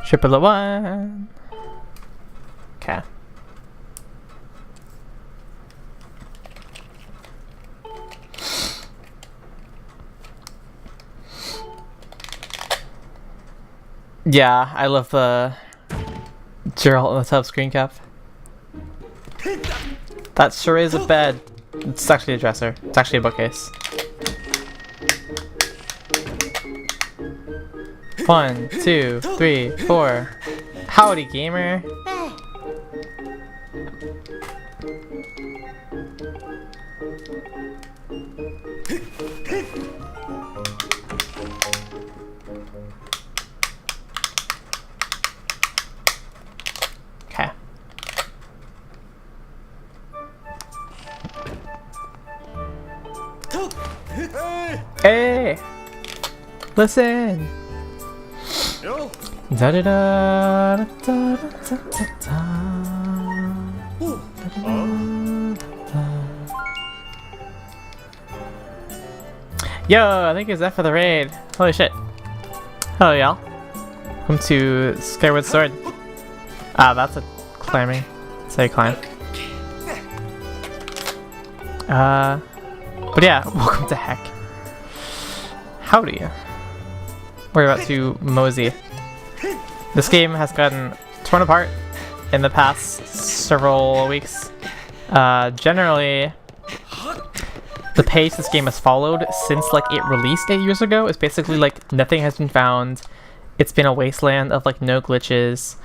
Triple one. Okay. Yeah, I love the Geralt on the top screen cap. That sure is a bed. It's actually a dresser. It's actually a bookcase. 1, 2, 3, 4. Howdy, gamer. Okay. Hey! Listen! Da da da da da da da. Yo, I think it's F for the raid. Holy shit. Hello, y'all. Welcome to Skyward Sword. Ah, that's a climbing. That's how you climb. But yeah, welcome to Heck. Howdy. We're about to mosey. This game has gotten torn apart in the past several weeks. Generally, the pace this game has followed since like it released 8 years ago is basically like nothing has been found. It's been a wasteland of like no glitches.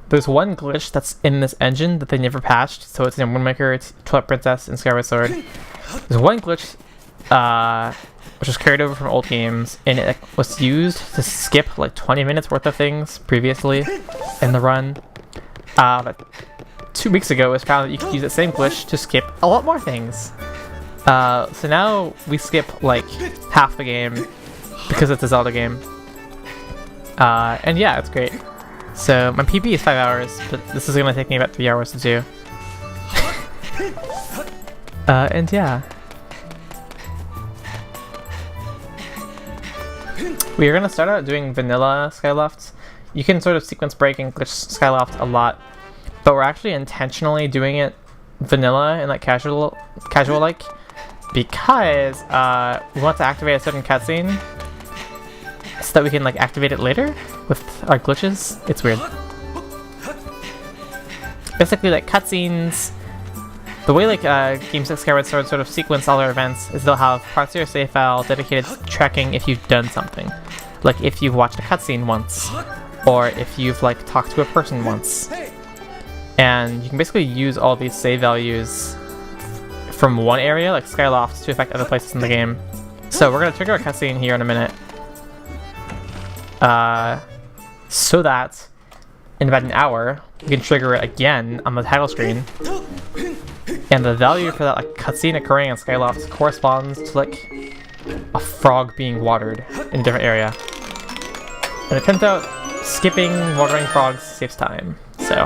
There's one glitch that's in this engine that they never patched, so it's in Wind Waker, Twilight Princess, and Skyward Sword. There's one glitch which was carried over from old games, and it was used to skip like 20 minutes worth of things previously in the run. But 2 weeks ago it was found that you could use that same glitch to skip a lot more things. So now we skip like half the game because it's a Zelda game. And yeah, it's great. So my PB is 5 hours, but this is gonna take me about 3 hours to do. And yeah. We are going to start out doing vanilla Skyloft. You can sort of sequence break and glitch Skyloft a lot, but we're actually intentionally doing it vanilla and like casual like, because we want to activate a certain cutscene so that we can like activate it later with our glitches. It's weird. Basically, like cutscenes, the way like games like Skyward Sword sort of sequence all their events is they'll have parts of your save file dedicated to tracking if you've done something. Like if you've watched a cutscene once, or if you've like talked to a person once. And you can basically use all these save values from one area, like Skyloft, to affect other places in the game. So we're going to trigger a cutscene here in a minute. So that in about an hour, we can trigger it again on the title screen. And the value for that like cutscene occurring in Skyloft corresponds to like a frog being watered in a different area. And it turns out skipping watering frogs saves time. So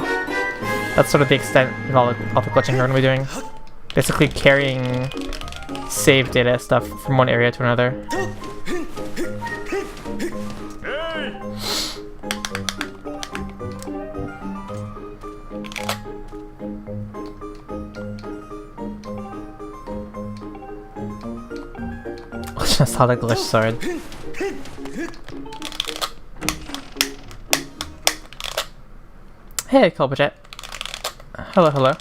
that's sort of the extent of all the glitching we're going to be doing. Basically carrying save data stuff from one area to another. Just saw the glitch sword. Hey, Colbert. Hello, hello.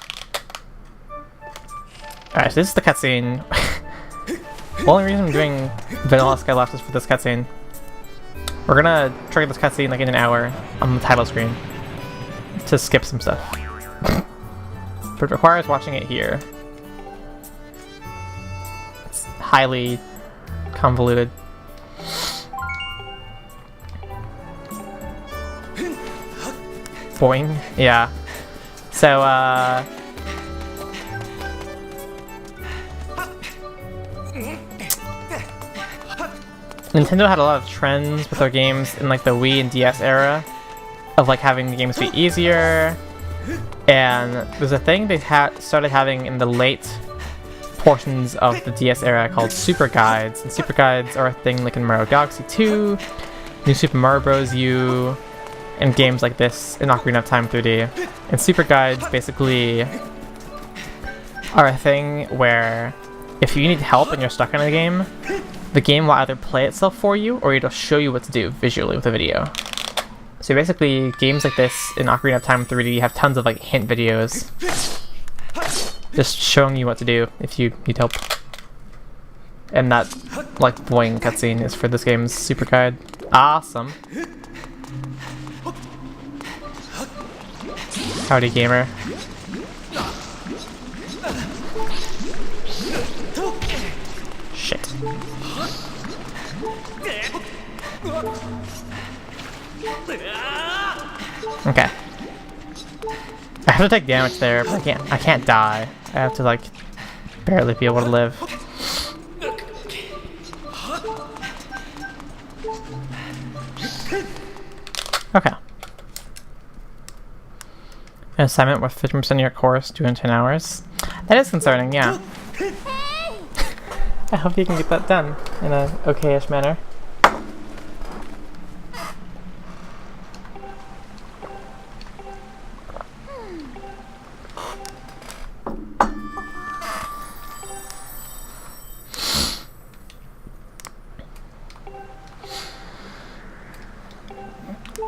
Alright, so this is the cutscene. The only reason I'm doing vanilla Skyloft is for this cutscene. We're gonna trigger this cutscene like in an hour on the title screen to skip some stuff. But it requires watching it here. It's highly convoluted. Boing. Yeah. So, Nintendo had a lot of trends with their games in like the Wii and DS era of like having the games be easier, and there's a thing they started having in the late portions of the DS era called Super Guides, and Super Guides are a thing like in Mario Galaxy 2, New Super Mario Bros. U, in games like this, in Ocarina of Time 3D. And super guides basically are a thing where if you need help and you're stuck in a game, the game will either play itself for you or it'll show you what to do visually with a video. So basically, games like this in Ocarina of Time 3D have tons of like hint videos just showing you what to do if you need help. And that like boing cutscene is for this game's super guide. Awesome. Howdy, gamer. Shit. Okay. I have to take damage there, but I can't die. I have to like barely be able to live. Okay. An assignment with 50% of your course due in 10 hours. That is concerning, yeah. I hope you can get that done in an okay-ish manner.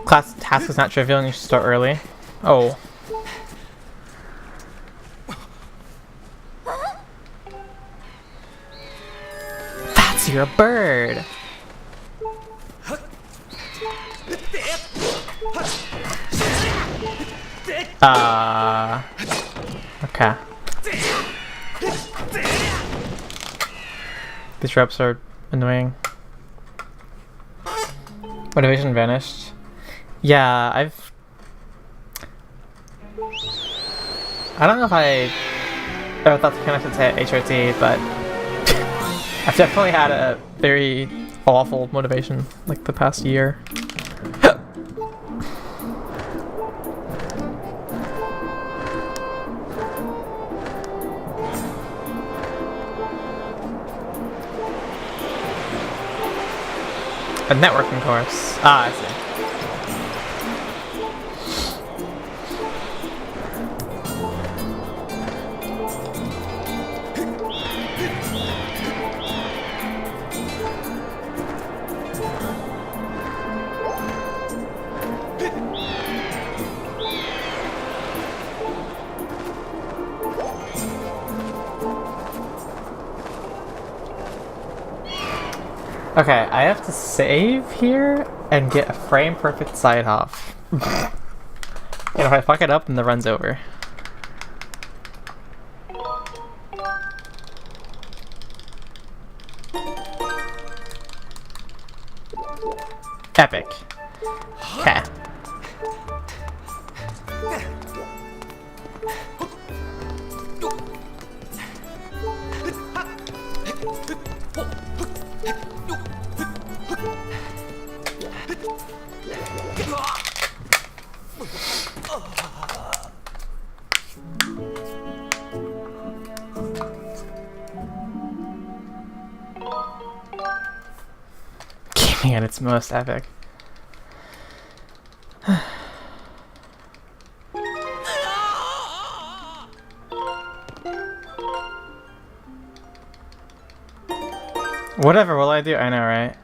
Class task is not trivial and you should start early. Oh. That's your bird! Okay. These ropes are annoying. Motivation vanished. Yeah, I don't know if I thought to connect it to HRT, but I've definitely had a very awful motivation like the past year. A networking course. Ah, I see. Okay, I have to save here and get a frame perfect side off. And if I fuck it up, then the run's over. Epic. Okay. Gaming at its most epic. Whatever will I do? I know, right?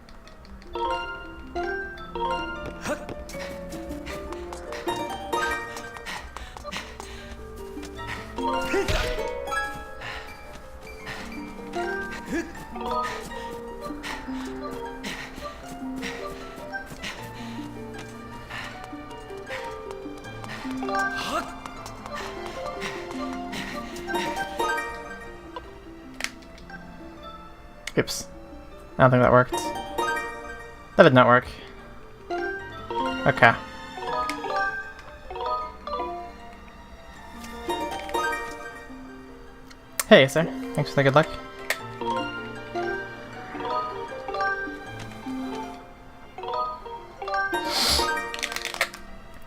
Oops. I don't think that worked. That did not work. Okay. Hey, sir. Thanks for the good luck.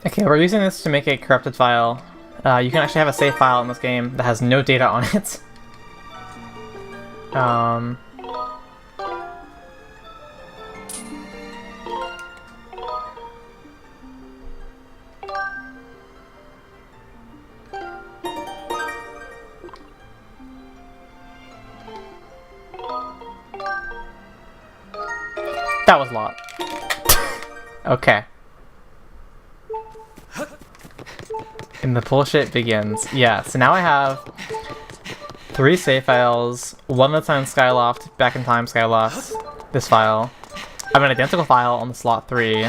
Okay, we're using this to make a corrupted file. You can actually have a save file in this game that has no data on it. That was a lot. Okay. And the bullshit begins. Yeah, so now I have 3 save files, one that's on Skyloft, back in time Skyloft, this file. I have an identical file on the slot 3,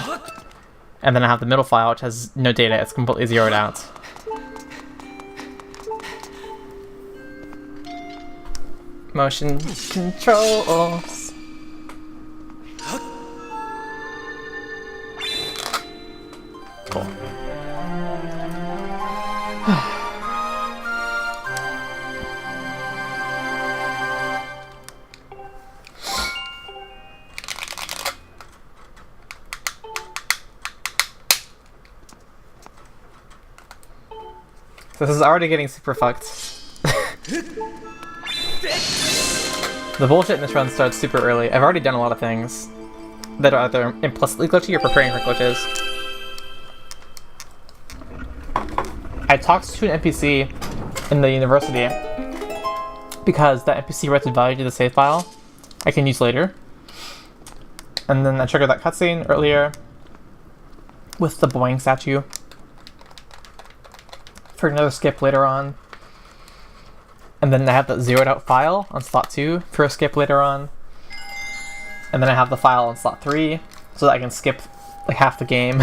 and then I have the middle file which has no data, it's completely zeroed out. Motion controls. Cool. This is already getting super fucked. The bullshit in this run starts super early. I've already done a lot of things that are either implicitly glitchy or preparing for glitches. I talked to an NPC in the university because that NPC writes a value to the save file I can use later. And then I triggered that cutscene earlier with the Boing statue for another skip later on. And then I have that zeroed out file on slot 2 for a skip later on. And then I have the file on slot 3 so that I can skip like half the game.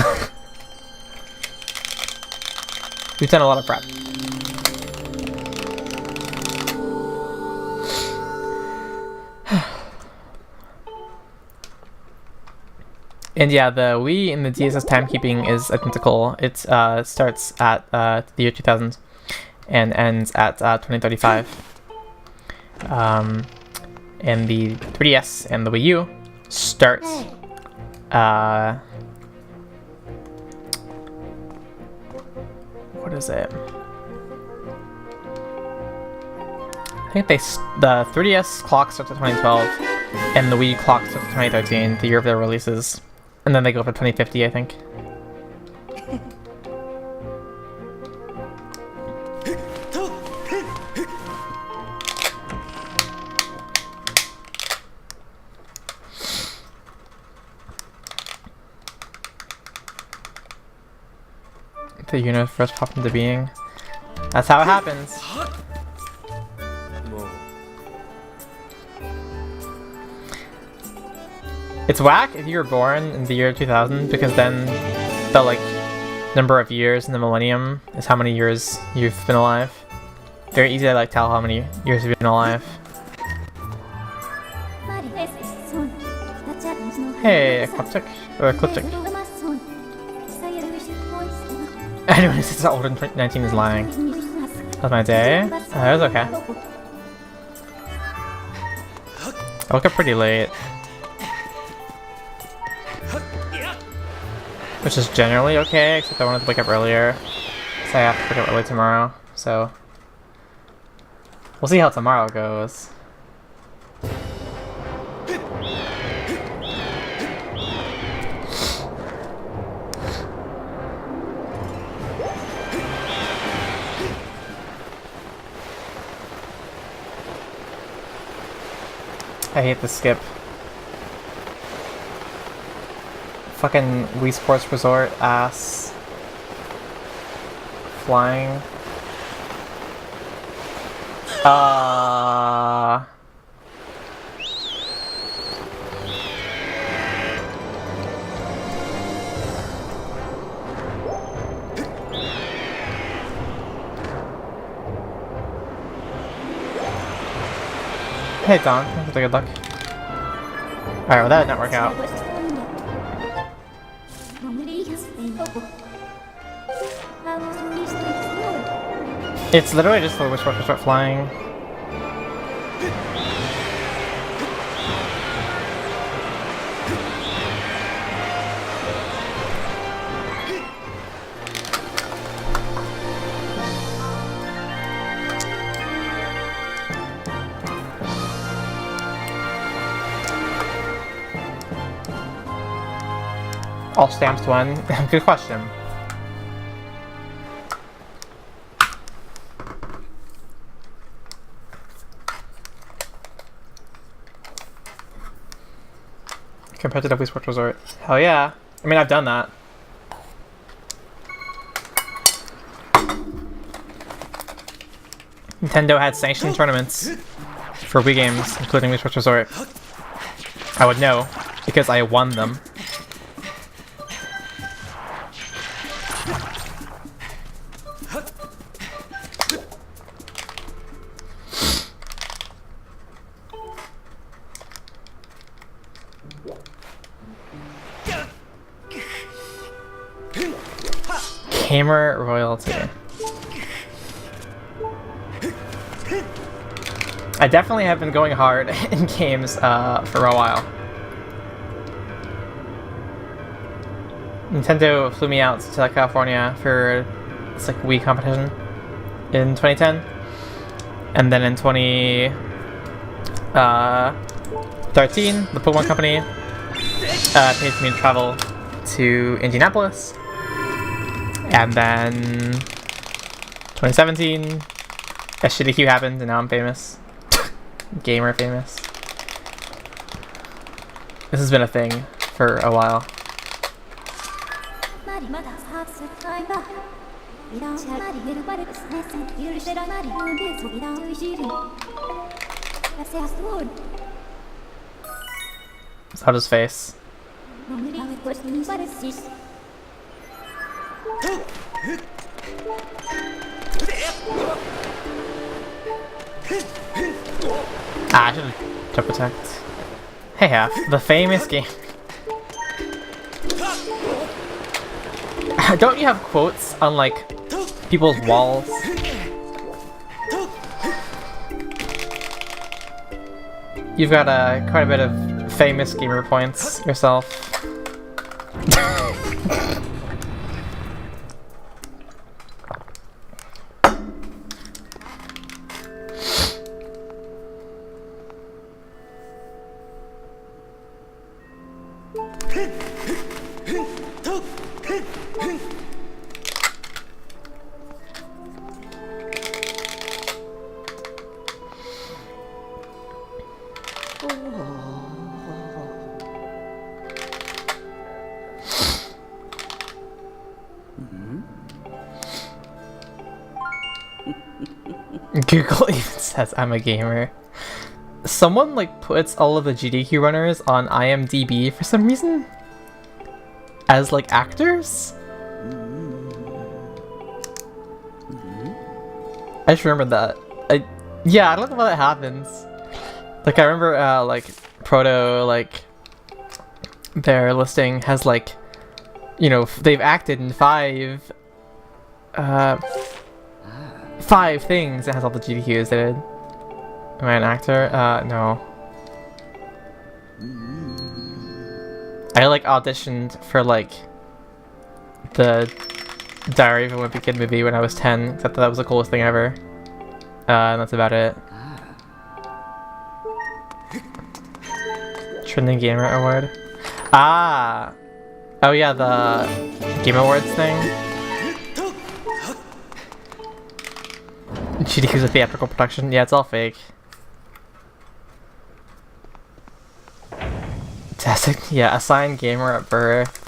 We've done a lot of prep. And yeah, the Wii and the DS's timekeeping is identical. It starts at the year 2000 and ends at 2035. And the 3DS and the Wii U start what is it? I think the 3DS clock starts at 2012 and the Wii clock starts at 2013, the year of their releases. And then they go for 2050, I think. The universe popped into being. That's how it happens. It's whack if you were born in the year 2000 because then the like number of years in the millennium is how many years you've been alive. Very easy to like tell how many years you've been alive. Hey, ecliptic or ecliptic. Anyone who says older than 2019 is lying. That was my day. It was okay. I woke up pretty late. Which is generally okay, except I wanted to wake up earlier. So I have to wake up early tomorrow, so... We'll see how tomorrow goes. I hate the skip. Fucking Wii Sports Resort ass. Flying. Hey Don, thanks for the good luck. Alright, well that didn't work out. It's literally just the Wii Sports Resort flying. All stamps one. Good question. Competitive Wii Sports Resort. Hell yeah. I mean, I've done that. Nintendo had sanctioned tournaments for Wii games, including Wii Sports Resort. I would know, because I won them. Gamer royalty. I definitely have been going hard in games for a while. Nintendo flew me out to California for this like Wii competition in 2010, and then in 2013, the Pokemon Company paid for me to travel to Indianapolis, and then 2017, SGDQ happened, and now I'm famous. Gamer famous. This has been a thing for a while. How's his face? Ah, I should have jump attacked. Hey, half the famous game. Don't you have quotes on like people's walls? You've got quite a bit of famous gamer points yourself. Google even says I'm a gamer. Someone like puts all of the GDQ runners on IMDb for some reason as like actors. I just remembered that. Yeah, I don't know how that happens. Like I remember like Proto, like their listing has like, you know, they've acted in five things. It has all the GDQs they did. Am I an actor? No. I like auditioned for like the Diary of a Wimpy Kid movie when I was 10, except that was the coolest thing ever. And that's about it. Trending Gamer Award. Ah! Oh yeah, the Game Awards thing. GDQ's a theatrical production. Yeah, it's all fake. Fantastic. Yeah, assigned gamer at birth.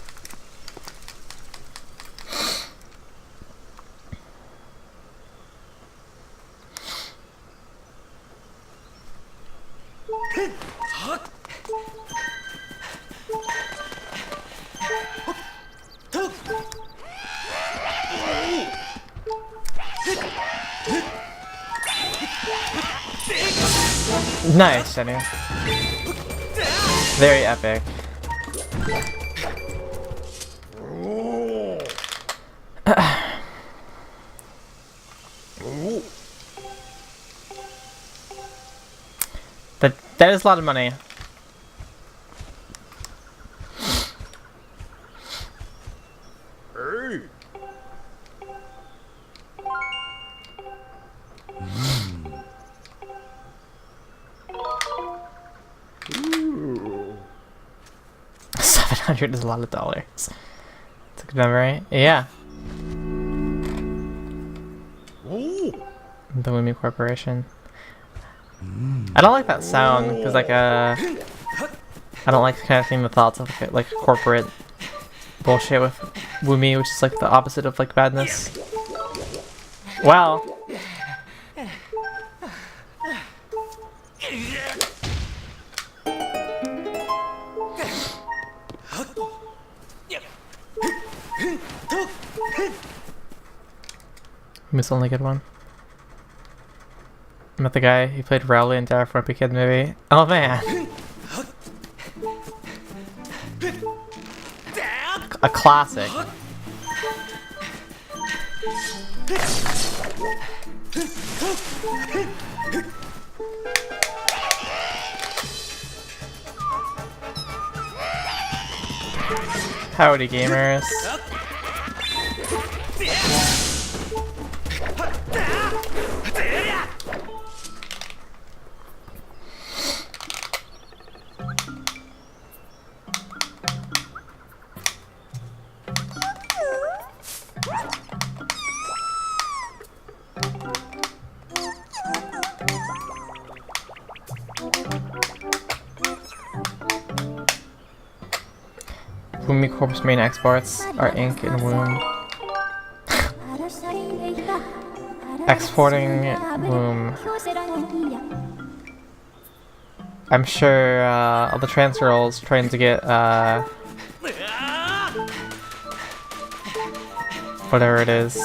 Nice, Jenny. Very epic. That is a lot of money. $700 is a lot of dollars. It's a good number, right? Yeah. The Wimi Corporation. I don't like that sound because, like, I don't like connecting the thoughts of like corporate bullshit with Woomy, which is like the opposite of like badness. Wow. Miss only good one. I met the guy who played Rowley in Terror for a Kid movie. Oh man. A classic. Howdy gamers. Woomy Corp's main exports are ink and womb. Exporting womb. I'm sure all the trans girls trying to get whatever it is,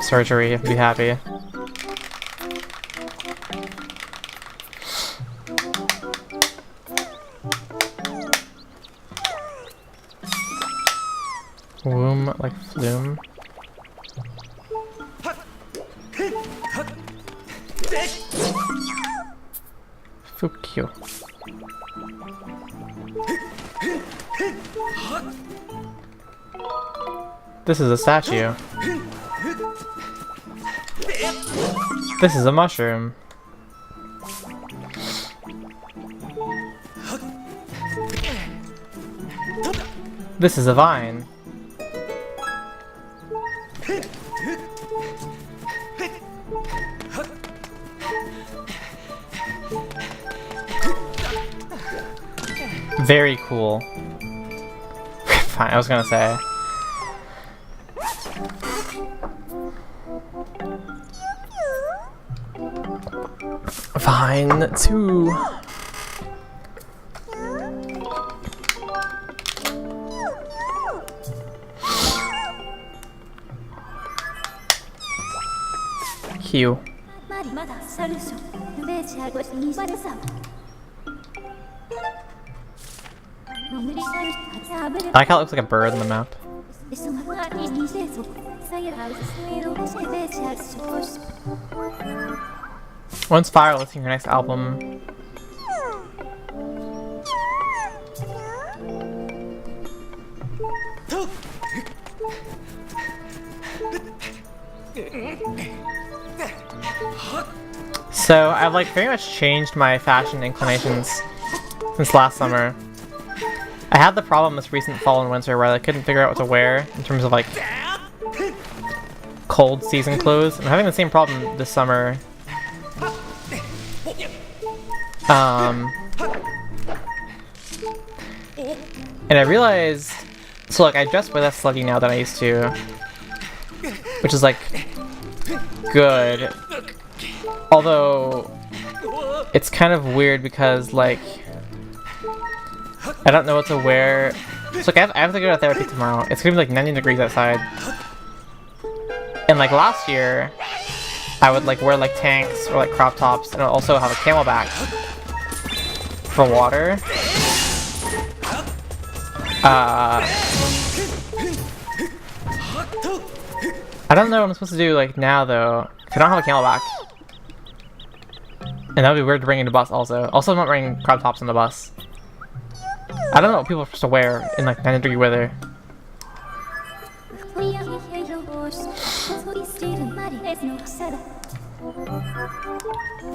surgery, be happy. Womb like flume. Fuck you. This is a statue. This is a mushroom. This is a vine. Very cool. Fine, I was gonna say. Vine 2. Q. I like how it looks like a bird on the map. Once Fire listing her next album. So I've like very much changed my fashion inclinations since last summer. I had the problem this recent fall and winter where I couldn't figure out what to wear in terms of like cold season clothes. I'm having the same problem this summer. And I realized, so like I dress way less slutty now than I used to, which is like good. Although it's kind of weird because like I don't know what to wear. So like I have to go to therapy tomorrow. It's gonna be like 90 degrees outside. And like last year, I would like wear like tanks or like crop tops and also have a camelback for water. I don't know what I'm supposed to do like now though. I don't have a camelback. And that would be weird to bring in the bus also. Also, I'm not wearing crop tops on the bus. I don't know what people are supposed to wear in like 90-degree weather.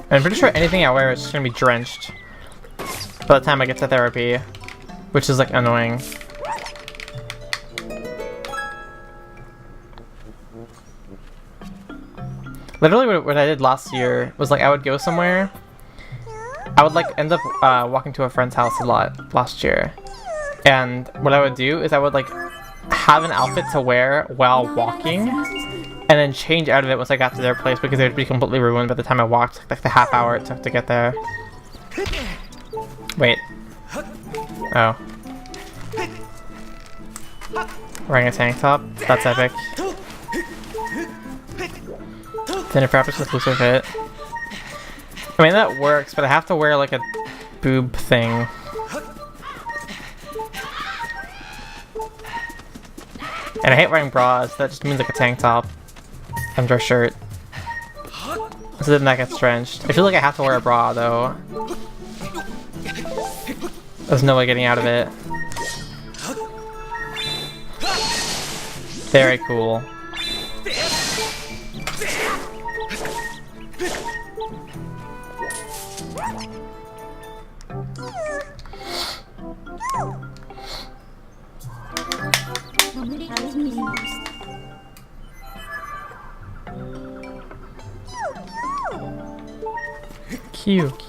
I'm pretty sure anything I wear is just gonna be drenched by the time I get to therapy, which is like annoying. Literally what I did last year was like I would go somewhere, I would like end up walking to a friend's house a lot last year, and what I would do is I would like have an outfit to wear while walking, and then change out of it once I got to their place because it would be completely ruined by the time I walked, like the half hour it took to get there. Wait. Oh. Wearing a tank top? That's epic. Dinner practice with looser fit. I mean, that works, but I have to wear like a boob thing. And I hate wearing bras, that just means like a tank top under a shirt. So then that gets drenched. I feel like I have to wear a bra though. There's no way getting out of it. Very cool.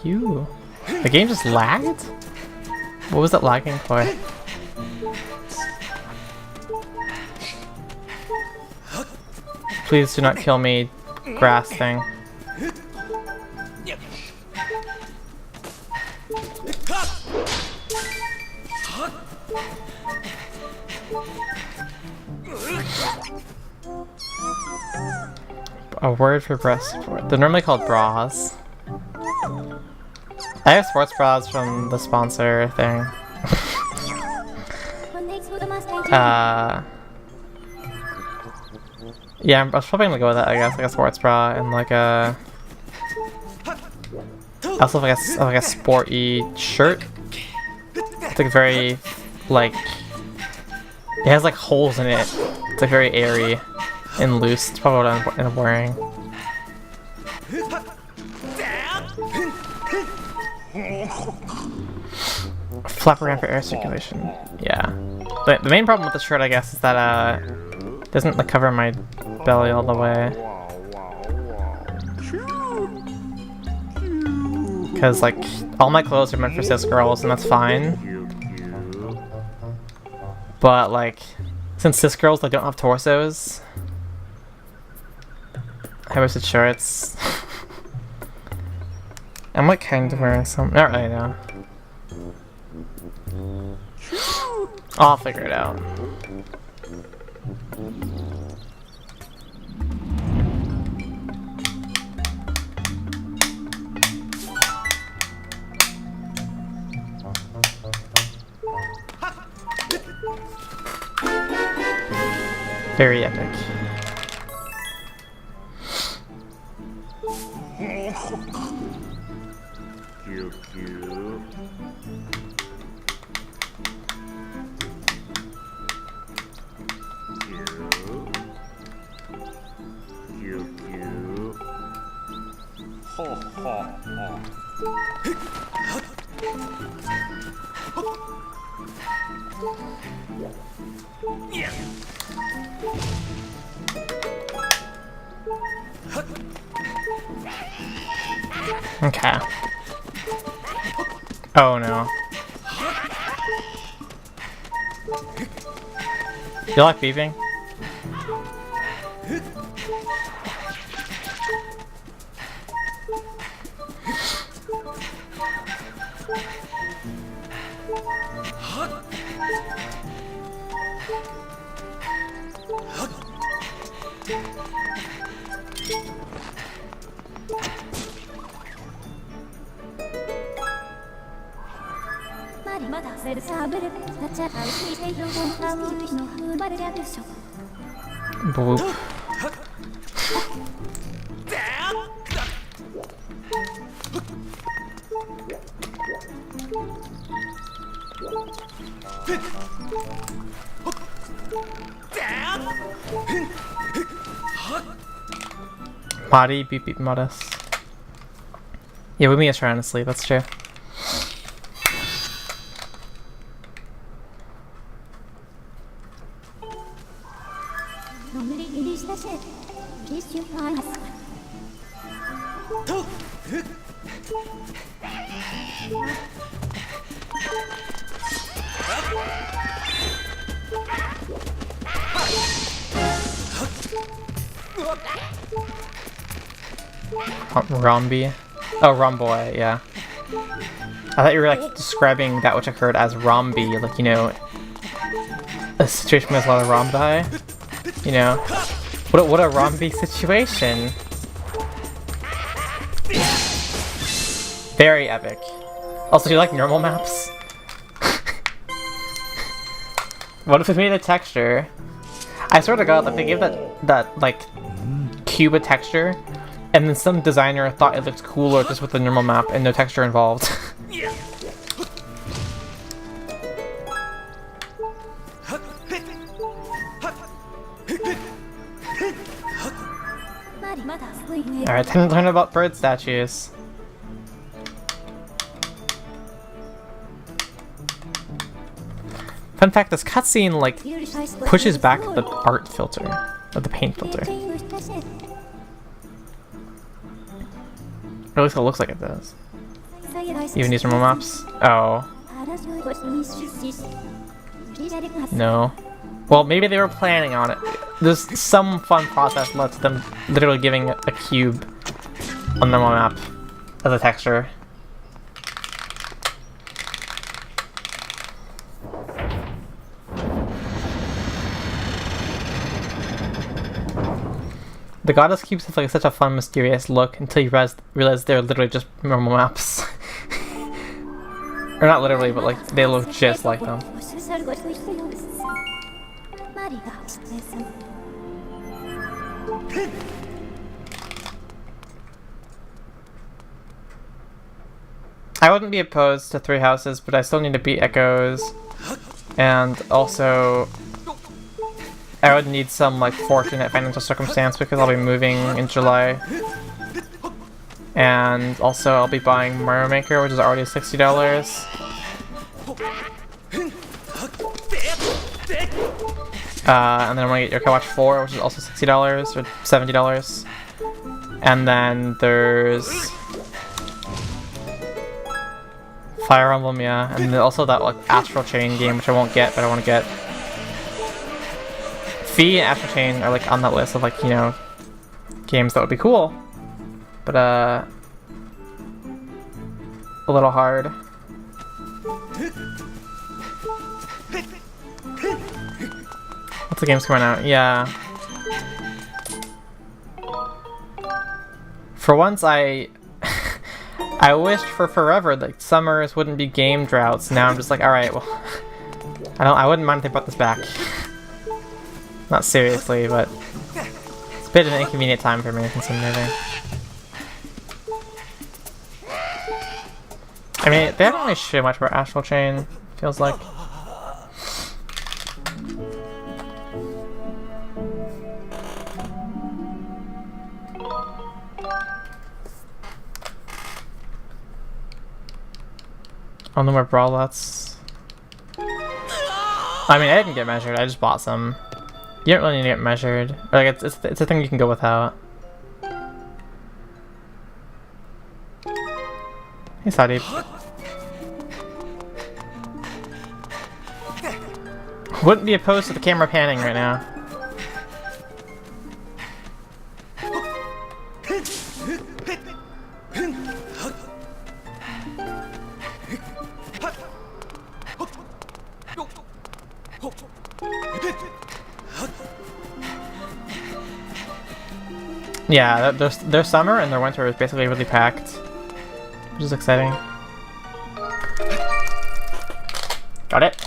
Q. The game just lagged? What was it lagging for? Please do not kill me, grass thing. A word for breast support. They're normally called bras. I have sports bras from the sponsor thing. Yeah, I was probably gonna go with that, I guess, like a sports bra and like a... Also like a sporty shirt. It's like very, like... It has like holes in it. It's like very airy and loose. It's probably what I'm wearing. Flap around for air circulation. Yeah. But the main problem with the shirt, I guess, is that it doesn't like cover my belly all the way. Because like all my clothes are meant for cis girls, and that's fine. But like, since cis girls like don't have torsos, high-waisted shorts. I'm like kind of wearing some. Not really, no. I'll figure it out. Very epic. Okay. Oh no. You like beeping? Boop. Body beep beep modest. Yeah, with me is trying to sleep, that's true. Rombi. Oh, Romboy, yeah. I thought you were like describing that which occurred as Rombi, like, you know, a situation with a lot of Rombi. You know, what a Rombi situation. Very epic. Also, do you like normal maps? What if we made a texture? I swear to God, like they gave that like cube a texture, and then some designer thought it looked cooler just with the normal map and no texture involved. Alright, time to learn about bird statues. Fun fact, this cutscene like pushes back the art filter, or the paint filter. Or at least it looks like it does. Even these normal maps? Oh. No. Well, maybe they were planning on it. There's some fun process led to them literally giving a cube on the normal map as a texture. The goddess cubes have like such a fun, mysterious look until you realize they're literally just normal maps. Or not literally, but like they look just like them. I wouldn't be opposed to 3 houses, but I still need to beat Echoes, and also I would need some like fortunate financial circumstance because I'll be moving in July. And also I'll be buying Mario Maker, which is already $60. And then I'm gonna get Yokai Watch 4, which is also $60 or $70. And then there's Fire Emblem, yeah. And then also that like Astral Chain game, which I won't get, but I want to get. Fee and Astral Chain are like on that list of like, you know, games that would be cool, but a little hard. What's the game's coming out? Yeah. For once, I wished for forever that summers wouldn't be game droughts. Now I'm just like, all right, well, I wouldn't mind if they brought this back. Not seriously, but it's a bit of an inconvenient time for me since I'm moving. I mean, they haven't really showed much about Astral Chain, feels like. Oh, no more brawlets. I mean, I didn't get measured, I just bought some. You don't really need to get measured. Or like it's a thing you can go without. Hey, Sadib. Wouldn't be opposed to the camera panning right now. Yeah, their summer and their winter is basically really packed, which is exciting. Got it.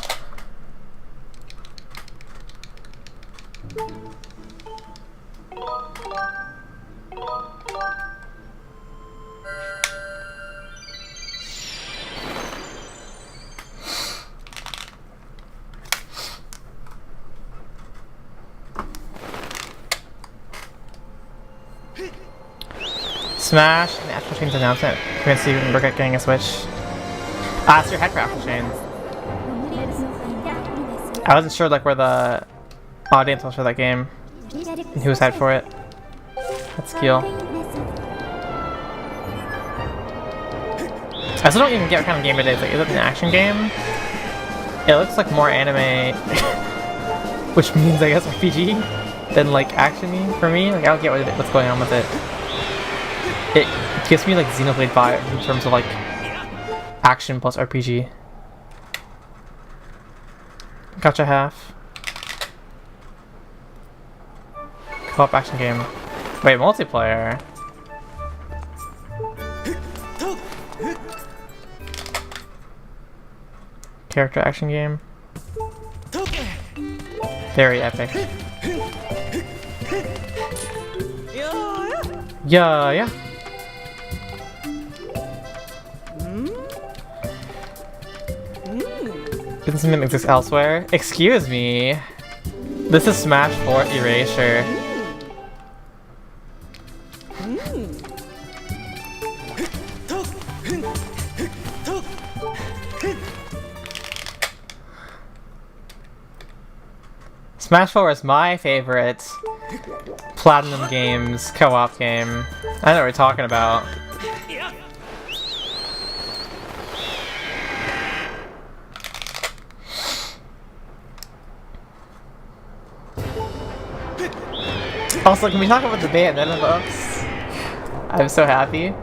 Smash and Astral Chain's announcement. We're gonna see when we're getting a Switch. Ah, it's your head for Astral Chain. I wasn't sure like where the audience was for that game and who was head for it. That's Keel. I still don't even get what kind of game it is. Like, is it an action game? It looks like more anime, which means I guess RPG than like action-y for me. Like I don't get what's going on with it. It gives me like Xenoblade vibes in terms of like action plus RPG. Gotcha half. Co-op action game. Wait, multiplayer. Character action game. Very epic. Yeah. Isn't something that exists elsewhere? Excuse me. This is Smash 4 Erasure. Smash 4 is my favorite Platinum Games co-op game. I know what we're talking about. Also, can we talk about the Bayonetta books? I'm so happy.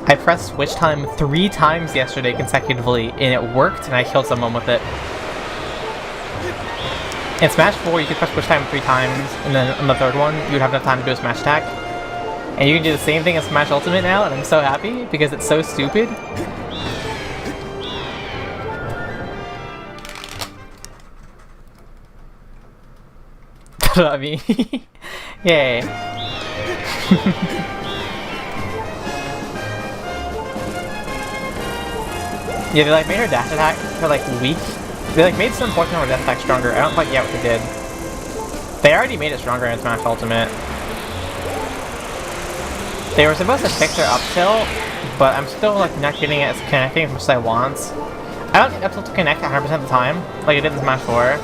I pressed switch time 3 times yesterday consecutively, and it worked, and I killed someone with it. In Smash 4, you could press push time 3 times, and then on the 3rd one, you would have enough time to do a smash attack. And you can do the same thing in Smash Ultimate now, and I'm so happy, because it's so stupid. I mean, yay. Yeah, they like made her dash attack for like weak. They like made some portion of her death attack stronger. I don't quite get what they did. They already made it stronger in Smash Ultimate. They were supposed to fix her up tilt, but I'm still like not getting it as connecting as much as I want. I don't need up tilt to connect 100% of the time, like I did in Smash 4.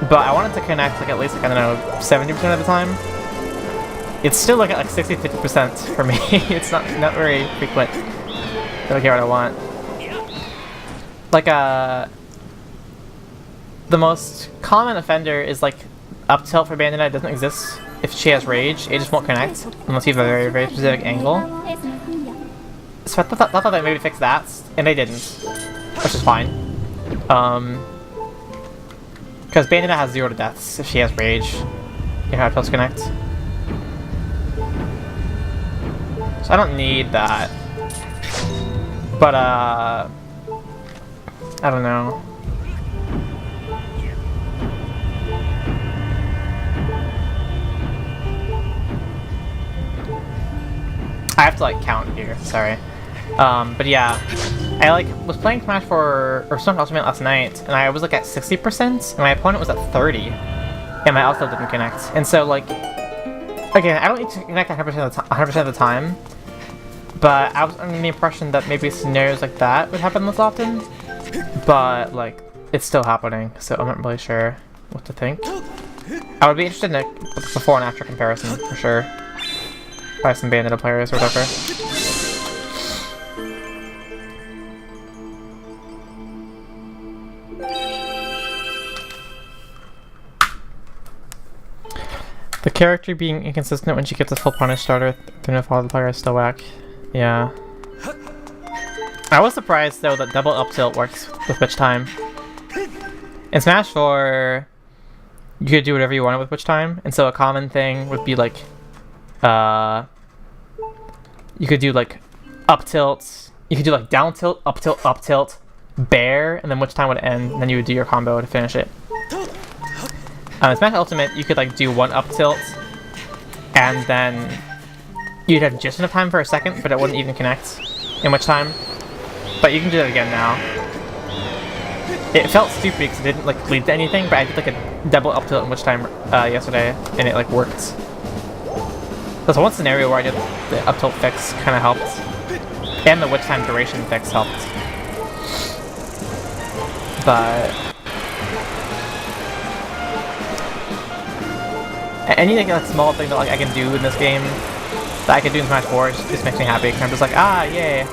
But I want it to connect like at least like, I don't know, 70% of the time. It's still like at like 60-50% for me. It's not very frequent. I don't get what I want. Like the most common offender is like up tilt for Bayonetta. It doesn't exist if she has rage. It just won't connect unless you have a very, very specific angle. So I thought they maybe fix that, and they didn't, which is fine. Because Bayonetta has 0 to deaths if she has rage. You have to connect. So I don't need that. But I don't know. I have to like count here, sorry. But yeah, I like was playing Smash 4 or Smash Ultimate last night, and I was like at 60%, and my opponent was at 30, and my also didn't connect. And so like, again, I don't need to connect 100% of the time, but I was under the impression that maybe scenarios like that would happen less often. But like, it's still happening, so I'm not really sure what to think. I would be interested in a before and after comparison for sure. By some Bayonetta players or whatever. The character being inconsistent when she gets a full punish starter through no fault of the player is still whack. Yeah. I was surprised though that double up tilt works with witch time. In Smash 4, you could do whatever you wanted with witch time, and so a common thing would be like you could do like up tilts, you could do like down tilt, up tilt, bear, and then witch time would end, and then you would do your combo to finish it. In Smash Ultimate, you could like do 1 up tilt, and then you'd have just enough time for a second, but it wouldn't even connect in witch time. But you can do that again now. It felt stupid because it didn't like lead to anything, but I did like a double up tilt in witch time yesterday, and it like worked. There's one scenario where I did the up tilt fix, kind of helped, and the witch time duration fix helped. But any like small thing that like I can do in this game that I could do in Smash 4 just makes me happy. I'm just like, ah, yay.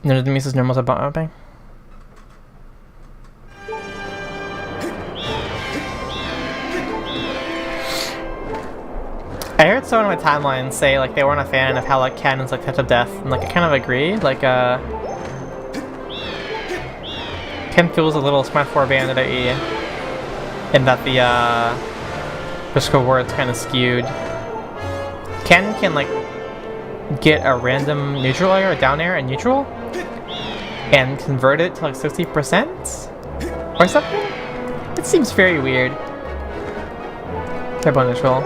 No, the Mises normal mapping. I heard someone on my timeline say like they weren't a fan of how like canon's like touch of death, and like I kind of agree. Like Ken feels a little smart for bandit AE, in that the risk reward's kind of skewed. Ken can like get a random neutral air or down air in neutral and convert it to like 60% or something. It seems very weird. Turbo neutral.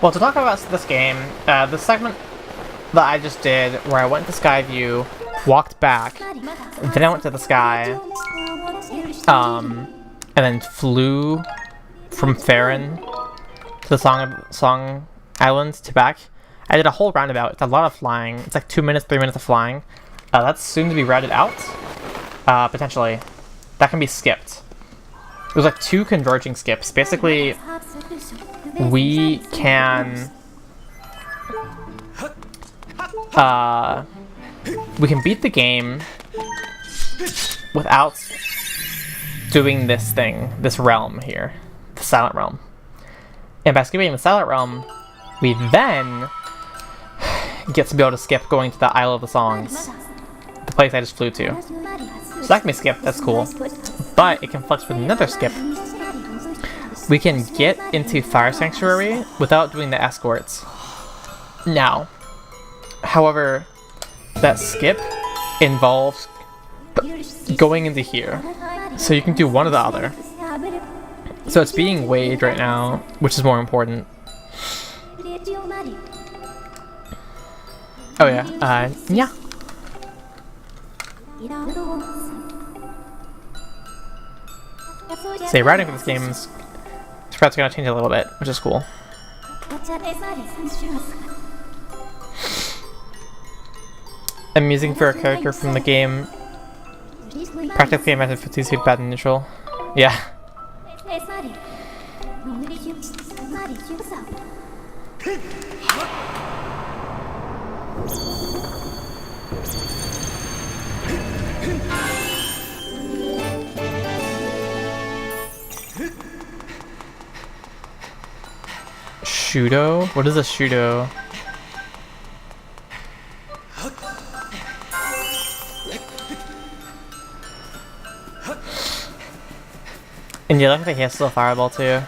Well, to talk about this game, the segment that I just did, where I went to Skyview, walked back, then I went to the sky, and then flew from Farron to the Song Islands to back. I did a whole roundabout. It's a lot of flying. It's like 2 minutes, 3 minutes of flying. That's soon to be routed out, potentially. That can be skipped. There's like 2 converging skips. Basically, we can beat the game without doing this thing, this realm here, the Silent Realm. And by skipping the Silent Realm, we then get to be able to skip going to the Isle of the Songs, the place I just flew to. So that can be skipped, that's cool. But it can flex with another skip. We can get into Fire Sanctuary without doing the escorts. Now, however, that skip involves going into here. So you can do one or the other. So it's being weighed right now, which is more important. Oh yeah, yeah. Say, routing for this game is perhaps gonna change a little bit, which is cool. I'm using for a character from the game. Practically imagine 50 speed bad and neutral. Yeah. Shudo? What is a Shudo? And you like the Hazel Fireball too.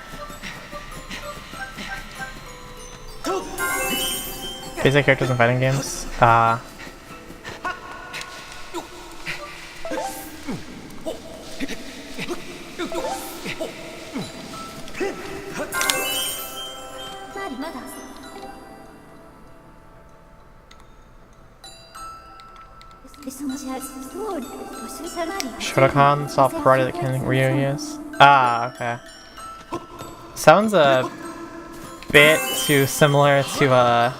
Basic characters in fighting games. Shotokan, soft karate that can Ryo use. Ah, okay. Sounds a bit too similar to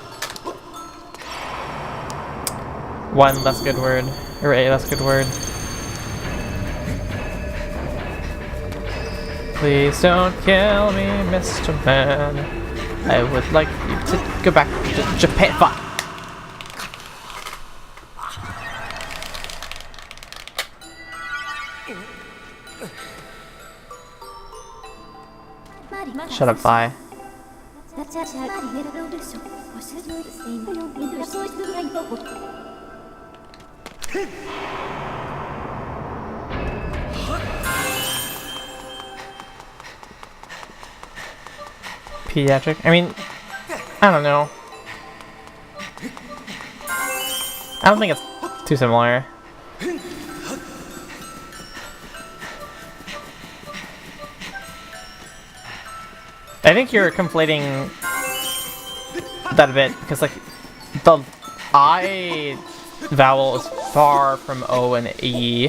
one less good word, or a less good word. Please don't kill me, Mr. Man. I would like you to go back to Japan. Fuck. Shut up, Vi. Pediatric? I mean, I don't know. I don't think it's too similar. I think you're conflating that a bit, because like the I vowel is far from O and E.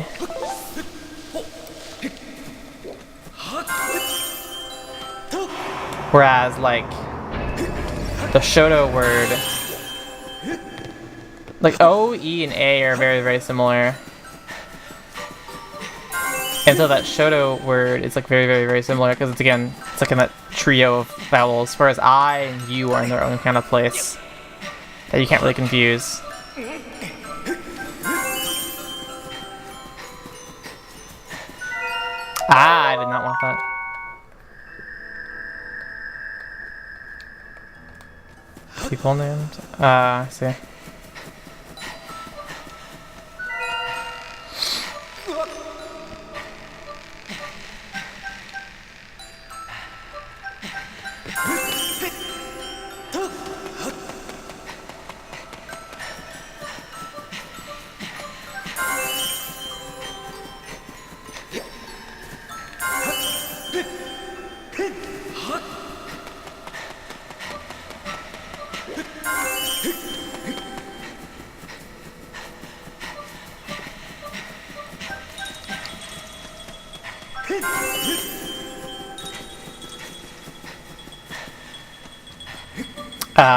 Whereas like the Shoto word Like O, E, and A are very, very similar. And so that Shoto word is like very, very, very similar because it's again, it's like in that trio of vowels, whereas I and U are in their own kind of place that you can't really confuse. Ah, I did not want that. People named? I see.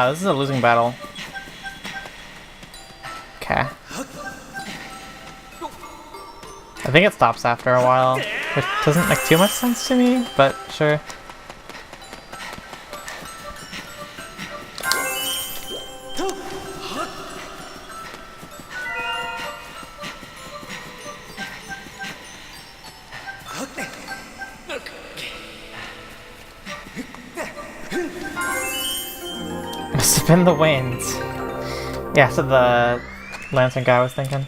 This is a losing battle. Okay. I think it stops after a while, which doesn't make too much sense to me, but sure. Must have been the wind. Yeah, so the lantern guy was thinking.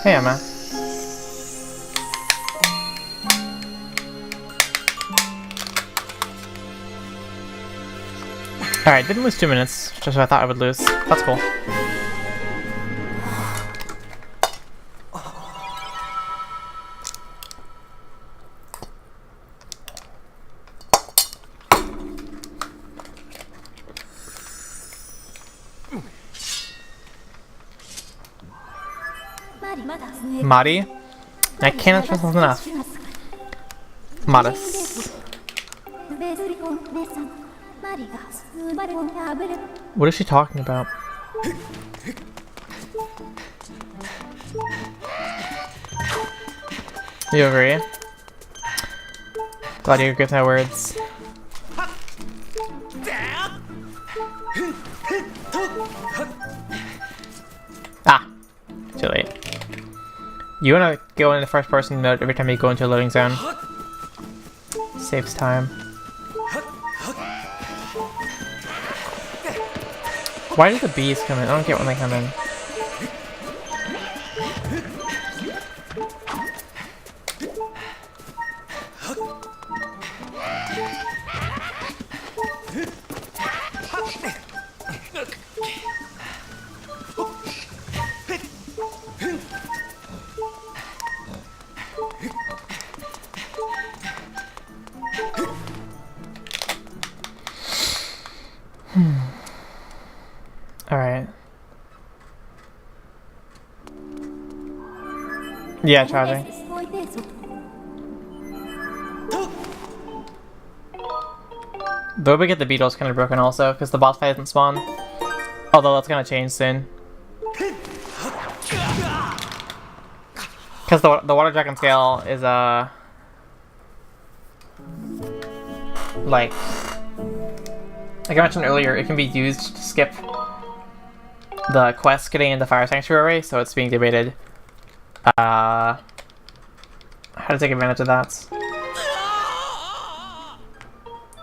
Hey, Emma. Alright, didn't lose 2 minutes, just what I thought I would lose. That's cool. Mari? I can't trust enough. Modest. What is she talking about? You agree? Glad you agree with my words. Ah! Too late. You wanna go into first person mode every time you go into a loading zone. Saves time. Why do the bees come in? I don't get when they come in. Alright. Yeah, charging. Though we get the beetles kind of broken also, because the boss fight doesn't spawn. Although that's gonna change soon. Because the water dragon scale is like I mentioned earlier, it can be used to skip the quest getting into Fire Sanctuary, so it's being debated how to take advantage of that.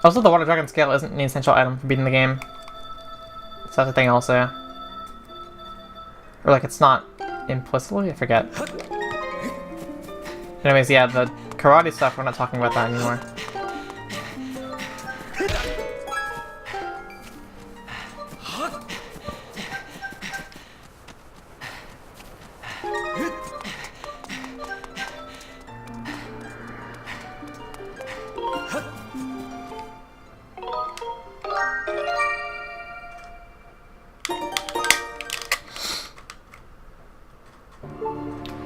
Also, the Water Dragon Scale isn't an essential item for beating the game. So that's a thing also. Or like, it's not implicitly? I forget. Anyways, yeah, the karate stuff, we're not talking about that anymore.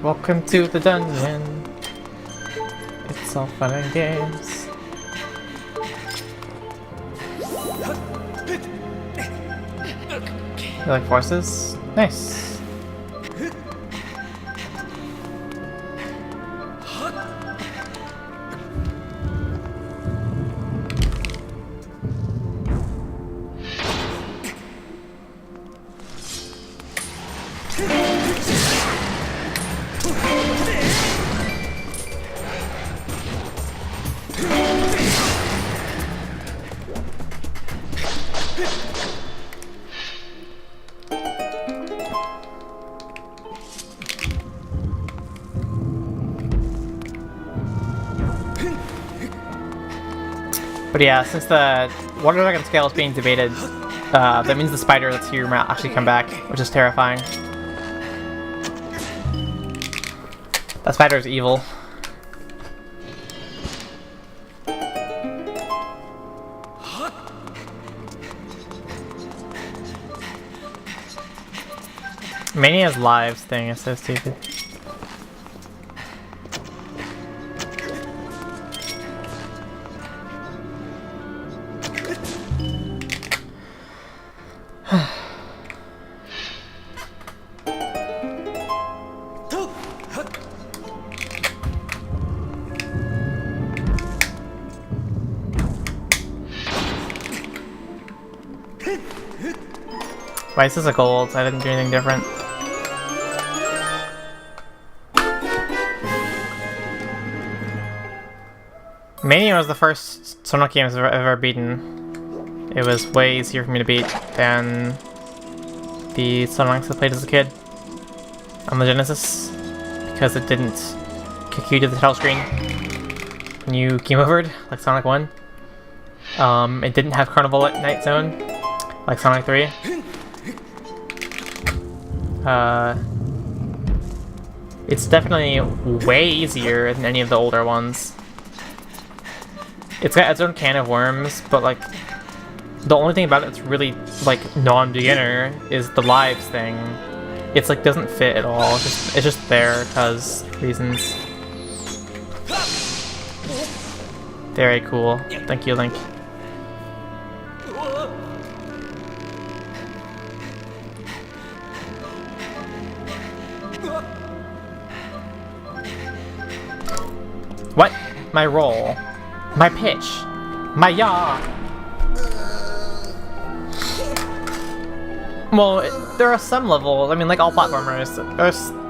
Welcome to the dungeon. It's self-funding games. You like forces? Nice. But yeah, since the Water Dragon scale is being debated, that means the spider that's here might actually come back, which is terrifying. That spider is evil. Mania's lives thing is so stupid. Why is this a gold? I didn't do anything different. Mania was the first Sonic game I've ever beaten. It was way easier for me to beat than the Sonics I played as a kid on the Genesis, because it didn't kick you to the title screen when you game overed, like Sonic 1. It didn't have Carnival at Night Zone, like Sonic 3. It's definitely way easier than any of the older ones. It's got its own can of worms, but like, the only thing about it that's really like non-beginner is the lives thing. It's like doesn't fit at all. It's just there because reasons. Very cool. Thank you, Link. What? My roll. My pitch. My yaw. Well, there are some levels, I mean, like all platformers,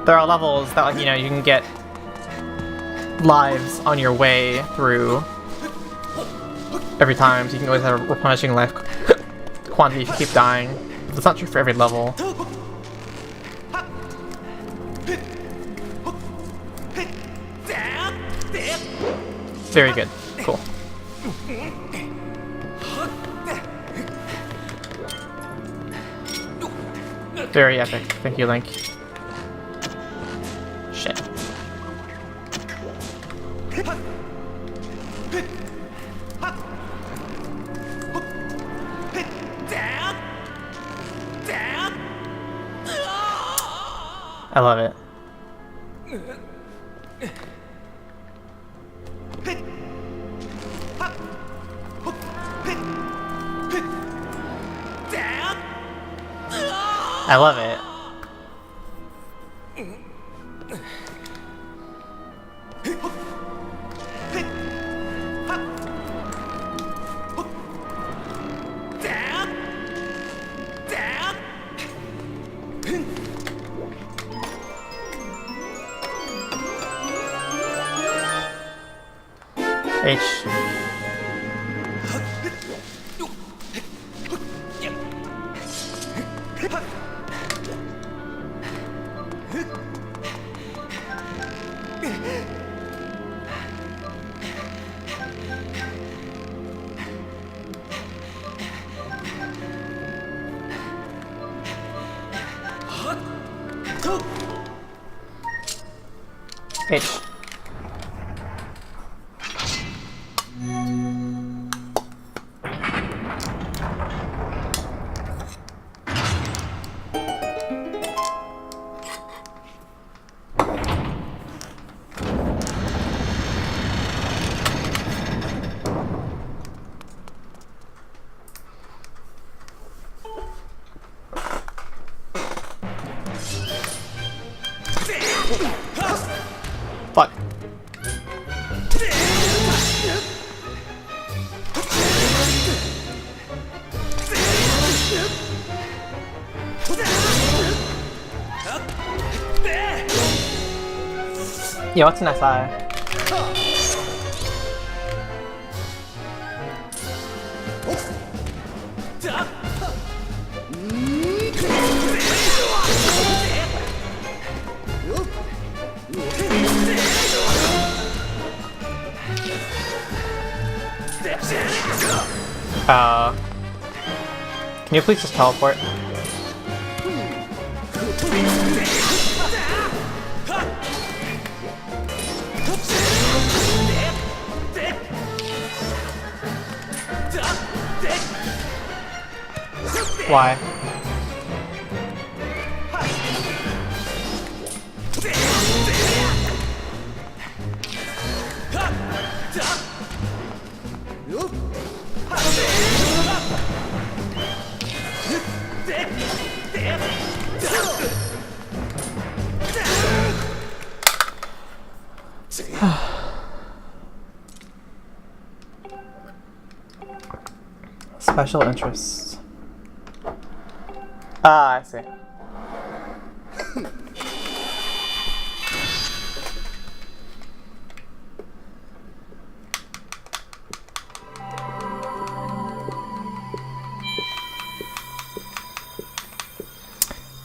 there are levels that, like, you know, you can get lives on your way through every time, so you can always have a replenishing life quantity if you keep dying. But that's not true for every level. Very good. Cool. Very epic. Thank you, Link. Shit. I love it. I love it. H. H. Yeah, what's an SI? Can you please just teleport? Why? Special interests. Ah, I see. Am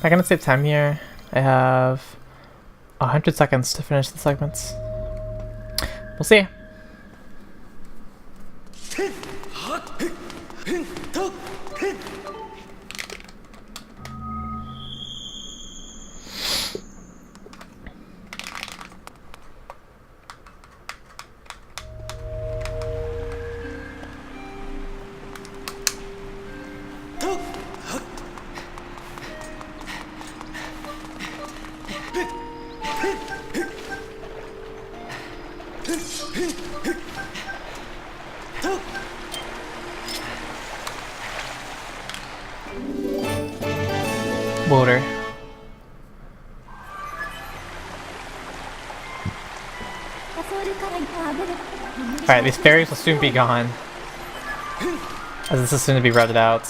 I gonna save time here? I have 100 seconds to finish the segments. We'll see. Water. Alright, these fairies will soon be gone, as this is soon to be routed out.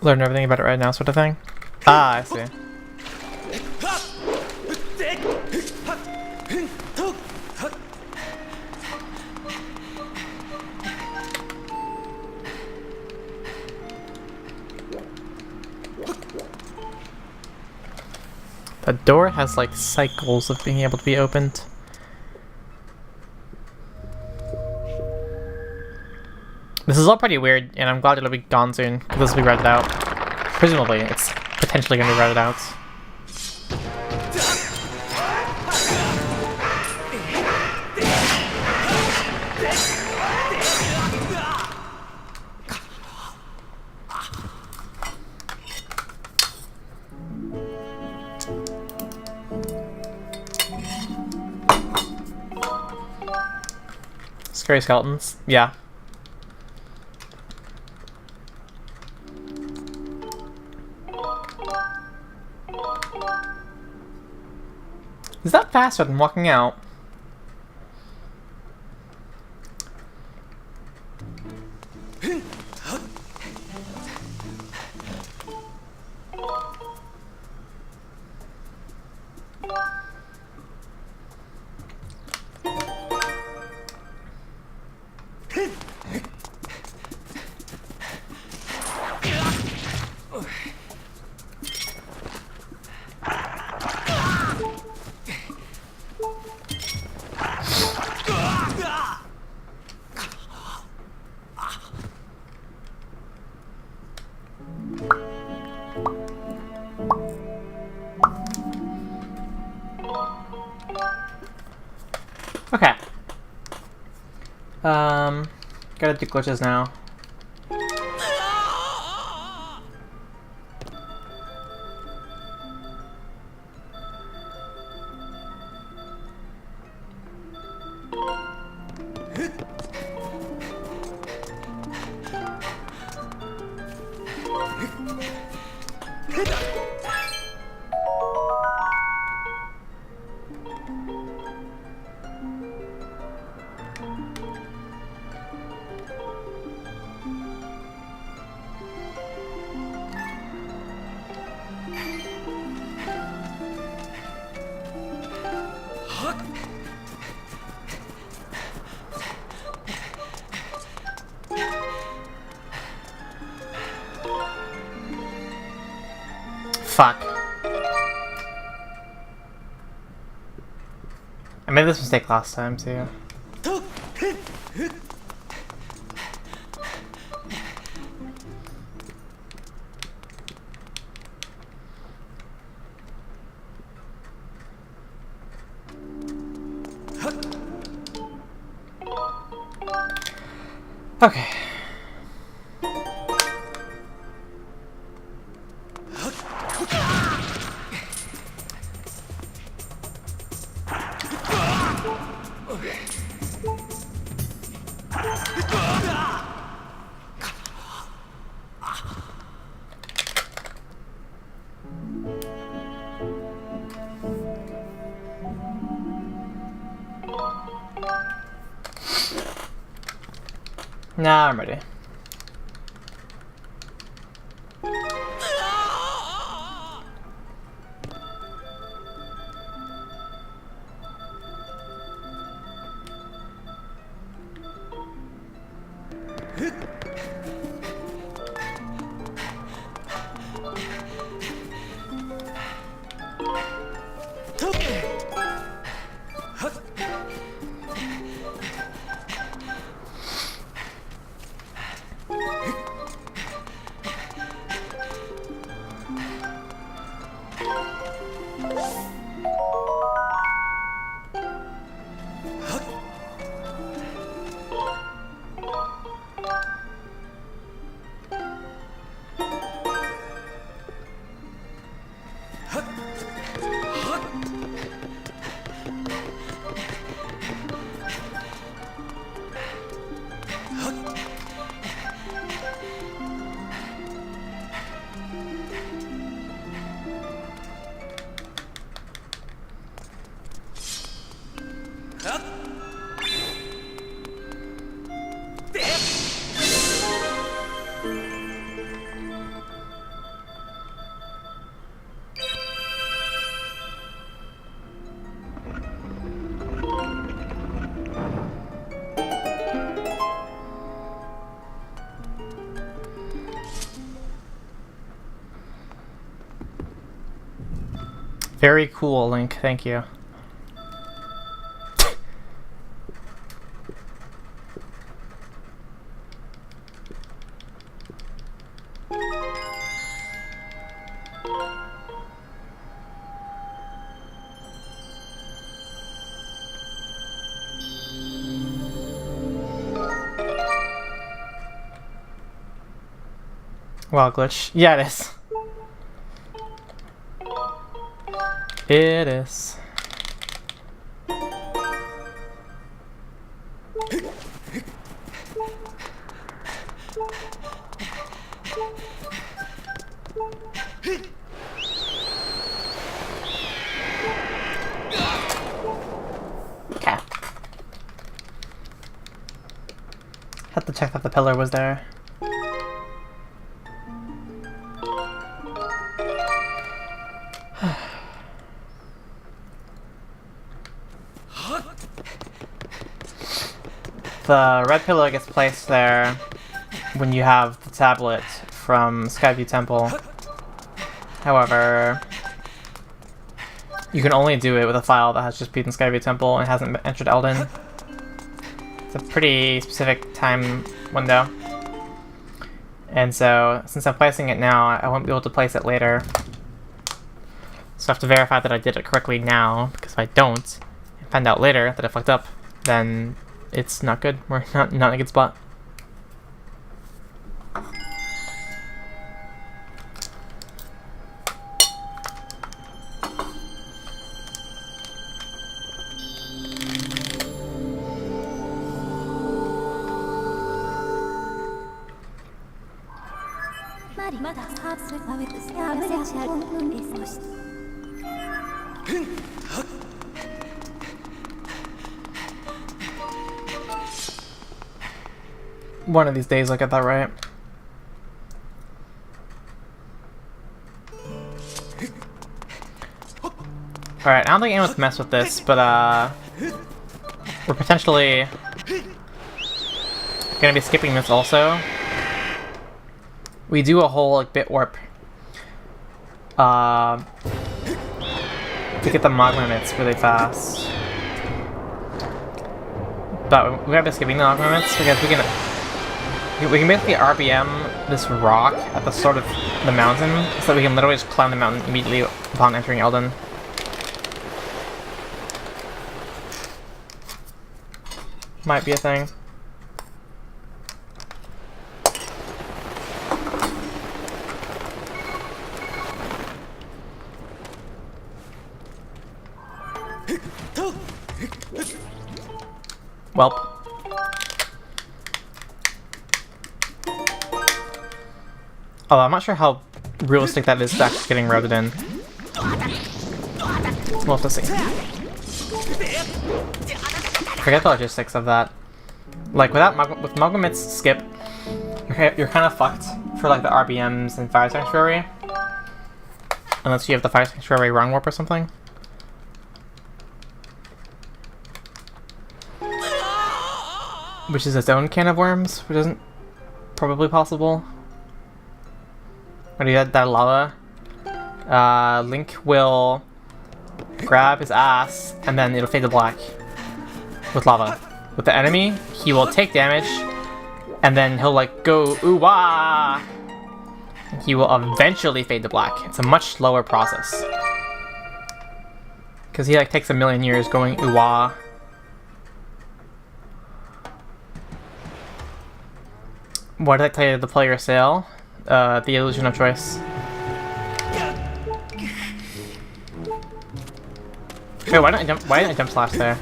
Learn everything about it right now, sort of thing. Ah, I see. The door has like cycles of being able to be opened. This is all pretty weird, and I'm glad it'll be gone soon, because this will be routed out. Presumably, it's potentially going to be routed out. Scary skeletons, yeah. Is that faster than walking out? Okay. Gotta do glitches now. Fuck. I made this mistake last time too. Okay. Nah, I'm ready. Very cool, Link. Thank you. Wow, glitch. Yeah, it is. It is. Okay. Had to check that the pillar was there. The red pillow gets placed there when you have the tablet from Skyview Temple. However, you can only do it with a file that has just beaten Skyview Temple and hasn't entered Elden. It's a pretty specific time window. And so, since I'm placing it now, I won't be able to place it later. So I have to verify that I did it correctly now, because if I don't, and find out later that I fucked up, then it's not good. We're not in a good spot. One of these days I'll get that right. Alright, I don't think anyone's messed with this, but we're potentially gonna be skipping this also. We do a whole like bit warp to get the Mogg limits really fast. But we gotta be skipping the Mogg limits because we can basically RBM this rock at the start of the mountain so that we can literally just climb the mountain immediately upon entering Elden. Might be a thing. Welp. Although I'm not sure how realistic that is to actually getting routed in. We'll have to see. Forget the logistics of that. Like with Moggamit's skip, you're kind of fucked for like the RBMs and Fire Sanctuary. Unless you have the Fire Sanctuary run warp or something. Which is its own can of worms, which isn't probably possible. When you had that lava, Link will grab his ass and then it'll fade to black with lava. With the enemy, he will take damage and then he'll like go ooh-wah! He will eventually fade to black. It's a much slower process. Because he like takes a million years going ooh-wah. What did I tell you to play your sale? The illusion of choice. Wait, why didn't I jump slash there?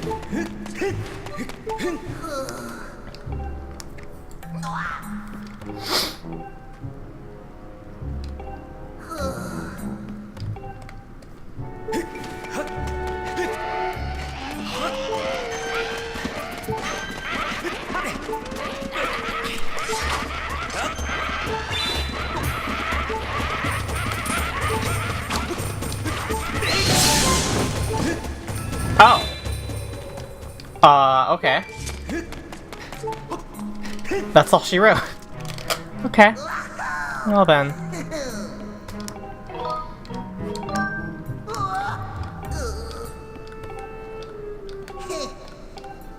Oh! Okay. That's all she wrote. Okay. Well then.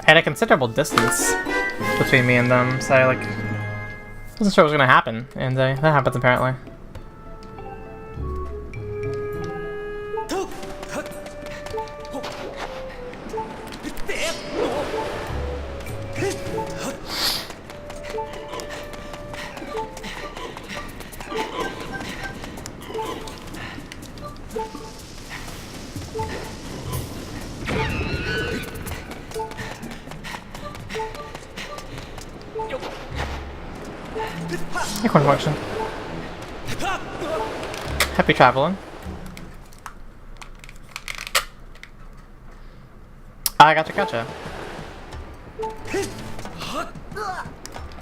I had a considerable distance between me and them, so I like wasn't sure what was gonna happen, and that happens apparently. Hey, corn function. Happy traveling. I gotcha.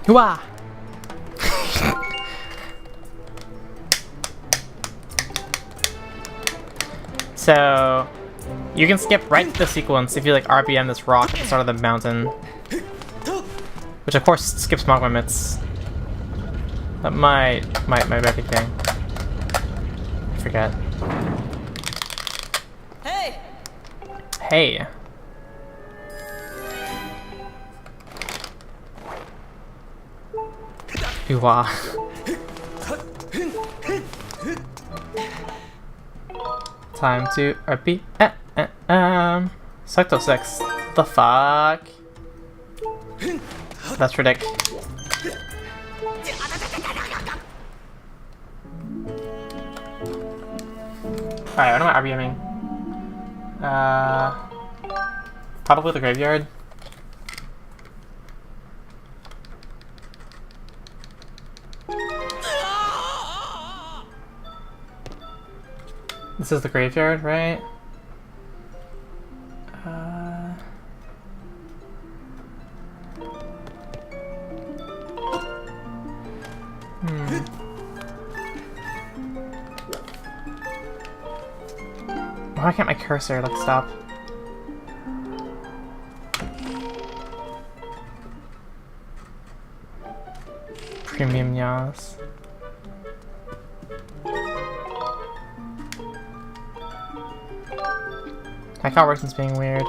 Hooah! So, you can skip right to the sequence if you like RBM this rock at the start of the mountain. Which of course skips Mogg limits. That might be a thing. I forget. Hey! Hey! Ooh-wah. Time to RP. Sector 6. The fuck? That's ridiculous. Alright, what am I RBMing? Probably the graveyard. This is the graveyard, right? Why can't my cursor like stop? Premium Yas. My conversation's being weird.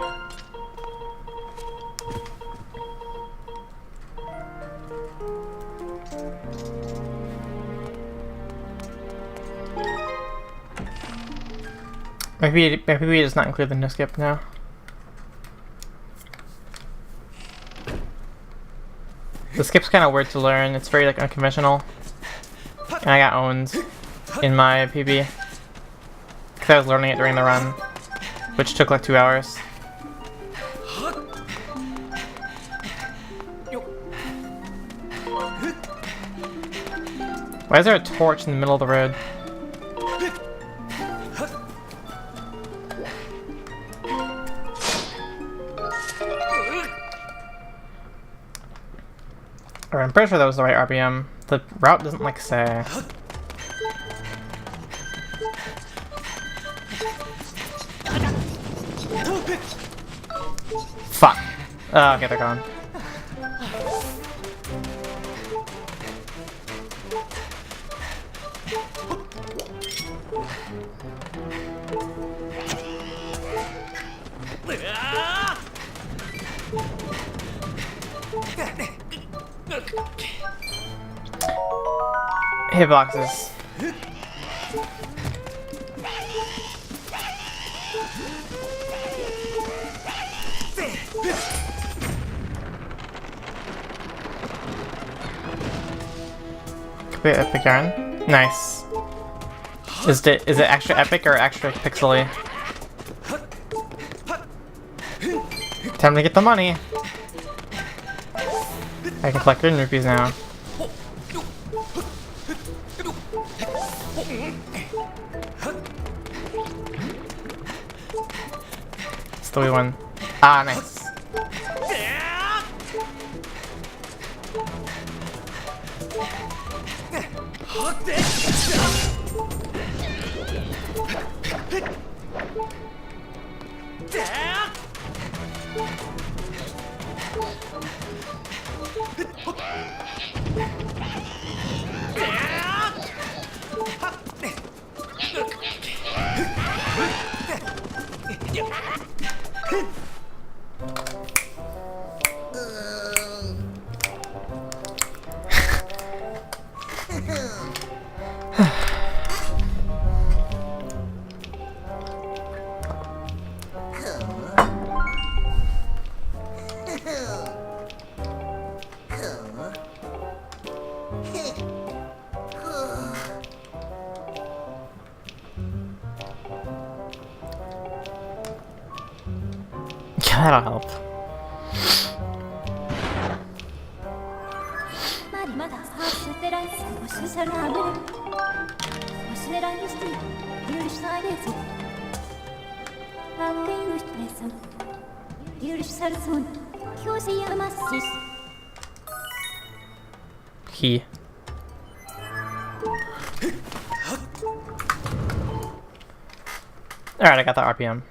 Maybe we just not include the no skip now. The skip's kind of weird to learn. It's very like unconventional, and I got owned in my PB because I was learning it during the run, which took like 2 hours. Why is there a torch in the middle of the road? Alright, I'm pretty sure that was the right RPM. The route doesn't like say. Fuck. Oh, okay, they're gone. Hitboxes. Complete epic yarn. Nice. Is it extra epic or extra pixely? Time to get the money. I can collect green rupees now. Still we won. Ah, nice. That'll help. He. Alright, I got the RPM.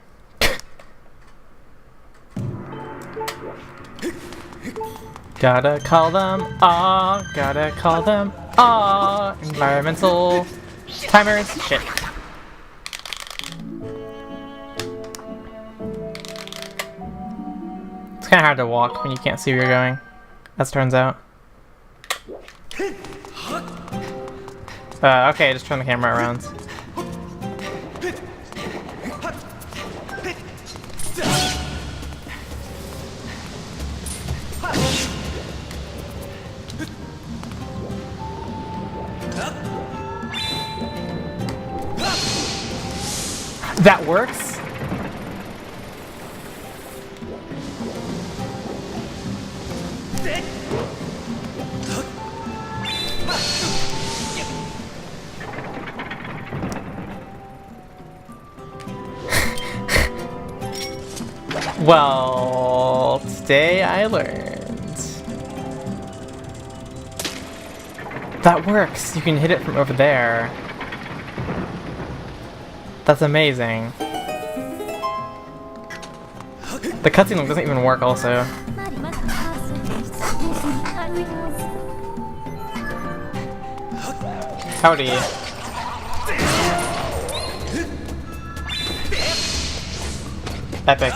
Gotta call them all, gotta call them all. Environmental timers, shit. It's kinda hard to walk when you can't see where you're going, as it turns out. Okay, just turn the camera around. That works? Well, today I learned. That works! You can hit it from over there. That's amazing. The cutscene doesn't even work also. Howdy. Epic.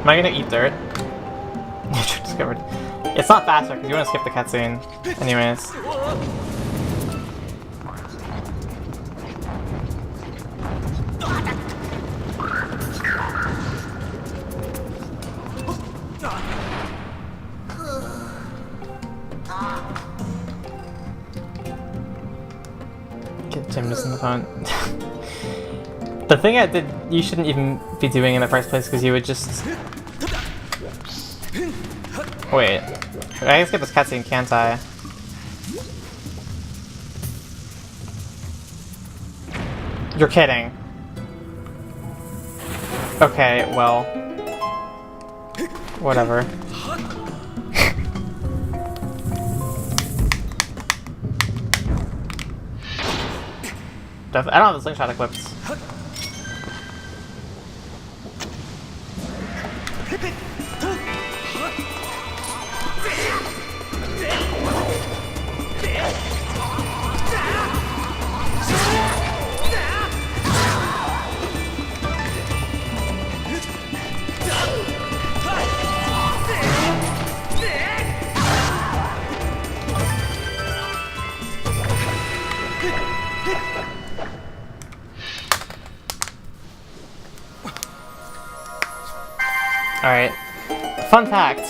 Am I gonna eat dirt? Discovered. It's not faster because you want to skip the cutscene. Anyways. Get Jim just on the phone. The thing I did, you shouldn't even be doing in the first place because you would just. Wait. I can skip this cutscene, can't I? You're kidding. Okay, well. Whatever. I don't have the slingshot equipped. Alright. Fun fact.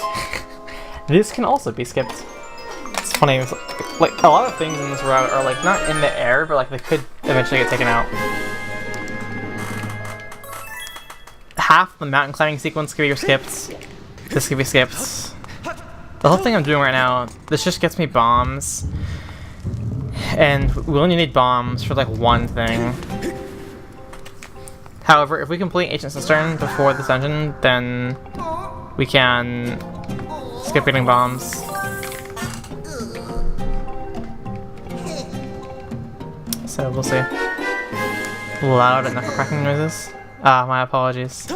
This can also be skipped. It's funny, it's like a lot of things in this route are like not in the air, but like they could eventually get taken out. Half the mountain climbing sequence could be skipped. This could be skipped. The whole thing I'm doing right now, this just gets me bombs. And we only need bombs for like one thing. However, if we complete Ancient Cistern before this dungeon, then we can skip getting bombs. So we'll see. Loud and knuckle cracking noises. Ah, my apologies.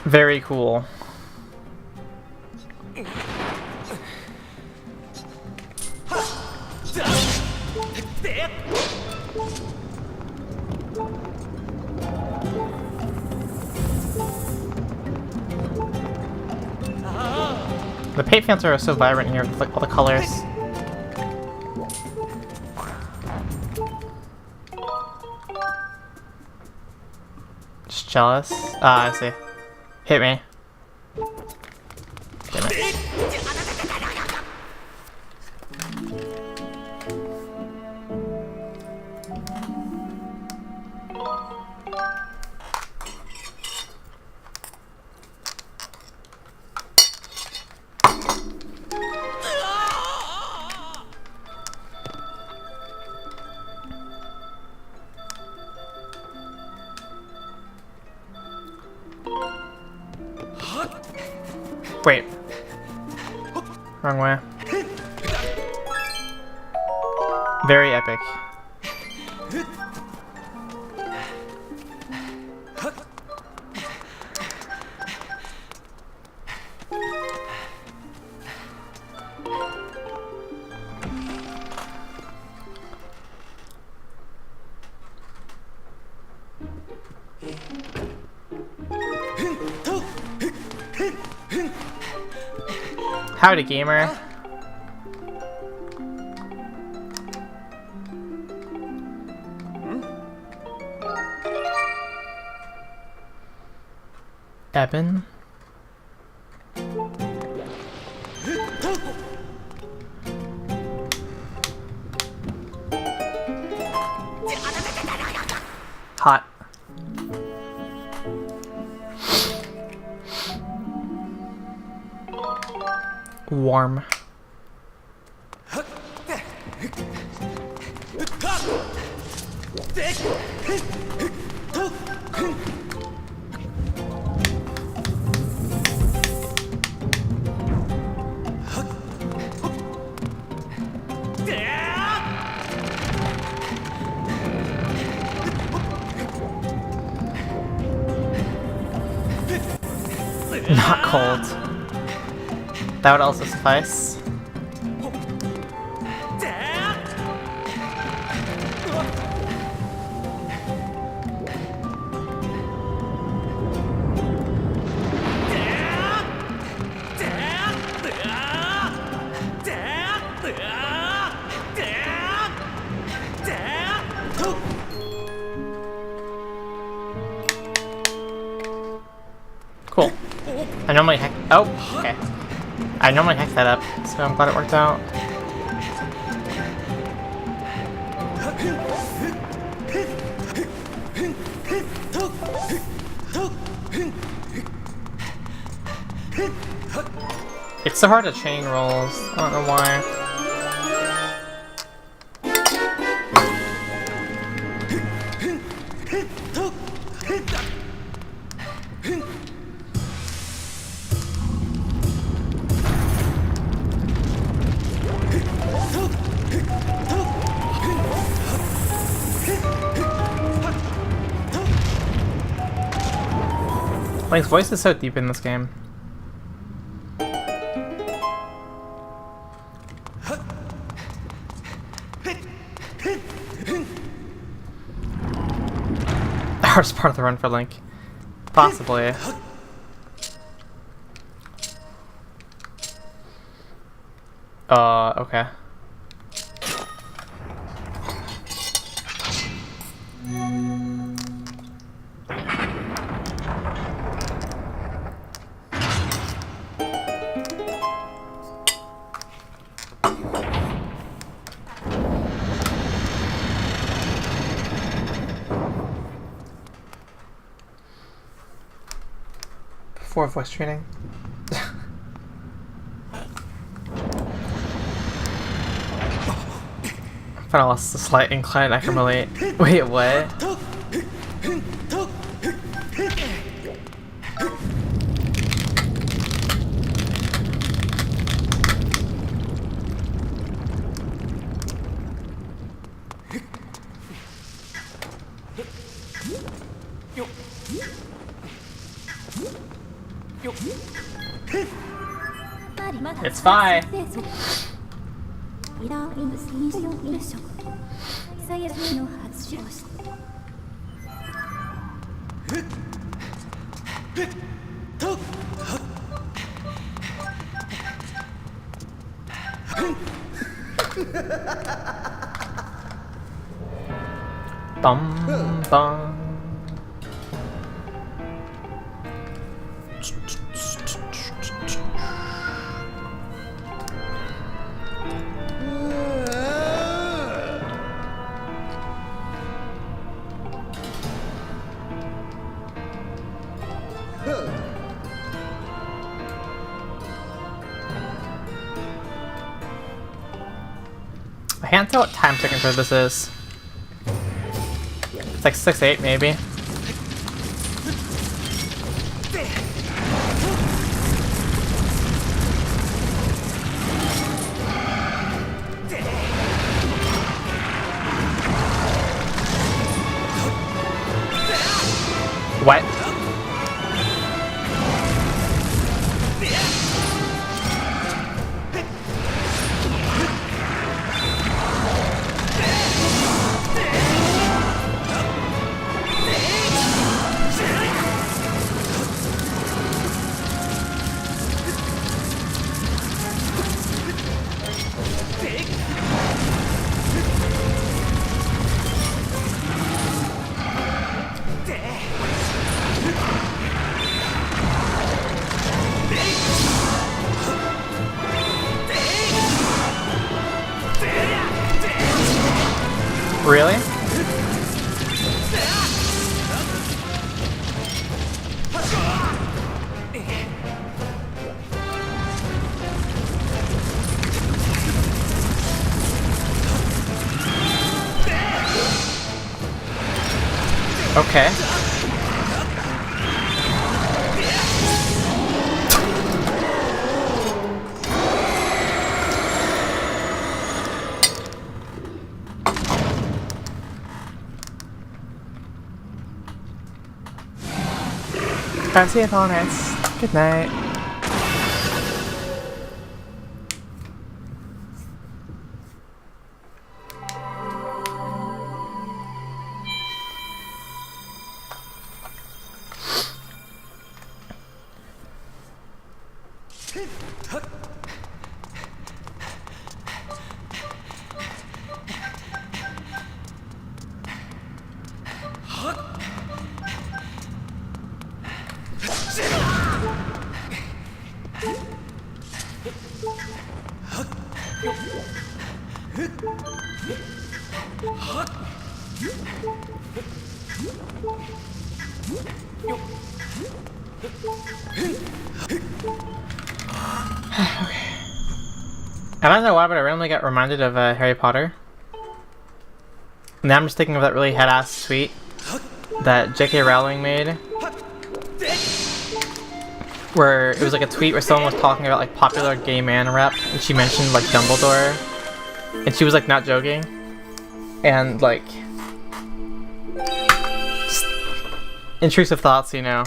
Very cool. The paint fans are so vibrant here with like all the colors. Just jealous. Ah, I see. Hit me. Damn it. Wait. Wrong way. Very epic. Howdy, gamer. Eben. Hot. Warm. Not cold. That would also suffice. Cool. I normally hack. Oh, okay. I normally hack that up, so I'm glad it worked out. It's so hard to chain rolls. I don't know why. Link's voice is so deep in this game. Hardest part of the run for Link. Possibly. Okay. Before voice training. I kinda lost a slight incline, I can relate. Wait, what? It's fine. Bum bum. I can't tell what time signature this is. It's like 6-8 maybe. What? Really? Okay. Fancy opponents. Good night. I don't know why, but I randomly got reminded of Harry Potter. Now I'm just thinking of that really head-ass tweet that J.K. Rowling made, where it was like a tweet where someone was talking about like popular gay man rep, and she mentioned like Dumbledore, and she was like not joking, and like just intrusive thoughts, you know.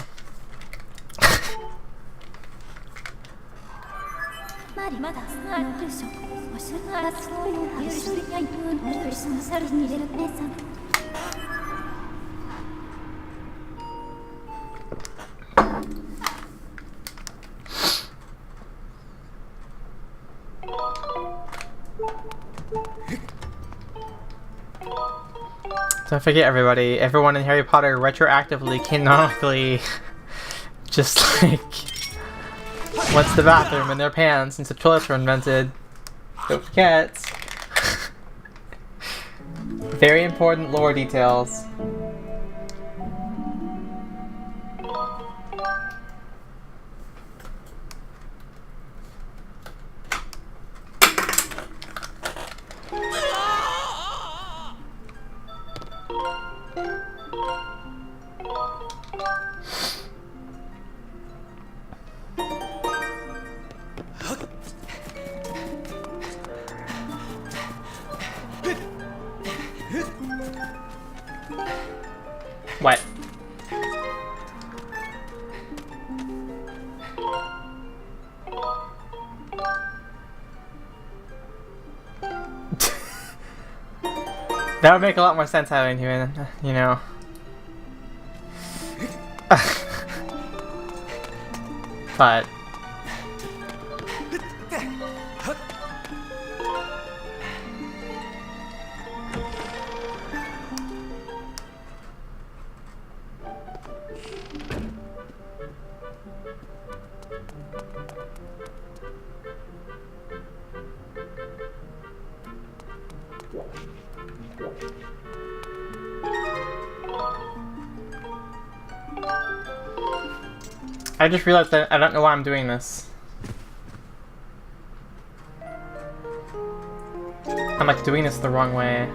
Don't forget, everybody, everyone in Harry Potter retroactively, canonically, just like went to the bathroom in their pants since the toilets were invented. Don't forget. Very important lore details. What? That would make a lot more sense having human, you know. But I just realized that I don't know why I'm doing this. I'm like doing this the wrong way.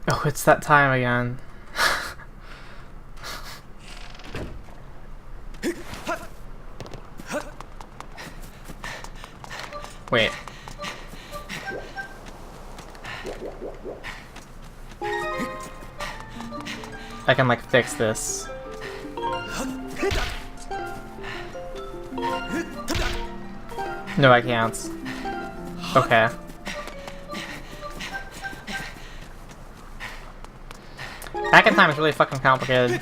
Oh, it's that time again. Wait. I can like fix this. No, I can't. Okay. Back in time is really fucking complicated.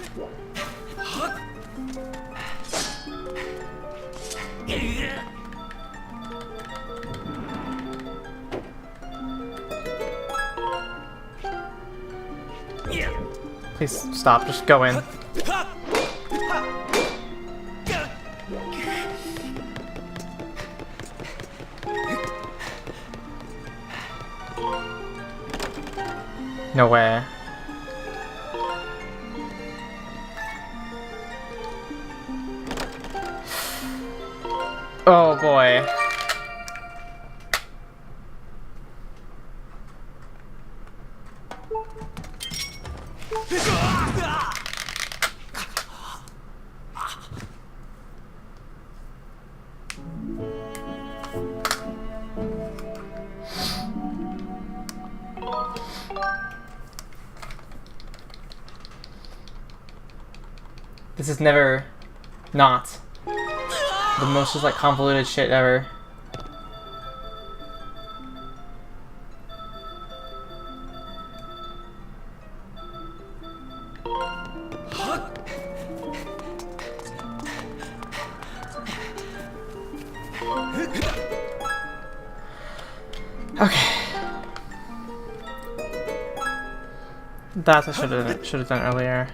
Please stop, just go in. No way. Oh boy. This is never not the most just like convoluted shit ever. Okay. That's what I should have done earlier.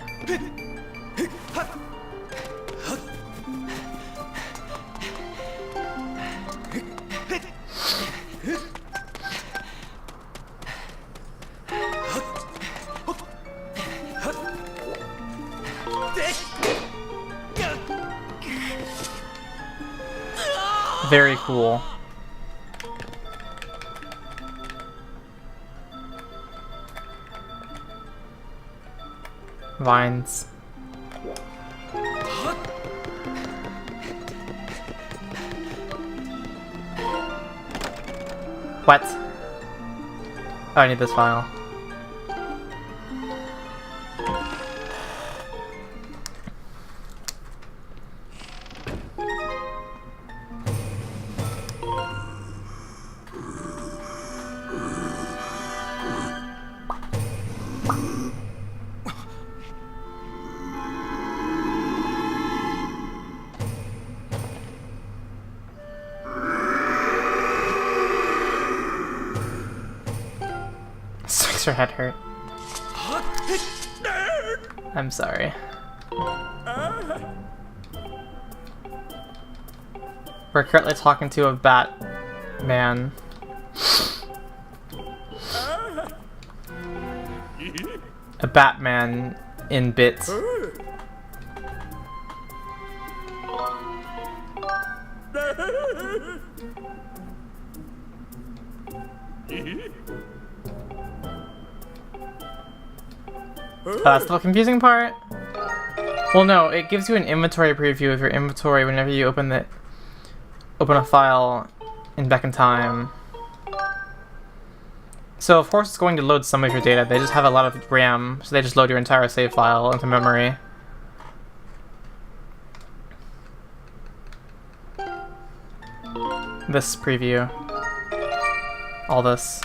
Very cool. Vines. What? Oh, I need this file. Her head hurt. I'm sorry. We're currently talking to a bat man. A Batman in bits. That's the confusing part. Well, no, it gives you an inventory preview of your inventory whenever you open a file back in time. So of course it's going to load some of your data. They just have a lot of RAM, so they just load your entire save file into memory. This preview. All this.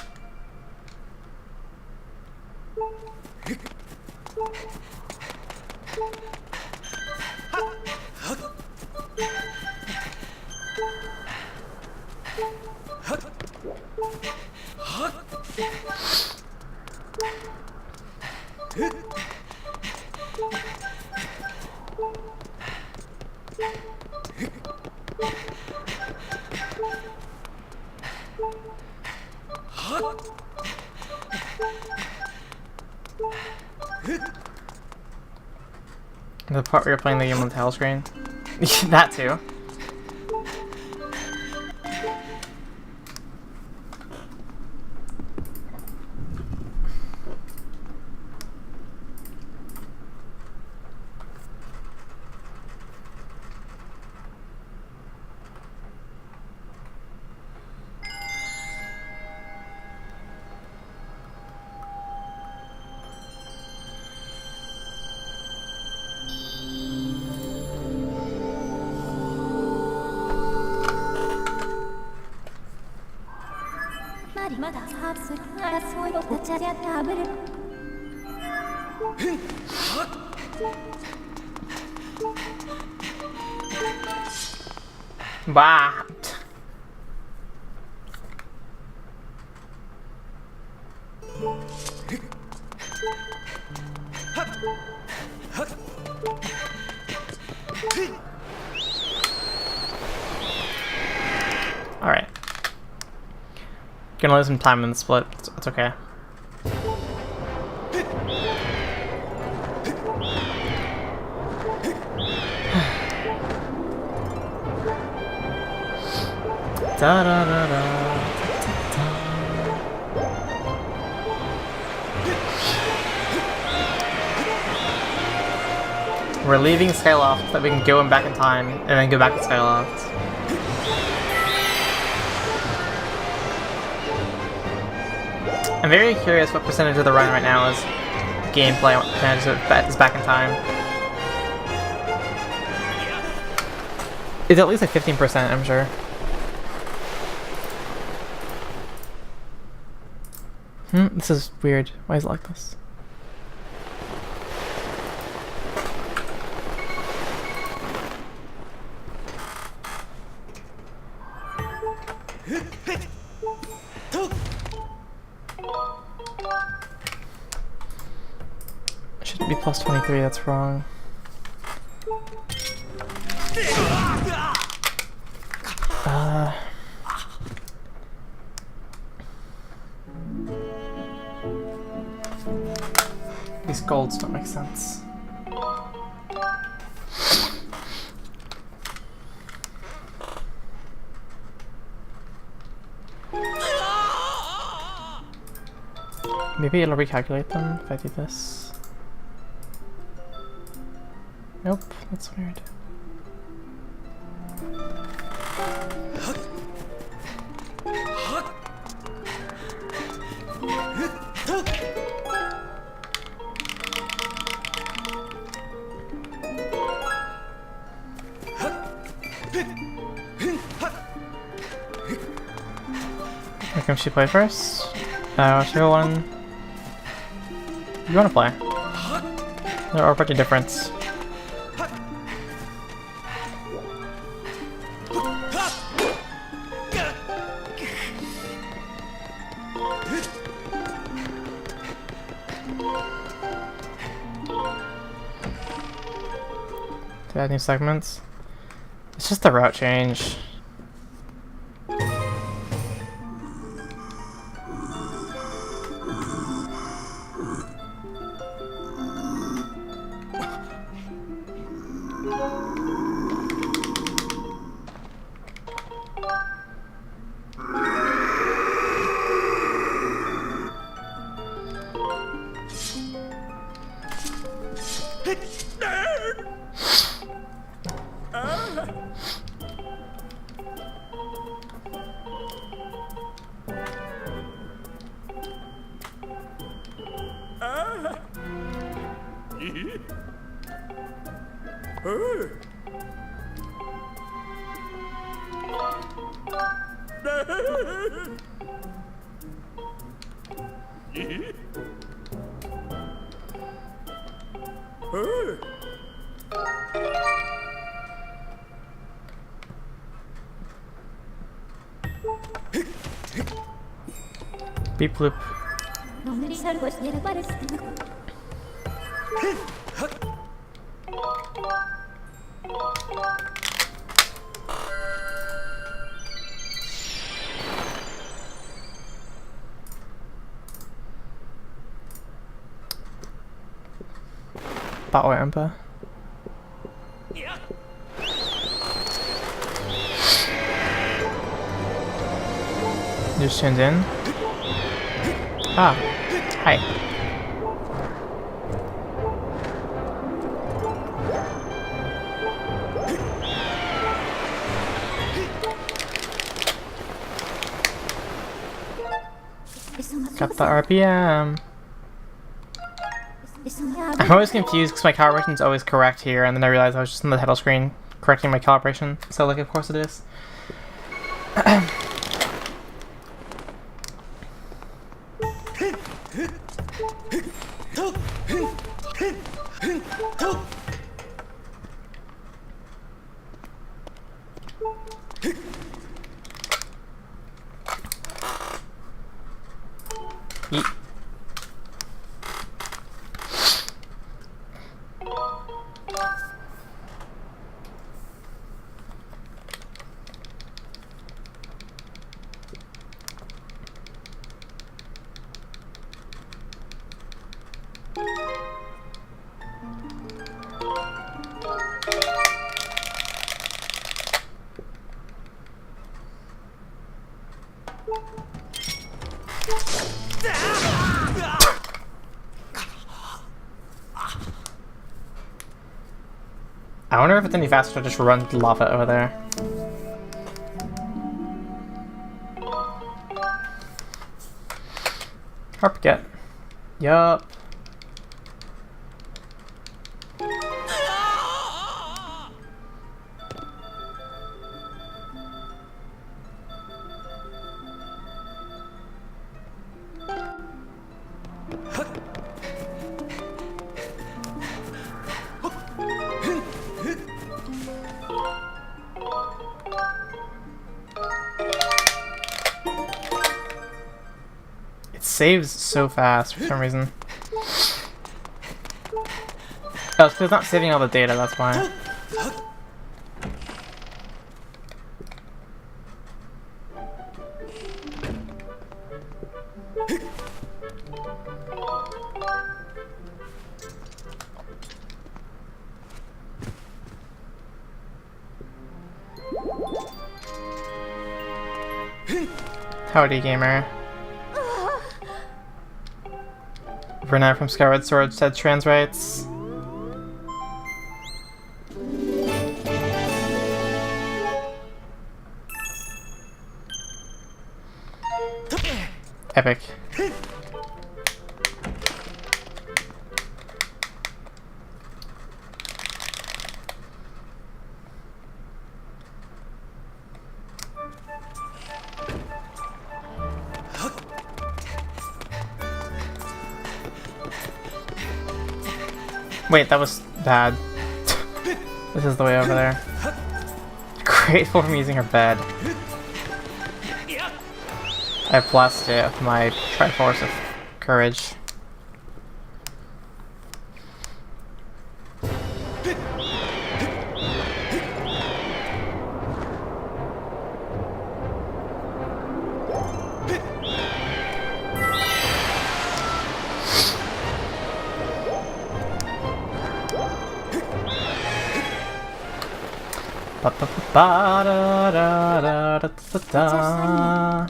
The part where you're playing the game on the title screen? That too. Bah. All right. Gonna lose some time in the split. It's okay. Da, da, da, da, da, da. We're leaving Skyloft so that we can go back in time and then go back to Skyloft. I'm very curious what percentage of the run right now is gameplay, what percentage is back in time. It's at least like 15%, I'm sure. This is weird. Why is it like this? It shouldn't be plus 23, that's wrong. These golds don't make sense. Maybe it'll recalculate them if I do this. Nope, that's weird. Where can she play first? Whichever one you want to play. There are pretty difference. To add new segments. It's just the route change. Beep loop. Power Emperor. Just tuned in. Ah, hi. Got the RPM. I'm always confused because my calibration is always correct here, and then I realized I was just on the title screen correcting my calibration. So, like, of course it is. Yeet. I wonder if it's any faster to just run lava over there. Harp get. Yup. saves so fast for some reason. Oh, it's 'cause it's not saving all the data, that's why. Howdy, gamer. Renat from Skyward Sword said trans rights. Epic. Wait, that was bad. This is the way over there. Grateful from using her bed. I blessed it with my Triforce of Courage. Ba ba ba da da da da da da.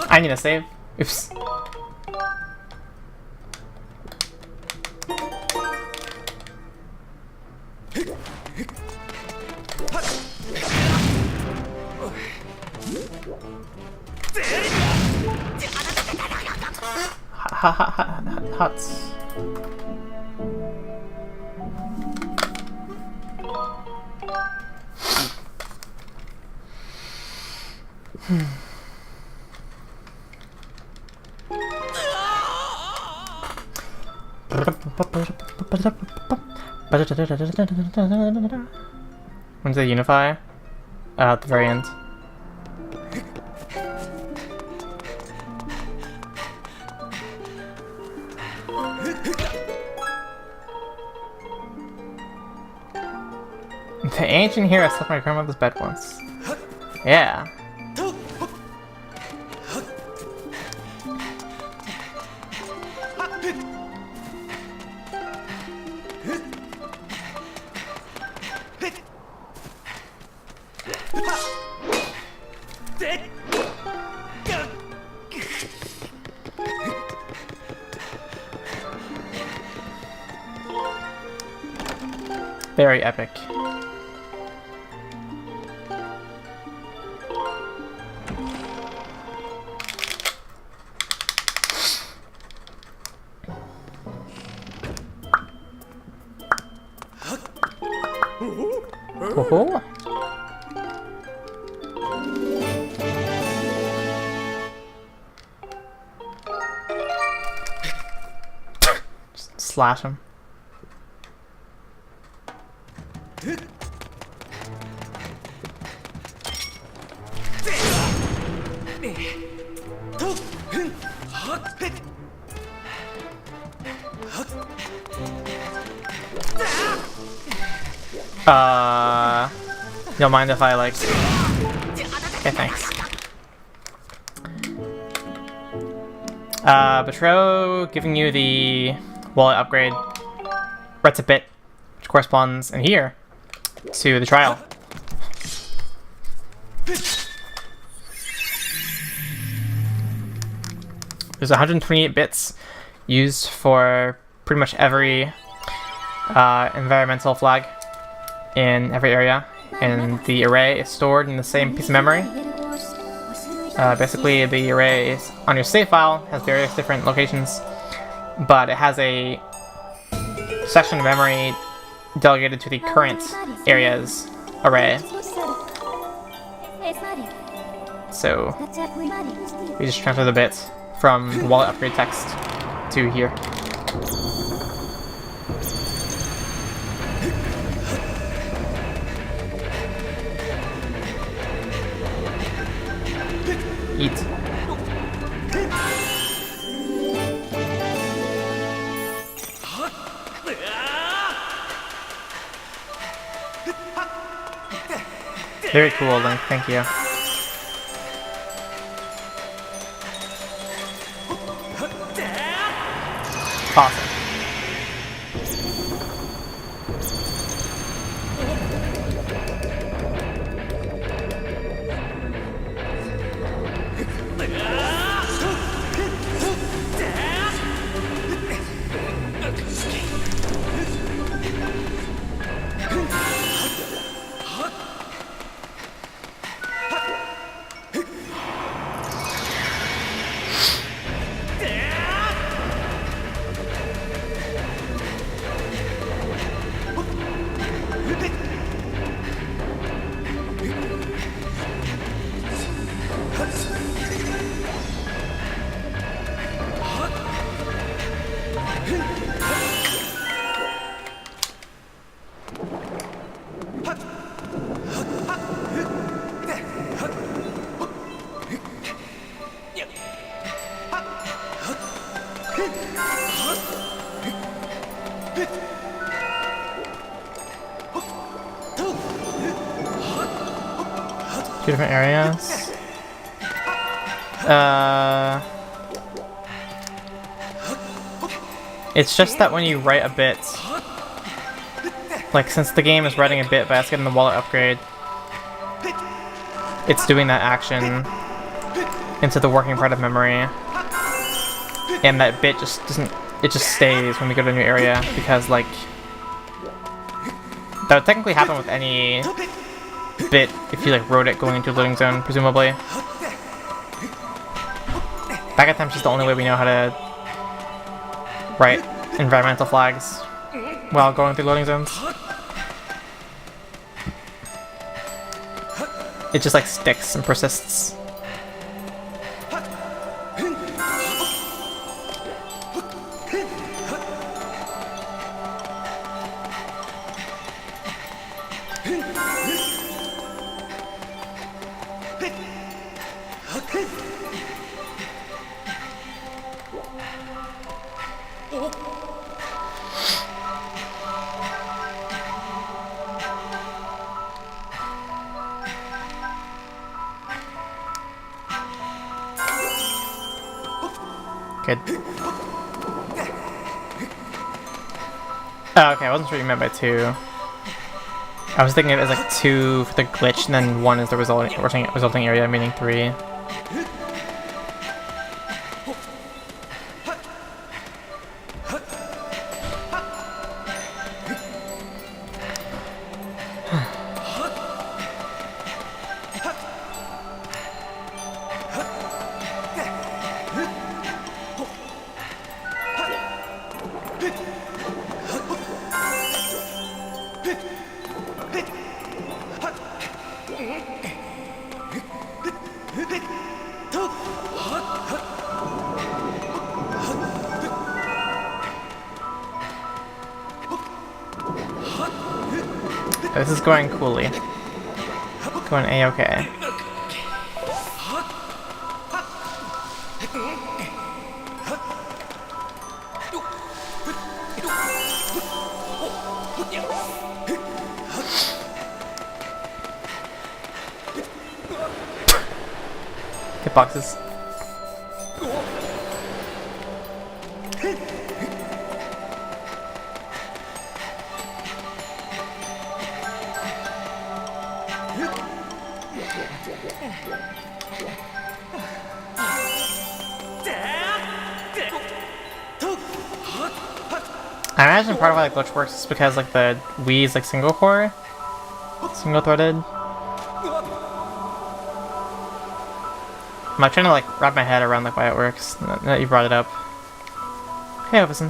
I need a save. Oops. Huts. When's they unify? At the very end. The ancient hero slept in my grandmother's bed once. Yeah. Very epic. Oh. Just slash him. Don't mind if I like... Okay, thanks. Betrow giving you the wallet upgrade. Rets a bit, which corresponds in here to the trial. There's 128 bits used for pretty much every environmental flag in every area, and the array is stored in the same piece of memory. Basically, the array is on your save file, has various different locations, but it has a section of memory delegated to the current area's array. So we just transfer the bits from the wallet upgrade text to here. Eat. Very cool, Link. Thank you. Awesome. Two different areas. It's just that when you write a bit, like since the game is writing a bit by us getting the wallet upgrade, it's doing that action into the working part of memory, and that bit just doesn't, it just stays when we go to a new area, because like, that would technically happen with any bit if you like wrote it going into a loading zone, presumably. Back at times is the only way we know how to write environmental flags while going through loading zones. It just like sticks and persists. Good. Oh, okay, I wasn't sure what you meant by 2. I was thinking it as like 2 for the glitch, and then 1 is the resulting area, meaning 3. This is going coolly. Going A-okay. Get boxes. I imagine part of why the glitch works is because like the Wii is like single core, single threaded. I'm like trying to like wrap my head around like why it works. Now that you brought it up. Hey, Opison.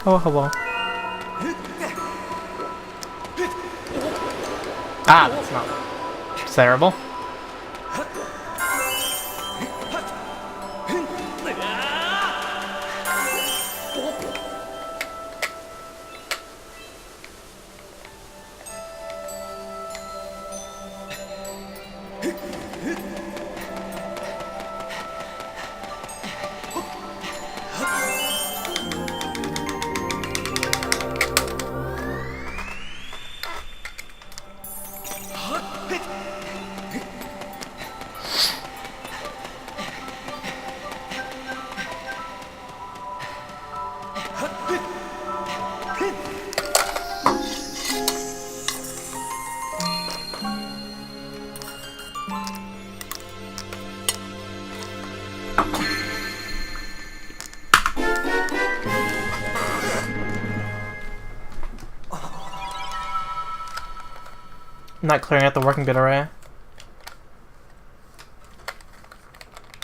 Hello, hello. Ah, that's not desirable. Not clearing out the working bit array.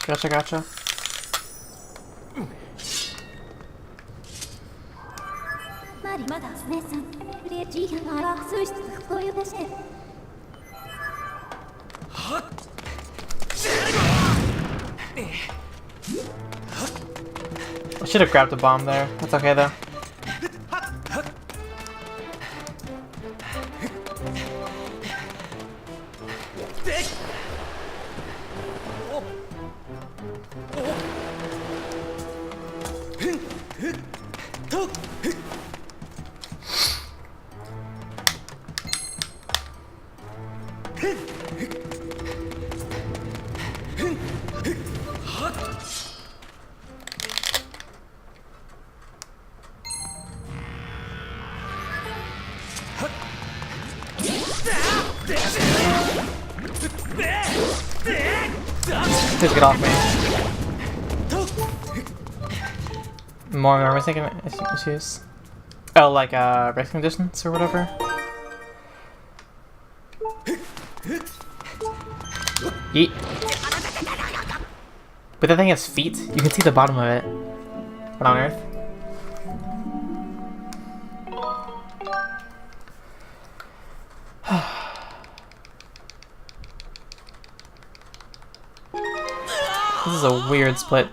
Gotcha, gotcha. I should have grabbed a bomb there. That's okay though. Please get off me. More memory taking issues. Oh, like race conditions or whatever. Yeet. But the thing has feet. You can see the bottom of it. What on earth? This is a weird split.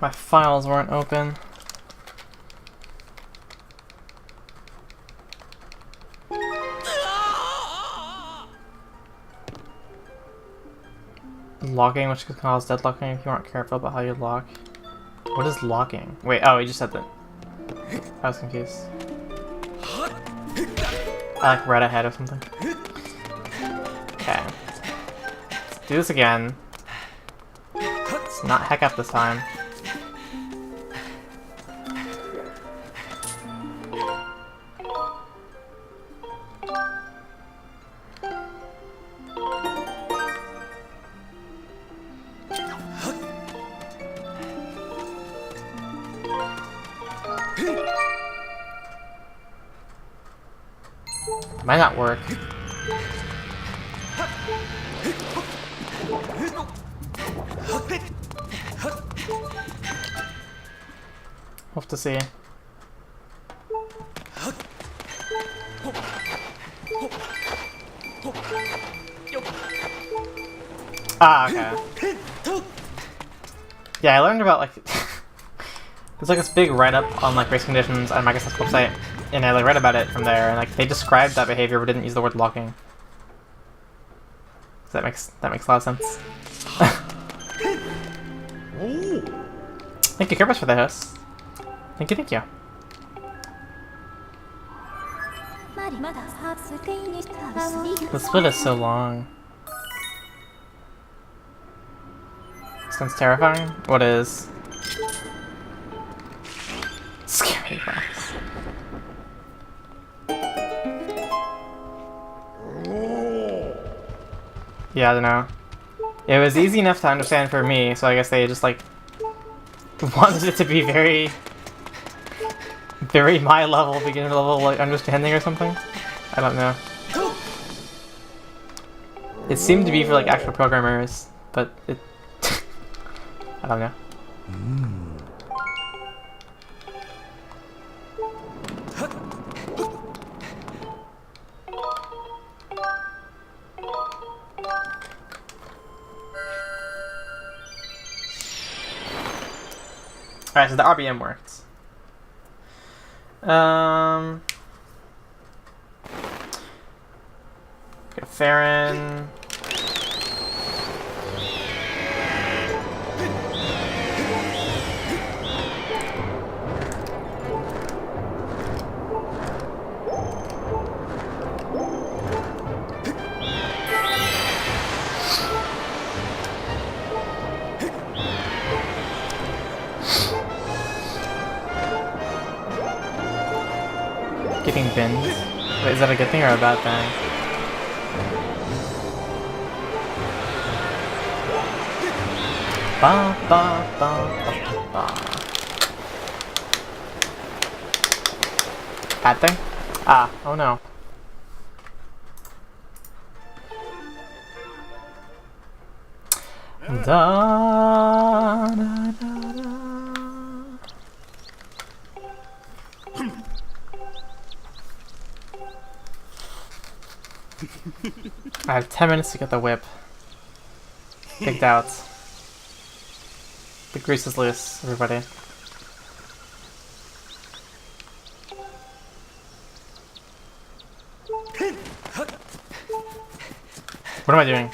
My files weren't open. Locking, which could cause deadlocking if you aren't careful about how you lock. What is locking? Wait, oh, you just said that. I was confused. I like read ahead or something. Okay. Let's do this again. It's not heck up this time. Might not work. We'll have to see. Ah, okay. Yeah, I learned about like there's like this big write-up on like race conditions on Microsoft's website, and I like read about it from there, and like they described that behavior but didn't use the word locking. So that makes a lot of sense. Thank you, Kerbis, for the host. Thank you, thank you. The split is so long. Sounds terrifying. What is? Scary box. Yeah, I don't know. It was easy enough to understand for me, so I guess they just like wanted it to be very, very my level, beginner level, like understanding or something. I don't know. It seemed to be for like actual programmers, but it. I don't know. Alright, so the RBM worked. Get Farron. Getting bins. Wait, is that a good thing or a bad thing? Ba ba ba ba ba. Bad thing? Ah, oh no. Da da da da. I have 10 minutes to get the whip picked out. The grease is loose, everybody. What am I doing?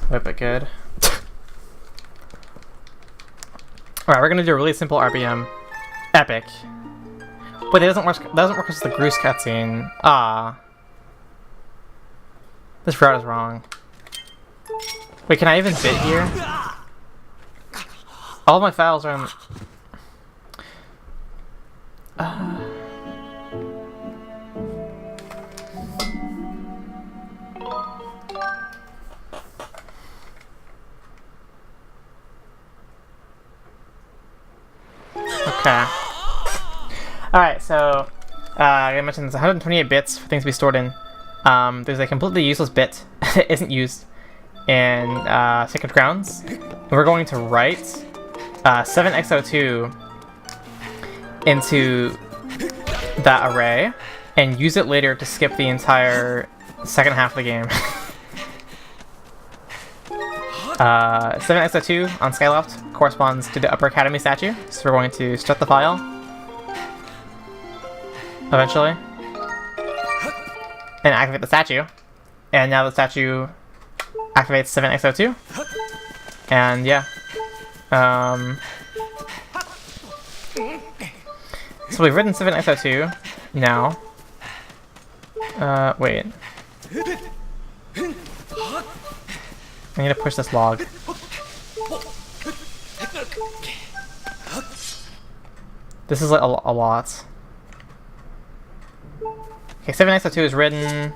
Whip it good. Alright, we're gonna do a really simple RBM. Epic. But it doesn't work because of the Groose cutscene. Ah. This route is wrong. Wait, can I even bit here? All my files are in... Okay. Alright, so I mentioned there's 128 bits for things to be stored in. There's a completely useless bit that isn't used in Sacred Grounds. And we're going to write 7x02 into that array and use it later to skip the entire second half of the game. 7x02 on Skyloft corresponds to the Upper Academy statue, so we're going to start the file eventually and activate the statue. And now the statue activates 7x02, and yeah. So we've written 7x02 now. Wait. I need to push this log. This is like a lot. Okay, 7x02 is written,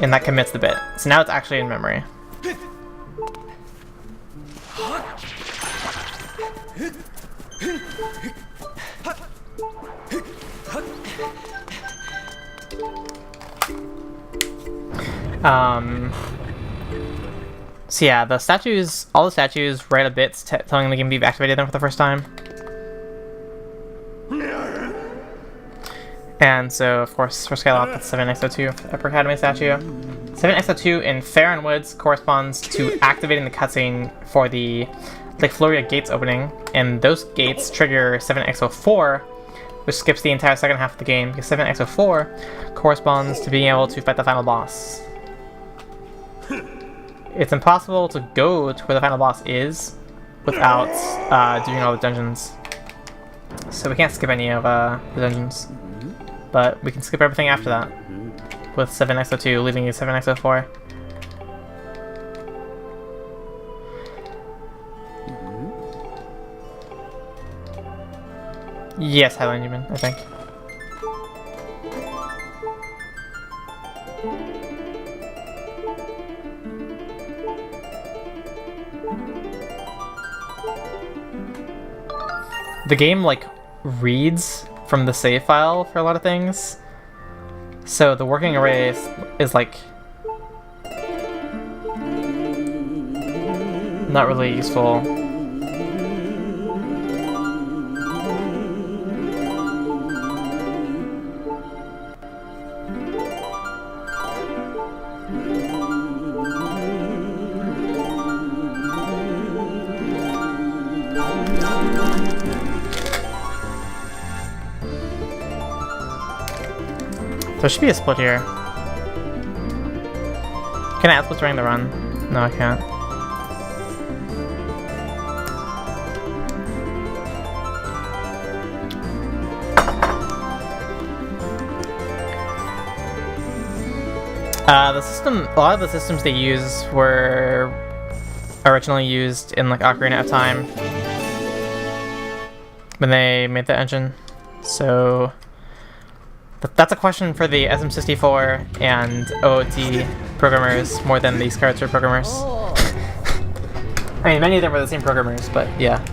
and that commits the bit. So now it's actually in memory. So yeah, the statues, all the statues write a bit telling the game you've activated them for the first time. And so, of course, for Skyloft, that's 7x02, Upper Academy statue. 7x02 in Farron Woods corresponds to activating the cutscene for the Lake Floria gates opening, and those gates trigger 7x04, which skips the entire second half of the game, because 7x04 corresponds to being able to fight the final boss it's impossible to go to where the final boss is without doing all the dungeons. So we can't skip any of the dungeons. But we can skip everything after that with 7x02, leaving you 7x04. Yes, Highland Human, I think. The game, like, reads from the save file for a lot of things. So the working array is like not really useful. There should be a split here. Can I add split during the run? No, I can't. A lot of the systems they use were originally used in like Ocarina of Time when they made the engine. So that's a question for the SM64 and OOT programmers more than the Skyward programmers. I mean, many of them were the same programmers, but yeah.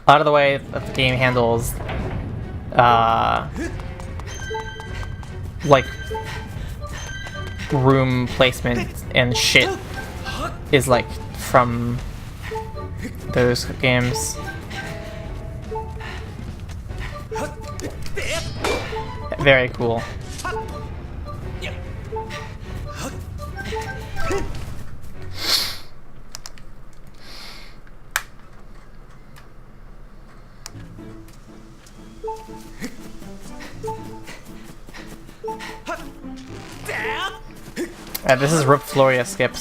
A lot of the way that the game handles, like, room placement and shit is, like, from those games. Very cool. This is Rip Floria skip.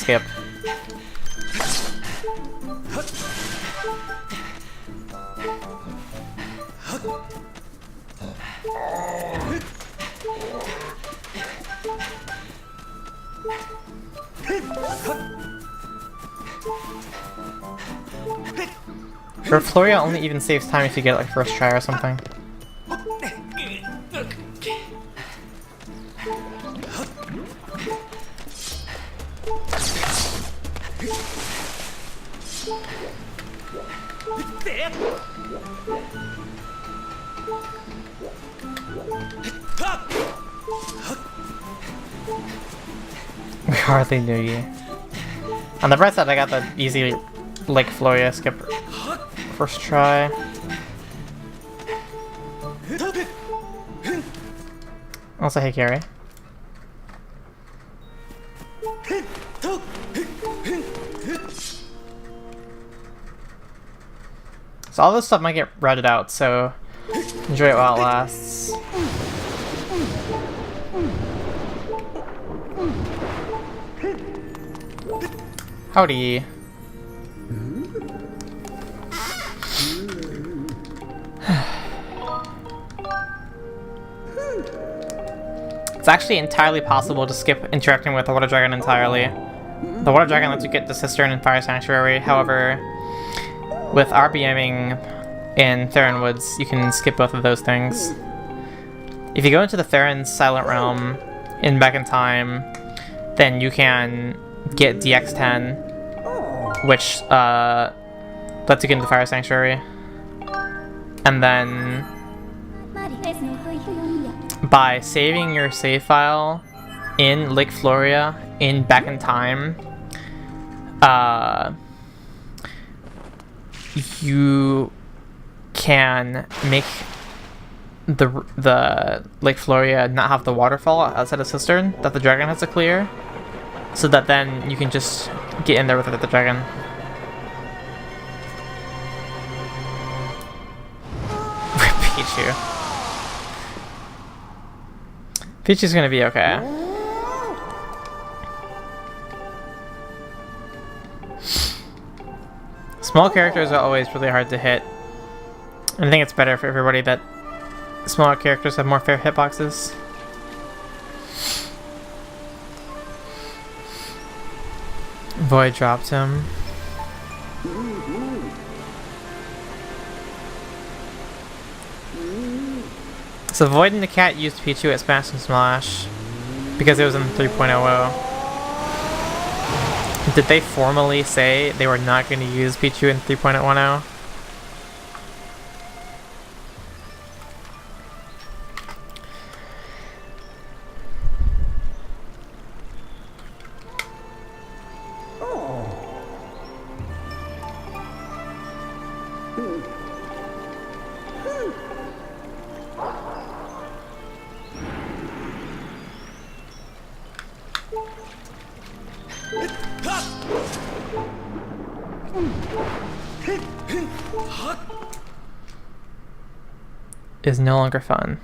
Rip Floria only even saves time if you get like first try or something. We hardly knew you. On the bright side, I got the easy Lake Floria skip first try. Also, hey Carrie. So all this stuff might get routed out, so enjoy it while it lasts. Howdy. It's actually entirely possible to skip interacting with the Water Dragon entirely. The Water Dragon lets you get the Cistern and Fire Sanctuary, however, with RBMing in Theron Woods, you can skip both of those things. If you go into the Theron's Silent Realm in Back in Time, then you can get DX10, which lets you get into Fire Sanctuary. And then by saving your save file in Lake Floria in Back in Time, you can make the Lake Floria not have the waterfall outside of Cistern that the dragon has to clear, so that then you can just get in there with the dragon. Pichu. Pichu's gonna be okay. Small characters are always really hard to hit. I think it's better for everybody that smaller characters have more fair hitboxes. Void dropped him. So Void and the Cat used Pichu at Smash and Smash because it was in 3.0. Did they formally say they were not going to use Pichu in 3.10? Is no longer fun.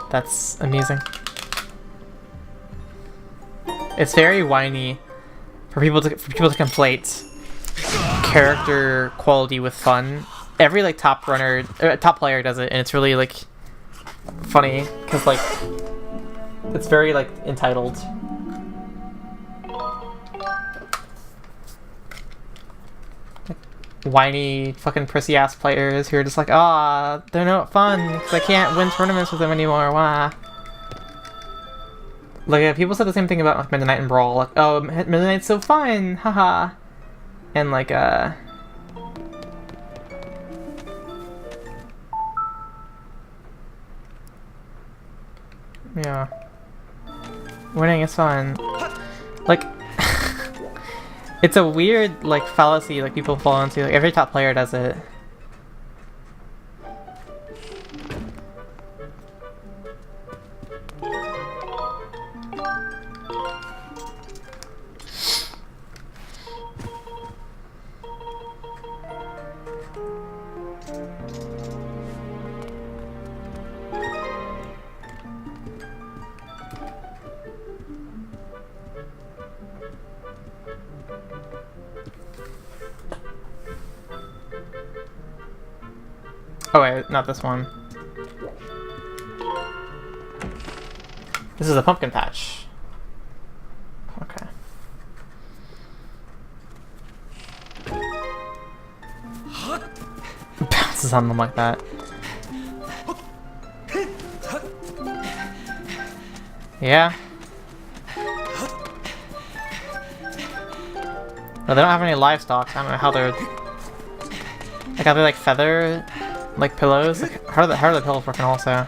That's amusing. It's very whiny for people to conflate character quality with fun. Every like top player does it, and it's really like funny because like it's very like entitled. Whiny fucking prissy ass players who are just like, ah, they're not fun because I can't win tournaments with them anymore. Wah. Like people said the same thing about like Meta Knight and Brawl. Like, oh, Meta Knight's so fun, haha. And like yeah, winning is fun. Like. It's a weird, like, fallacy, like, people fall into. Like, every top player does it. Oh wait, not this one. This is a pumpkin patch. Okay. Bounces on them like that. Yeah. No, they don't have any livestock. I don't know how they're... Like, are they like feather... like pillows? Like, how are the pillows working also?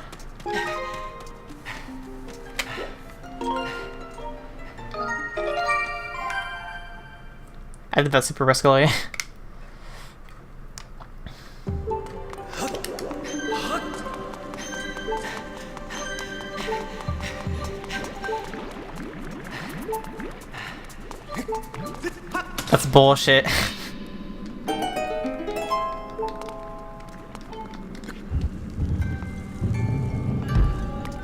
I did that super riskily. That's bullshit.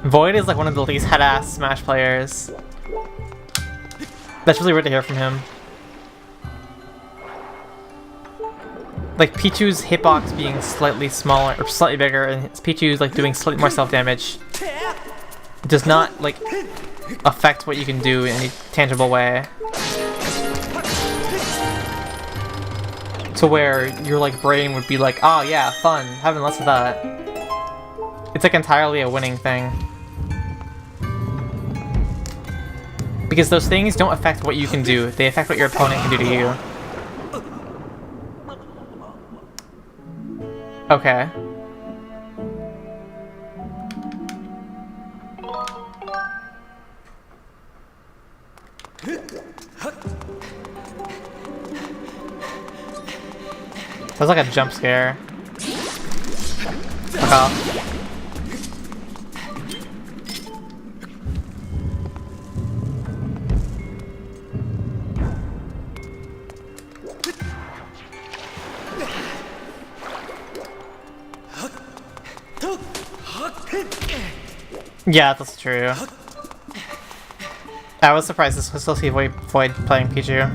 Void is like one of the least head-ass Smash players. That's really weird to hear from him. Like Pichu's hitbox being slightly smaller or slightly bigger, and Pichu's like doing slightly more self-damage does not like affect what you can do in any tangible way. To where your like brain would be like, oh yeah, fun, having less of that. It's like entirely a winning thing. Because those things don't affect what you can do, they affect what your opponent can do to you. Okay. That was like a jump scare. Fuck off. Yeah, that's true. I was surprised to still see Void playing Pichu.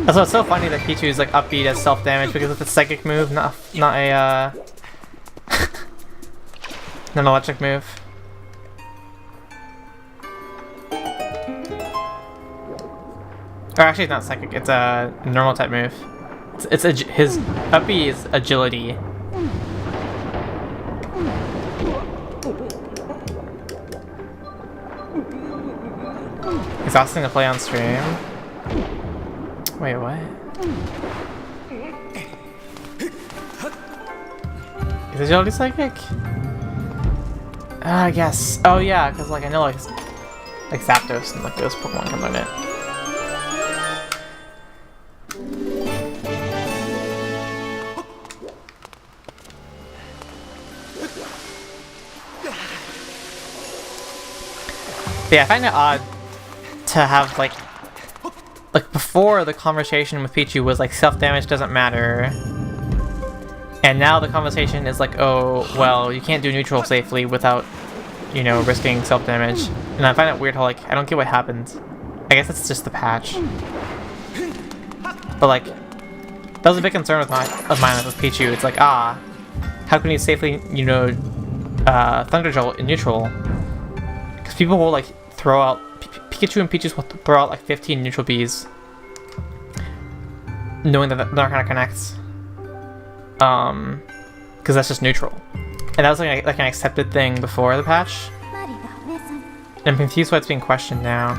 Also, it's so funny that Pichu is like upbeat as self-damage because it's a psychic move, not a an electric move. Or actually, it's not psychic. It's a normal type move. His uppy is agility. Exhausting to play on stream. Wait, what? Is agility psychic? I guess. Oh yeah, because like I know like Zapdos and like those Pokemon can learn it. But yeah, I find it odd to have like before the conversation with Pichu was like self-damage doesn't matter, and now the conversation is like, oh well, you can't do neutral safely without, you know, risking self-damage. And I find it weird how like I don't get what happened. I guess it's just the patch, but like that was a big concern of mine with Pichu. It's like, how can you safely, you know, Thunder Jolt in neutral? Because people will like throw out Pikachu and Peaches will throw out like 15 neutral Bs, knowing that they're not gonna connect, because that's just neutral, and that was like an accepted thing before the patch. And I'm confused why it's being questioned now.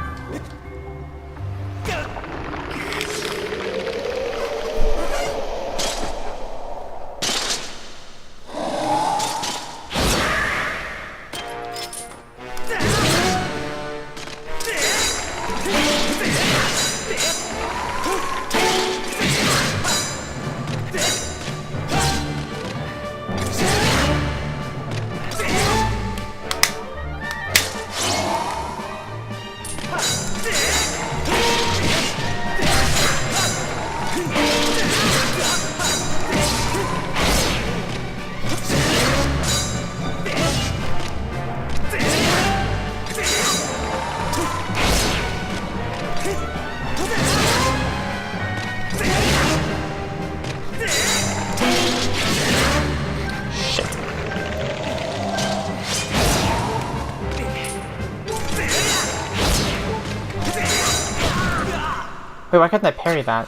Wait, why couldn't I parry that?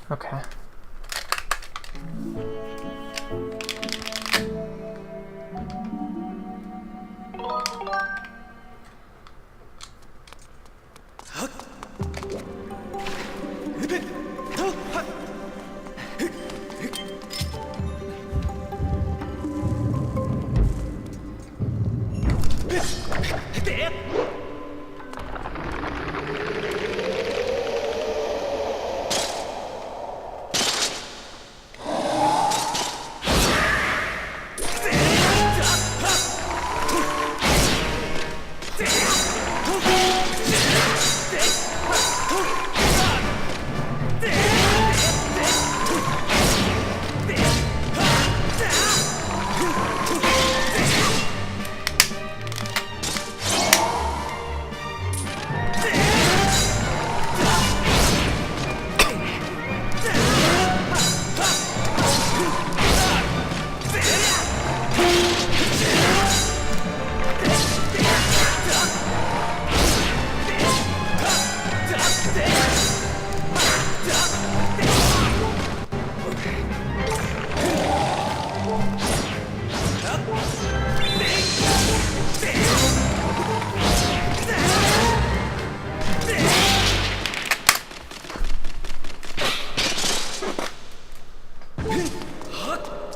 Okay.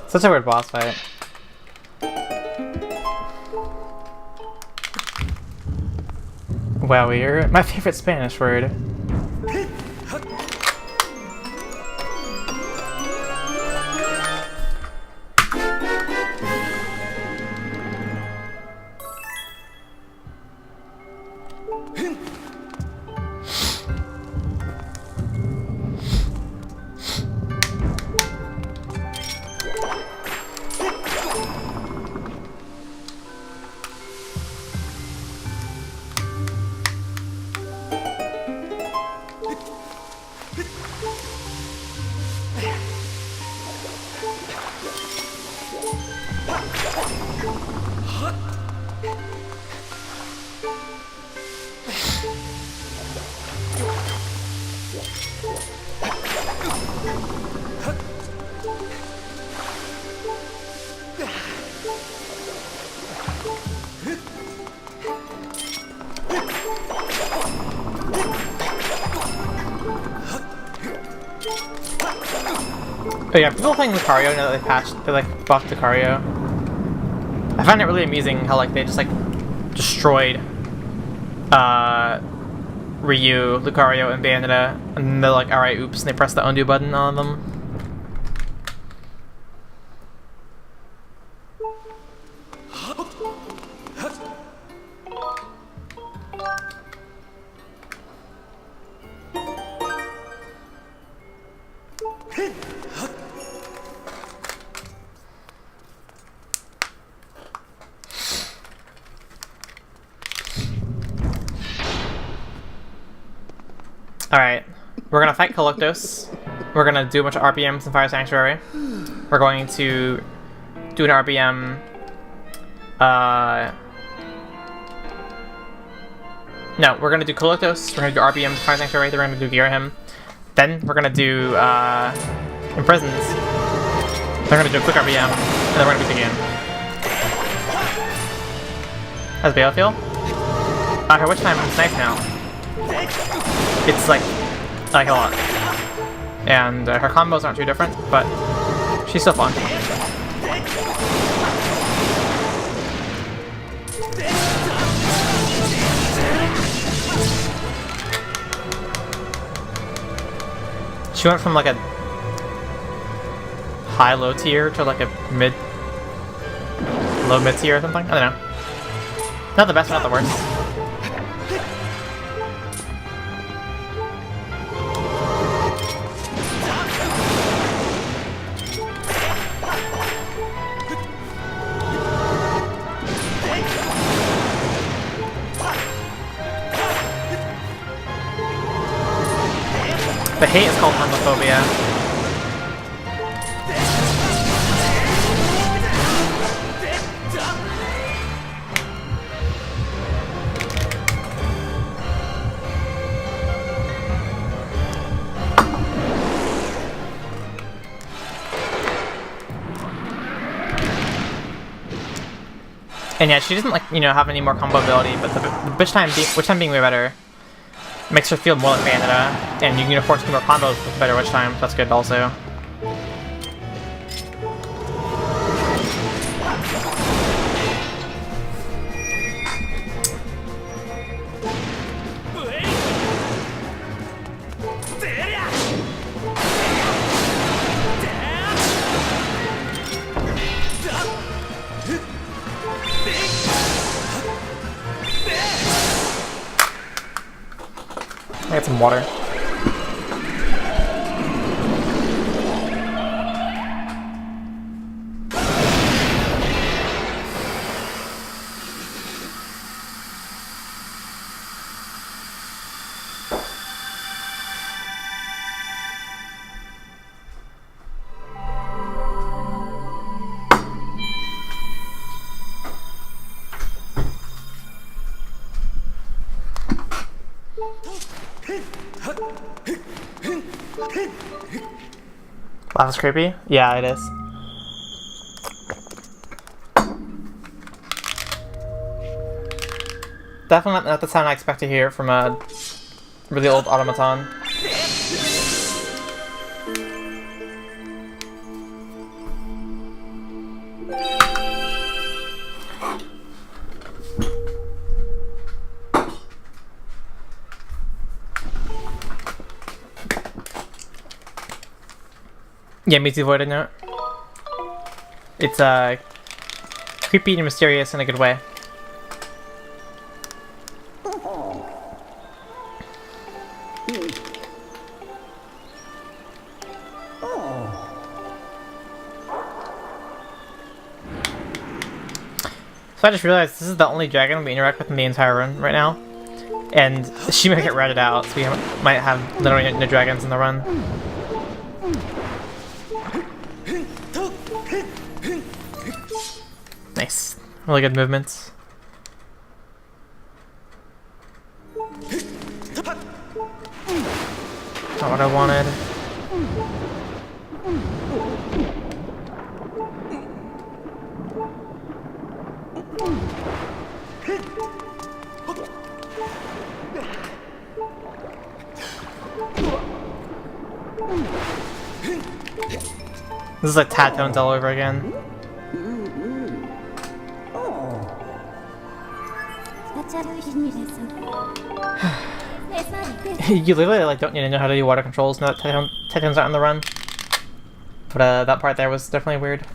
Such a weird boss fight. Wow, you're my favorite Spanish word. Oh yeah, people playing Lucario now that they like buffed Lucario. I find it really amusing how like they just like destroyed Ryu, Lucario, and Bayonetta, and they're like, alright, oops, and they press the undo button on them. Alright, we're gonna fight Kalecdos. We're gonna do a bunch of RPMs in Fire Sanctuary. We're going to do an RPM. No, we're gonna do Kalecdos, we're gonna do RPMs in Fire Sanctuary, then we're gonna do Gear him. Then we're gonna do Imprisons. Then we're gonna do a quick RPM, and then we're gonna beat the game. How's Bale feel? Her witch time is nice now. It's like, I like it a lot. And her combos aren't too different, but she's still fun. She went from like a high-low tier to like a low-mid tier or something? I don't know. Not the best, but not the worst. The hate is called homophobia. And yeah, she doesn't like, you know, have any more combo ability, but the witch time being way better makes her feel more like Bayonetta, and you can force more combos with better witch time, so that's good also. I got some water. Lava's creepy? Yeah, it is. Definitely not the sound I expect to hear from a really old automaton. Yeah, Mizu Voided Note. It's creepy and mysterious in a good way. So I just realized this is the only dragon we interact with in the entire run right now. And she might get ratted out, so we might have literally no dragons in the run. Nice. Really good movements. Not what I wanted. This is like Tad Tones all over again. You literally like don't need to know how to do water controls now that Tad Tones aren't on the run. But that part there was definitely weird.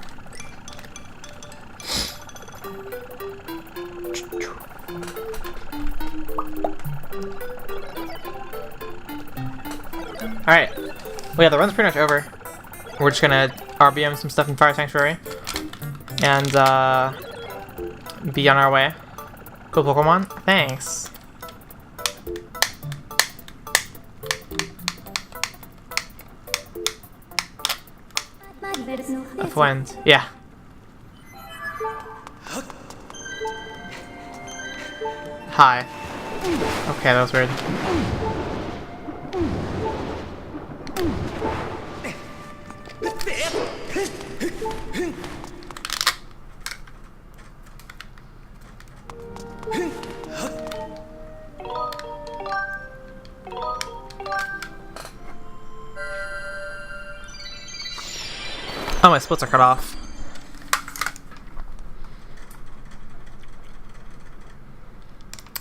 Alright. Well, yeah, the run's pretty much over. We're just gonna RBM some stuff in Fire Sanctuary. And, be on our way. Cool Pokemon. Thanks. A friend. Yeah. Hi. Okay, that was weird. Oh, my splits are cut off.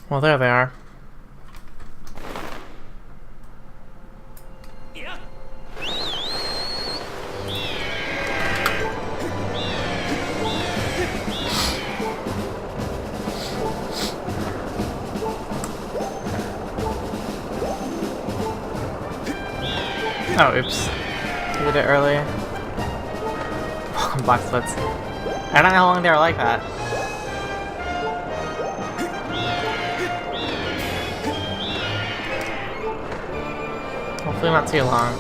Well, there they are. Oh, oops. Did it early. Welcome, Black Splits. I don't know how long they were like that. Hopefully not too long.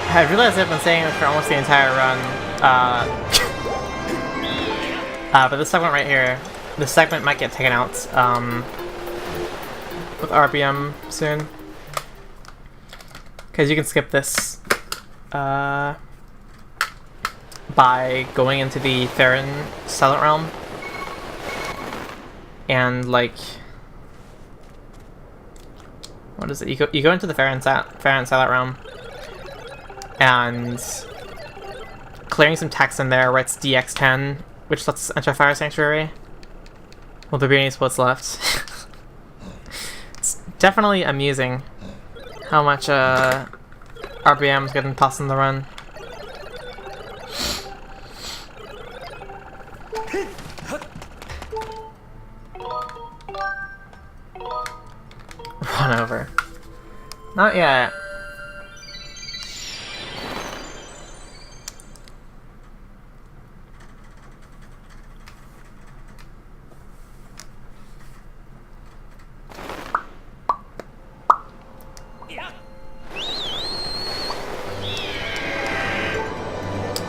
I realized I've been saying this for almost the entire run. But this segment right here, this segment might get taken out with RBM soon. Because you can skip this by going into the Farron Silent Realm. And like, what is it? You go into the Farron Silent Realm and clearing some text in there writes DX10, which lets us enter Fire Sanctuary. Will there be any splits left? It's definitely amusing how much RBM's getting tossed in the run. Run over. Not yet.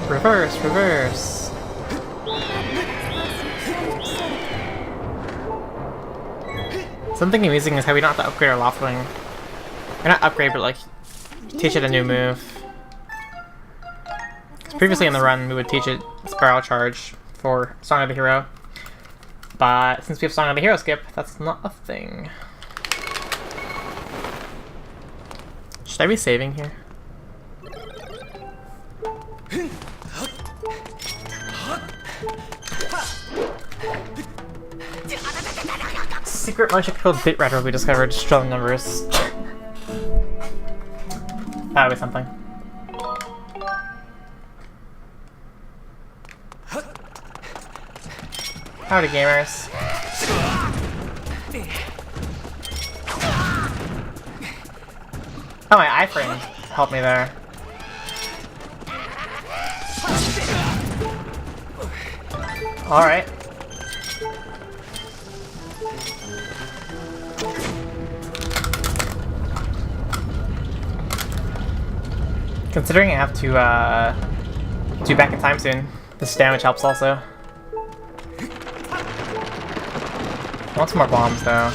Reverse, reverse. Something amusing is how we don't have to upgrade our Loftwing. Or not upgrade, but like teach it a new move. Previously in the run, we would teach it Spiral Charge for Song of the Hero. But since we have Song of the Hero skip, that's not a thing. Should I be saving here? Secret motion controlled bit writer we discovered, strong numbers. That was something. Howdy, gamers. Oh, my iframe helped me there. Alright. Considering I have to do back in time soon, this damage helps also. I want some more bombs though.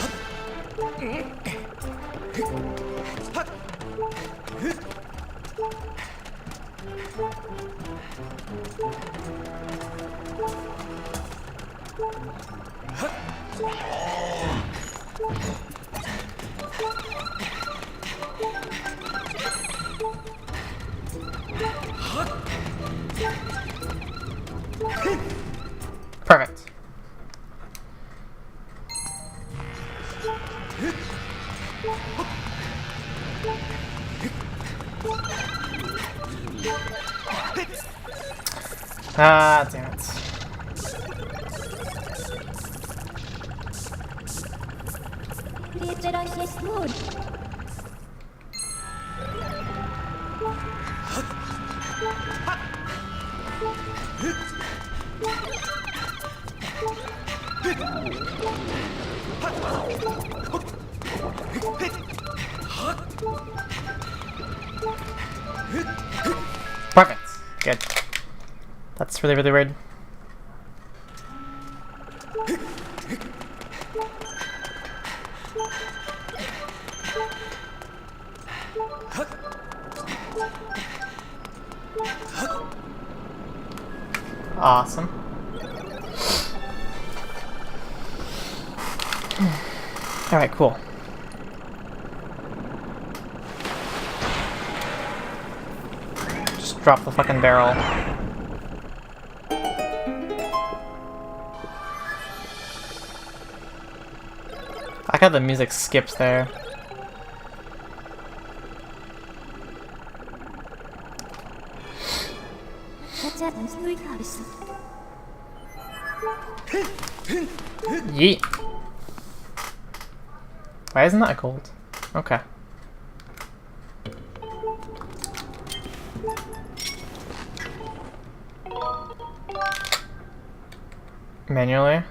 Ah, damn it. Perfect. Good. That's really, really weird. Awesome. Alright, cool. Just drop the fucking barrel. I like how the music skips there. Yeet. Why isn't that gold? Okay. Manually?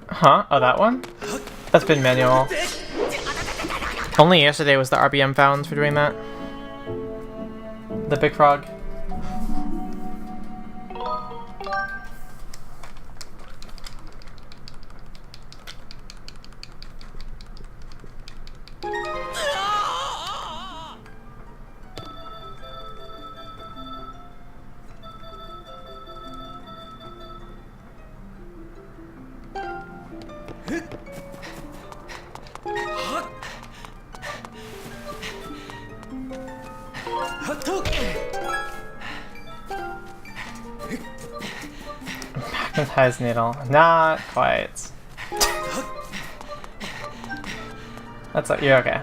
Huh? Oh, that one? That's been manual. Only yesterday was the RBM found for doing that. The big frog. Magnetized needle. Not quite. That's like, you're okay.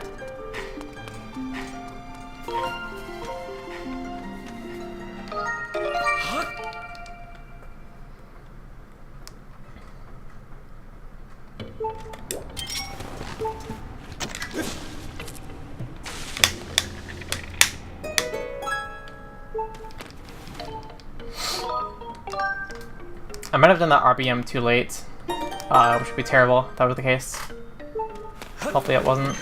I might have done that RBM too late, which would be terrible if that was the case. Hopefully it wasn't.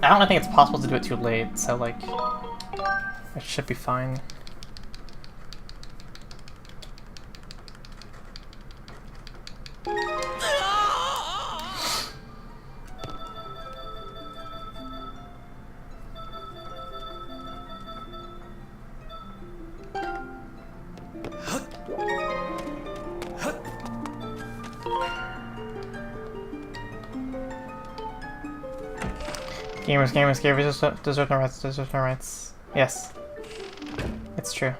I don't think it's possible to do it too late, so like, it should be fine. Gamers deserve no rights, Yes. It's true.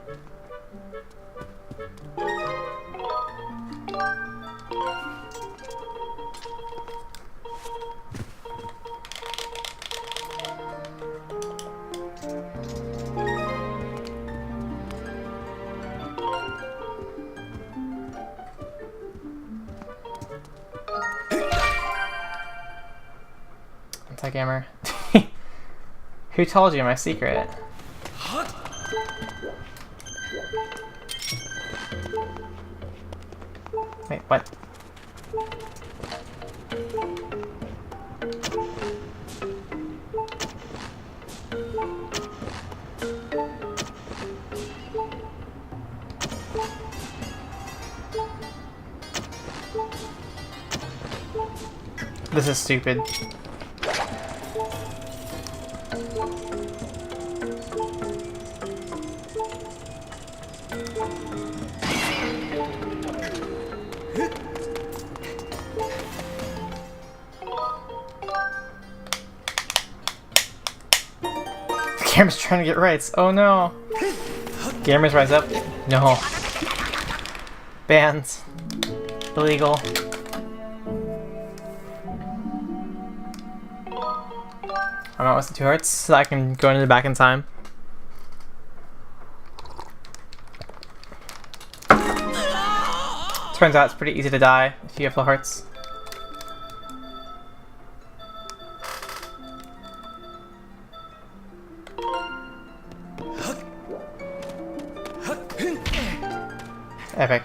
Anti-gamer. Who told you my secret? Wait, what? This is stupid. Gamers trying to get rights. Oh no. Gamers rise up. No. Banned. Illegal. I'm not wasting 2 hearts so I can go into the back in time. Turns out it's pretty easy to die if you have full hearts. Epic.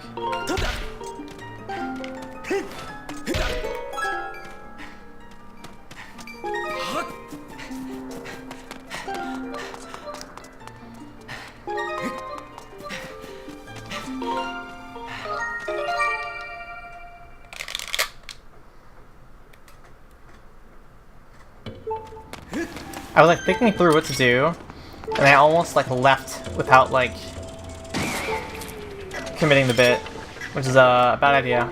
I was like thinking through what to do, and I almost like left without like committing the bit, which is a bad idea.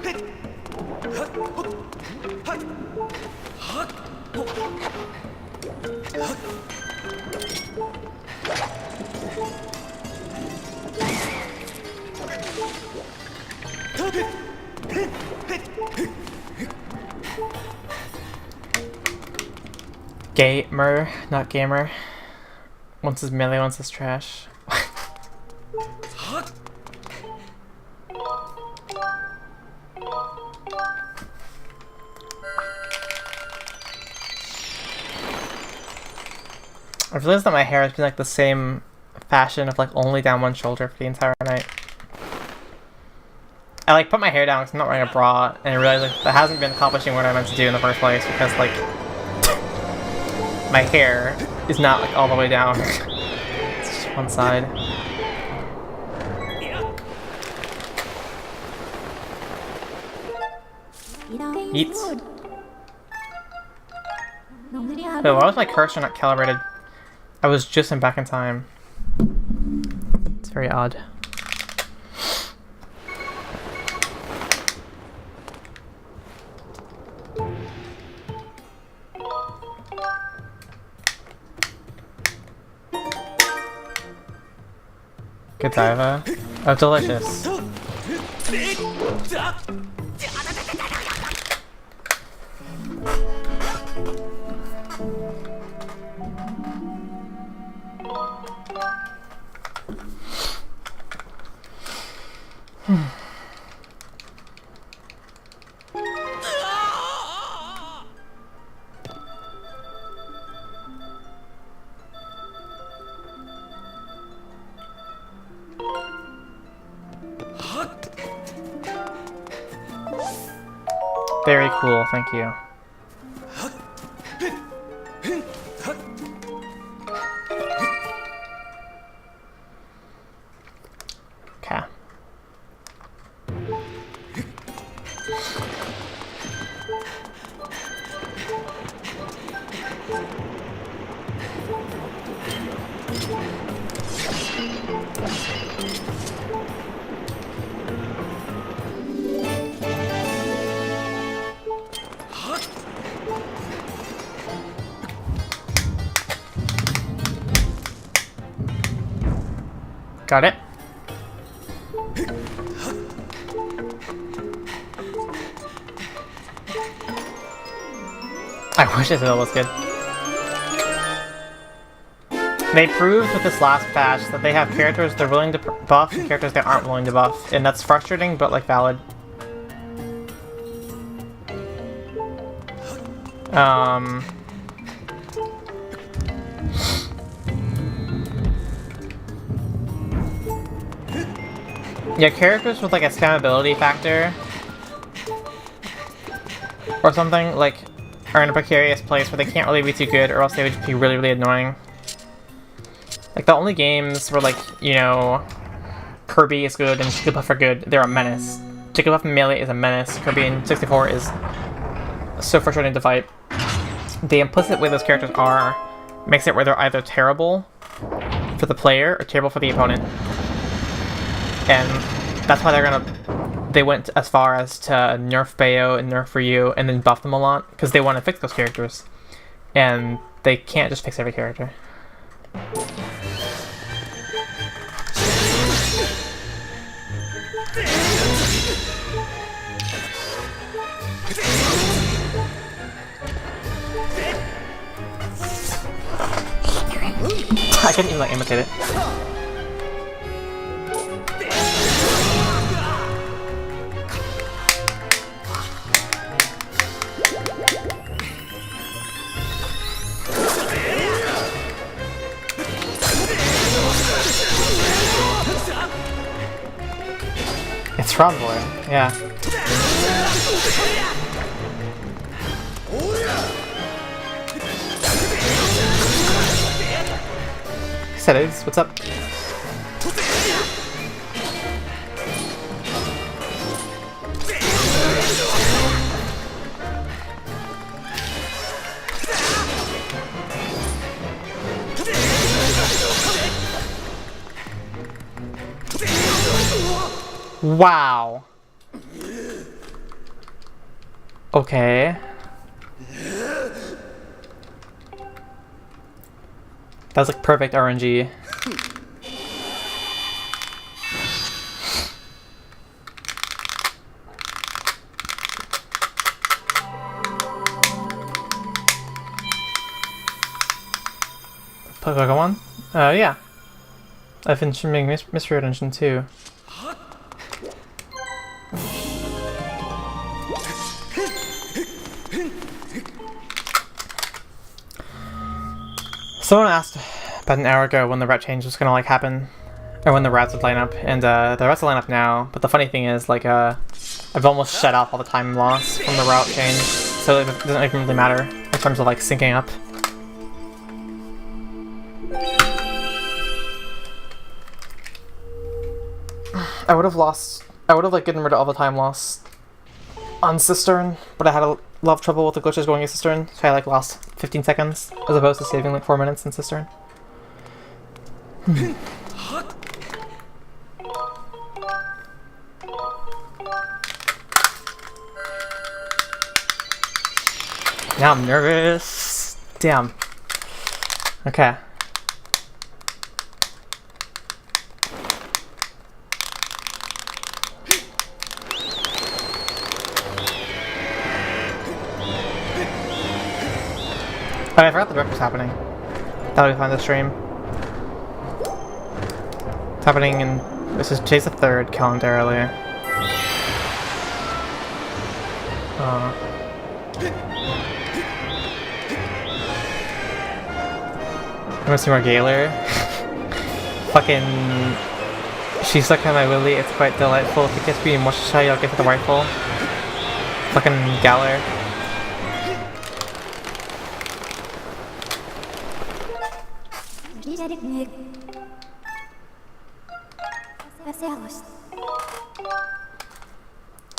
Gamer, not gamer. Once is melee, once is trash. I've realized that my hair has been like the same fashion of like only down one shoulder for the entire night. I like put my hair down because I'm not wearing a bra, and I realized like that hasn't been accomplishing what I meant to do in the first place because like my hair is not like all the way down. It's just one side. Eat. Wait, why was my cursor not calibrated? I was just in back in time. It's very odd. Good diva. Oh, delicious. Very cool, thank you. Okay. Got it. I wish it was good. They proved with this last patch that they have characters they're willing to buff and characters they aren't willing to buff, and that's frustrating but like valid. Yeah, characters with like a spammability factor or something like are in a precarious place where they can't really be too good, or else they would just be really, really annoying. Like the only games where like, you know, Kirby is good and Jigglypuff are good, they're a menace. Jigglypuff in Melee is a menace. Kirby in 64 is so frustrating to fight. The implicit way those characters are makes it where they're either terrible for the player or terrible for the opponent. And that's why they went as far as to nerf Bayo and nerf Ryu and then buff them a lot, because they want to fix those characters. And they can't just fix every character. I couldn't even like imitate it. It's Frog Boy, yeah. Settings, what's up? Wow. Okay. That was like perfect RNG. Pokemon? Yeah. I've been streaming Mystery Dungeon too. Someone asked about an hour ago when the route change was gonna like happen, or when the routes would line up, and the routes will line up now. But the funny thing is, like, I've almost shut off all the time loss from the route change, so it doesn't even really matter in terms of like syncing up. I would have like gotten rid of all the time loss on Cistern, but I had a lot of trouble with the glitches going in Cistern, so I like lost 15 seconds as opposed to saving like 4 minutes in Cistern. Now I'm nervous. Damn. Okay. Oh, I forgot the direct was happening. That'll be fun to stream. It's happening in... This is today's the 3rd, calendarily. I want to see more Galar. Fucking... She's stuck on my willy, it's quite delightful. If it gets me more shy, I'll get to the rifle. Fucking Galar.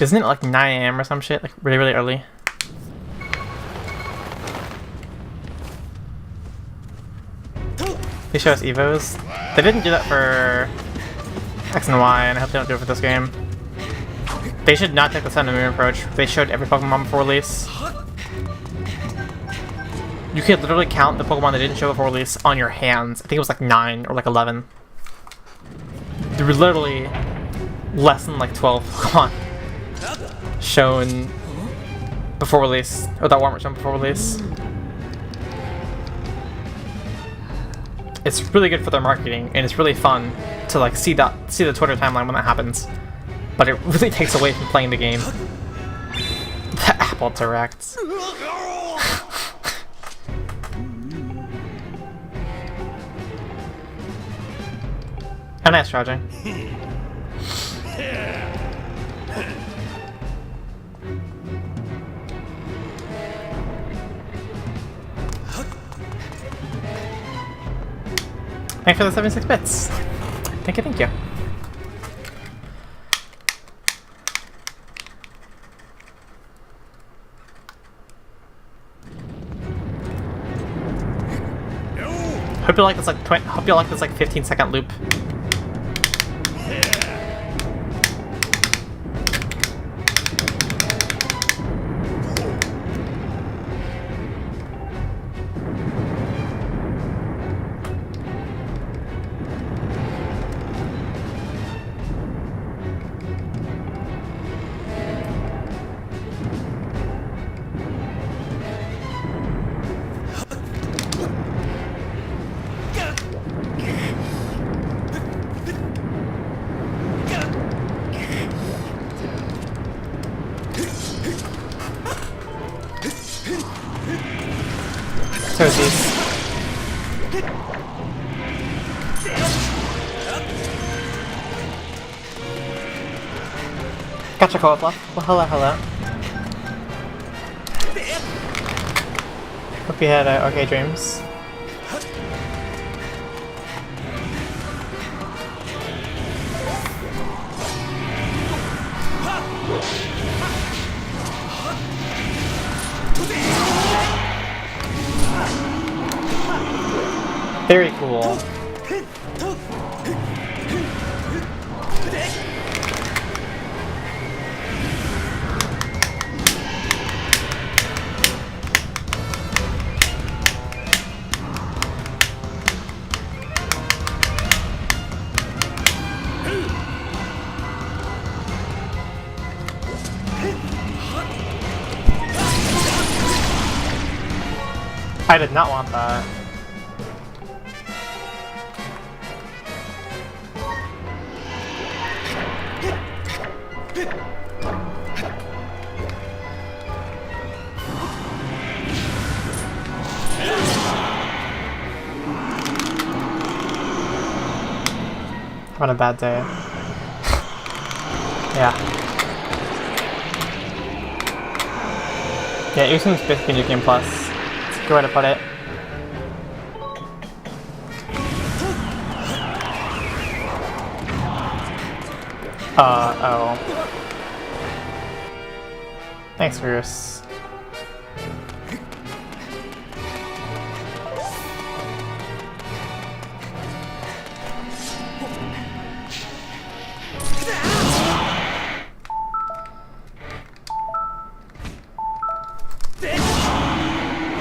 Isn't it like 9 AM or some shit? Like really, really early? They show us Evos. They didn't do that for X and Y, and I hope they don't do it for this game. They should not take the Sun and Moon approach. They showed every Pokemon before release. You could literally count the Pokemon that didn't show before release on your hands. I think it was like 9 or like 11. There were literally less than like 12 Pokemon shown before release, or that weren't shown before release. It's really good for their marketing, and it's really fun to like see the Twitter timeline when that happens. But it really takes away from playing the game. The Apple Directs. Oh, nice charging. Thanks for the 76 bits. Thank you, thank you. Hope you like this hope you like this like 15-second loop. Toesies. Gotcha, co-op left. Well, hello, hello. Hope you had okay dreams. Very cool. I did not want that. Having a bad day. Yeah. Yeah, Usun's basically New Game Plus. It's a good way to put it. Oh. Thanks, Bruce.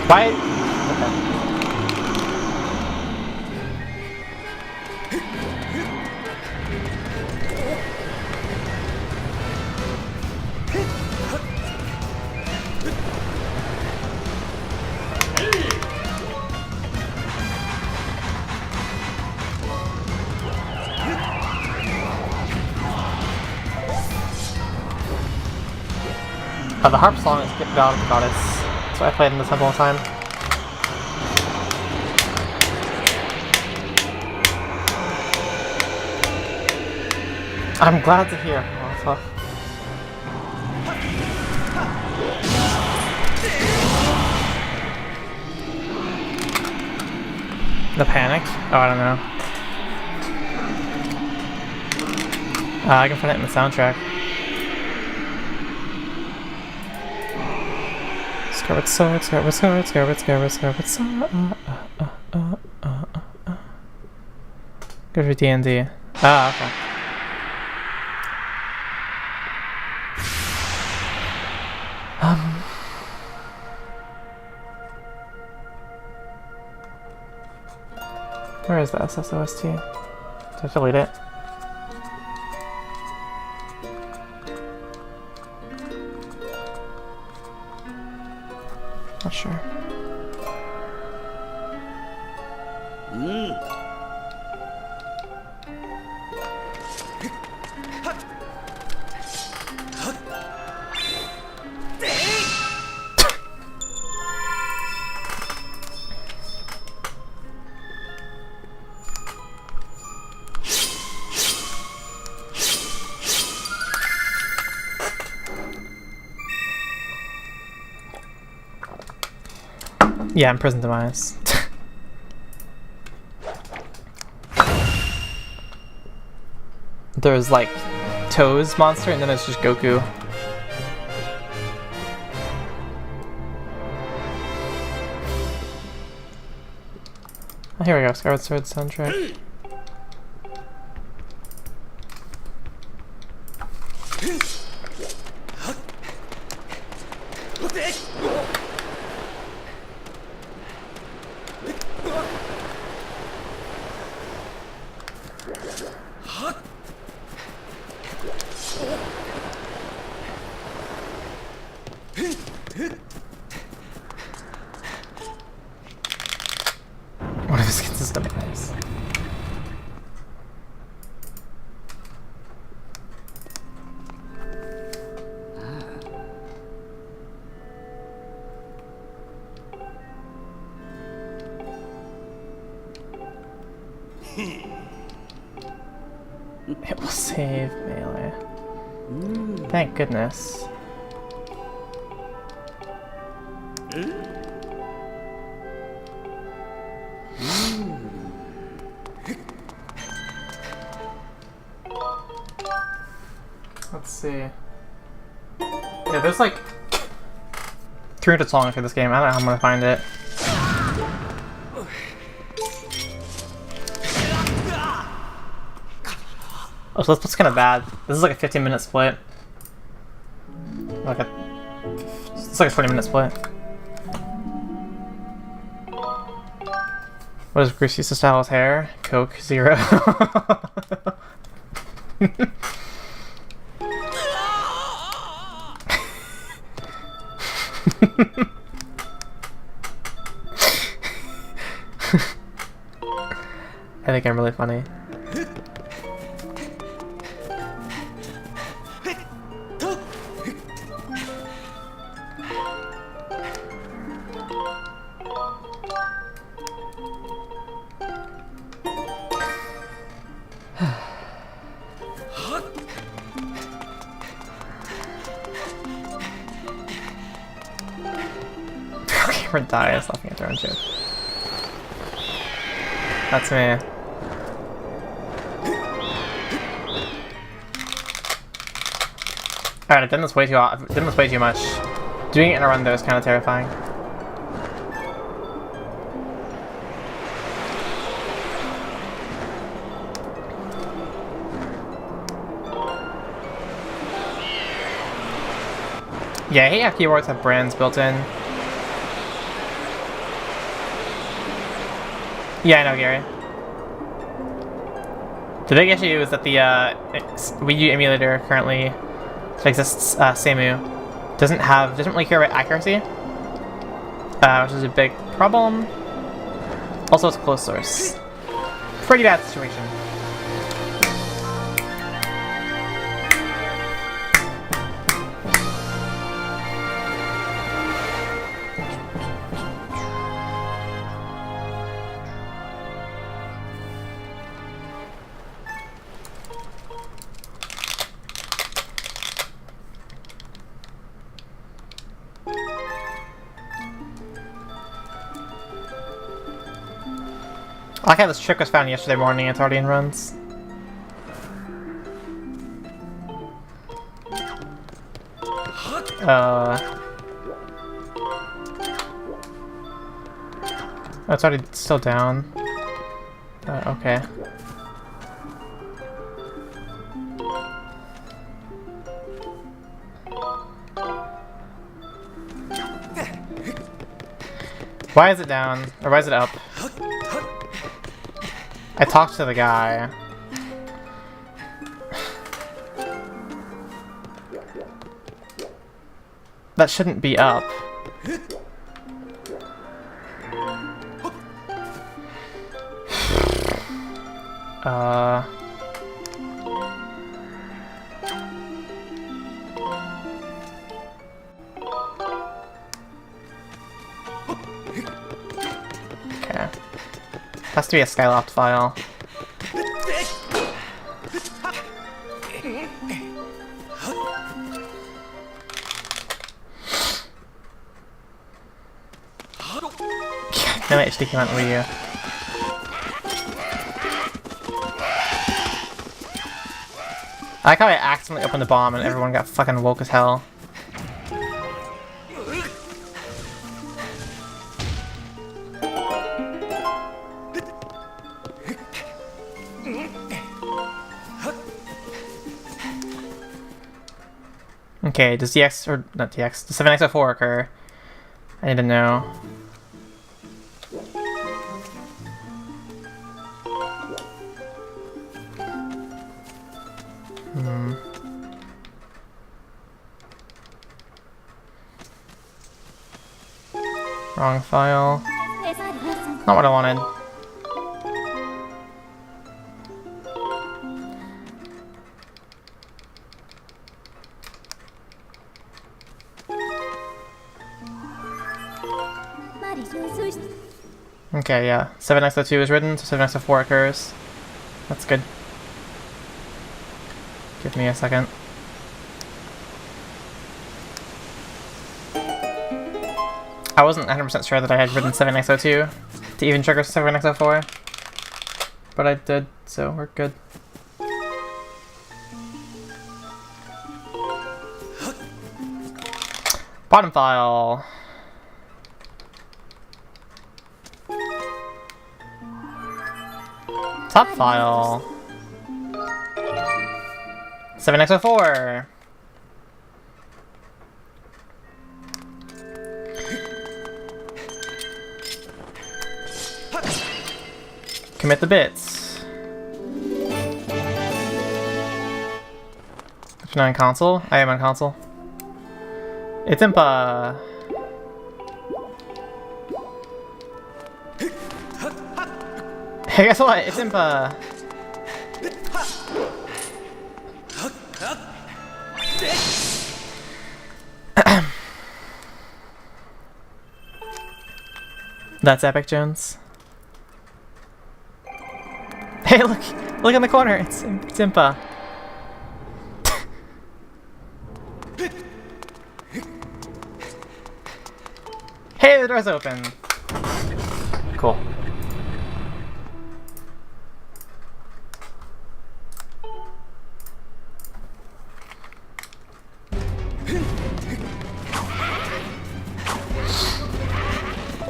Why? Okay. The harp song is God of the Goddess. That's what I played in the temple all the time. I'm glad to hear. Oh, tough. The panic? Oh, I don't know. I can put it in the soundtrack. Skyward sword, skyward sword, skyward, skyward, skyward sword. Good for D&D. Ah, okay. Where is the SSOST? Did I delete it? Not sure. Yeah, I'm Prison Demise. There's like Toes monster and then it's just Goku. Oh, here we go, Skyward Sword soundtrack. One of his skins is nice. It will save melee. Thank goodness. Let's see. Yeah, there's like 300 songs for this game. I don't know how I'm gonna find it. Oh, so that's kind of bad. This is like a 15-minute split. It's like a 20-minute split. What is Greasy to style his hair? Coke 0. I think I'm really funny. Camera dies laughing at their own joke. That's me. Alright, I've done this way too much. Doing it in a run though is kind of terrifying. Yeah, I hate how keyboards have brands built in. Yeah, I know, Gary. The big issue is that the Wii U emulator currently that exists, Samu, doesn't really care about accuracy, which is a big problem. Also, it's closed source. Pretty bad situation. I like how this trick was found yesterday morning, it's already in runs. Oh, it's already still down. Okay. Why is it down? Or why is it up? I talked to the guy. That shouldn't be up. Okay. Has to be a Skyloft file. No HD came out in Wii U. I like how I accidentally opened the bomb and everyone got fucking woke as hell. Okay, does DX, or not DX, does 7x04 occur? I need to know. Wrong file. Not what I wanted. Okay, yeah. 7x02 is written, so 7x04 occurs. That's good. Give me a second. I wasn't 100% sure that I had ridden 7x02 to even trigger 7x04, but I did, so we're good. Bottom file. Top file. 7x04. Commit the bits. If you're not on console, I am on console. It's Impa. Hey, guess what? It's Impa. That's Epic Jones. Hey, look in the corner. It's Impa. Hey, the door's open. Cool.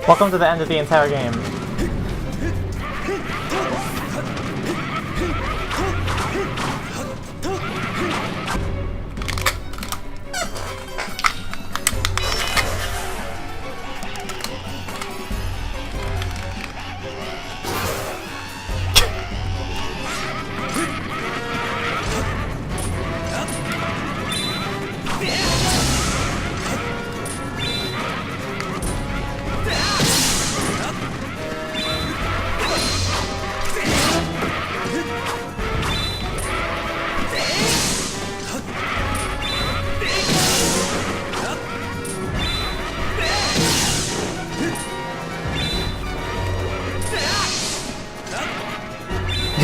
Welcome to the end of the entire game.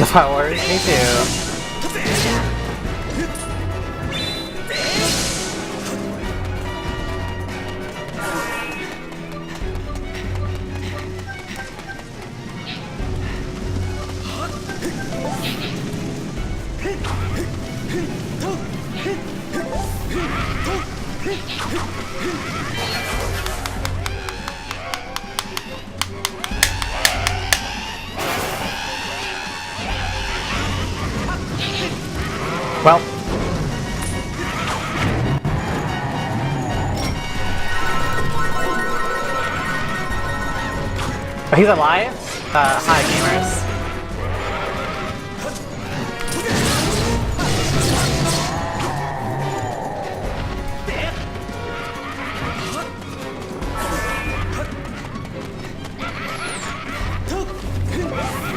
Flowers, me too. Well. Oh, he's alive? Hi, gamers.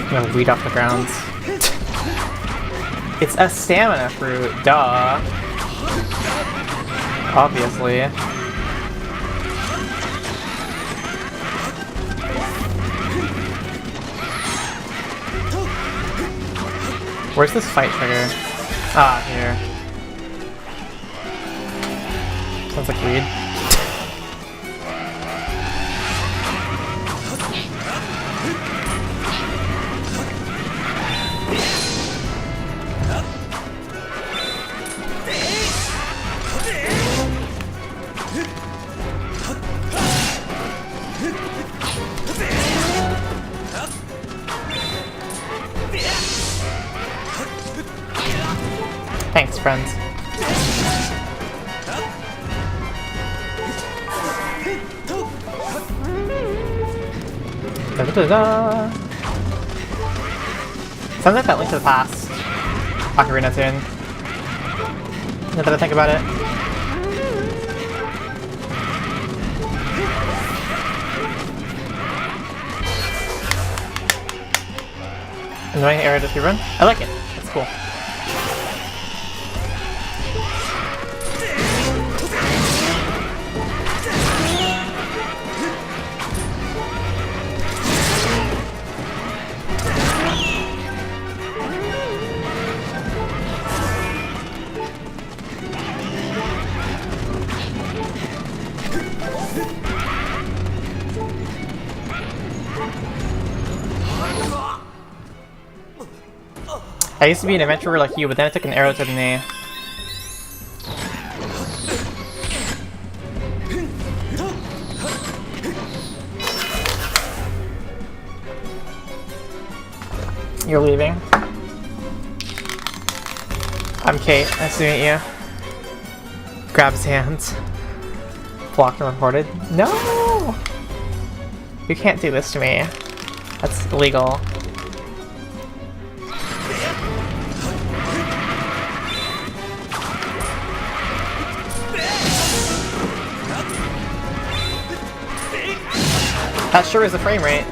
I'm gonna weed off the grounds. It's a stamina fruit, duh. Obviously. Where's this fight trigger? Ah, here. Sounds like weed. Thanks, friends. Da, da, da, da. Sounds like that Link to the Past Ocarina tune. Now that I think about it. Annoying area to speedrun? I like it. It's cool. I used to be an adventurer like you, but then I took an arrow to the knee. You're leaving. I'm Kate. Nice to meet you. Grabs hands. Blocked and reported. No! You can't do this to me. That's illegal. That sure is the frame rate.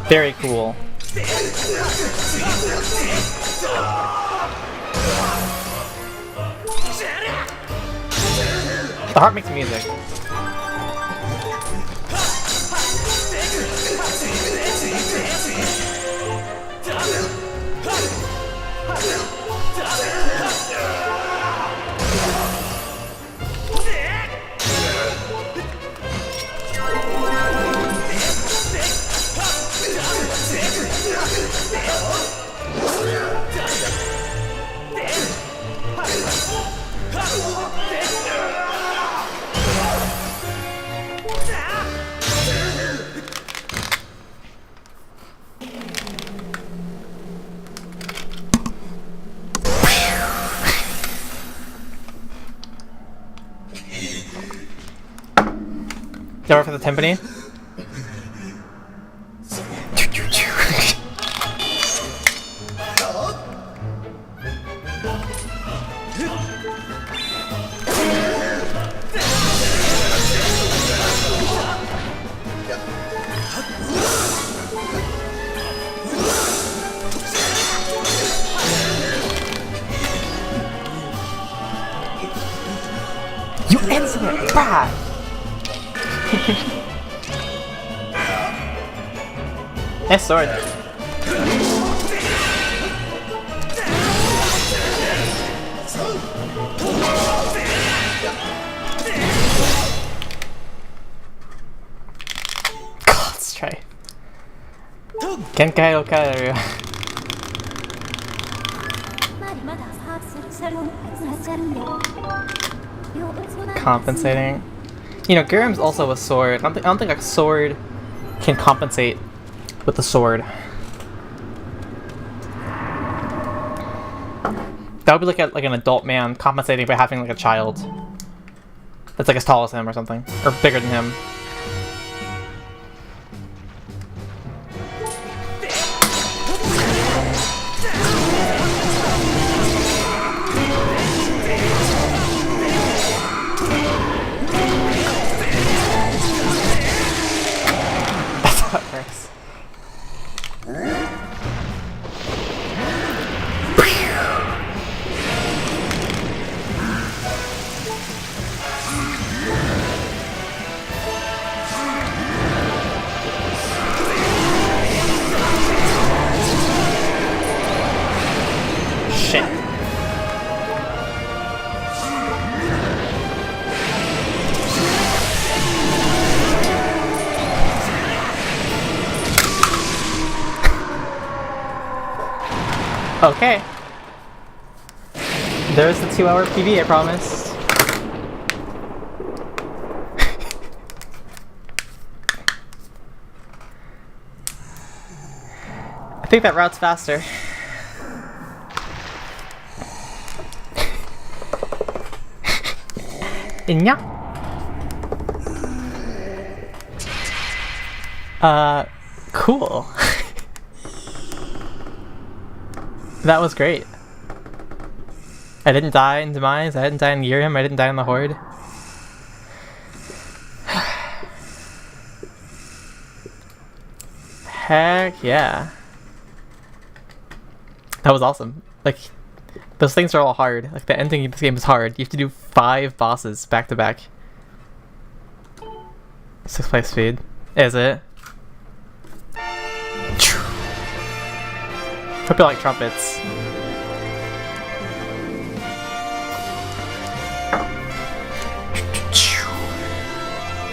Very cool. The heart makes music. Door for the timpani. You insolent brat! Nice sword. Let's try. Genkai Okaru. Compensating. You know, Garam's also a sword. I don't think a sword can compensate with a sword. That would be like an adult man compensating by having like a child that's like as tall as him or something, or bigger than him. Okay. There's the 2-hour PB I promised. I think that route's faster. Yeah. Cool. That was great. I didn't die in Demise, I didn't die in Yuriam, I didn't die in the Horde. Heck yeah. That was awesome. Like, those things are all hard. Like, the ending of this game is hard. You have to do 5 bosses back to back. 6 play speed. Is it? Hope you like trumpets.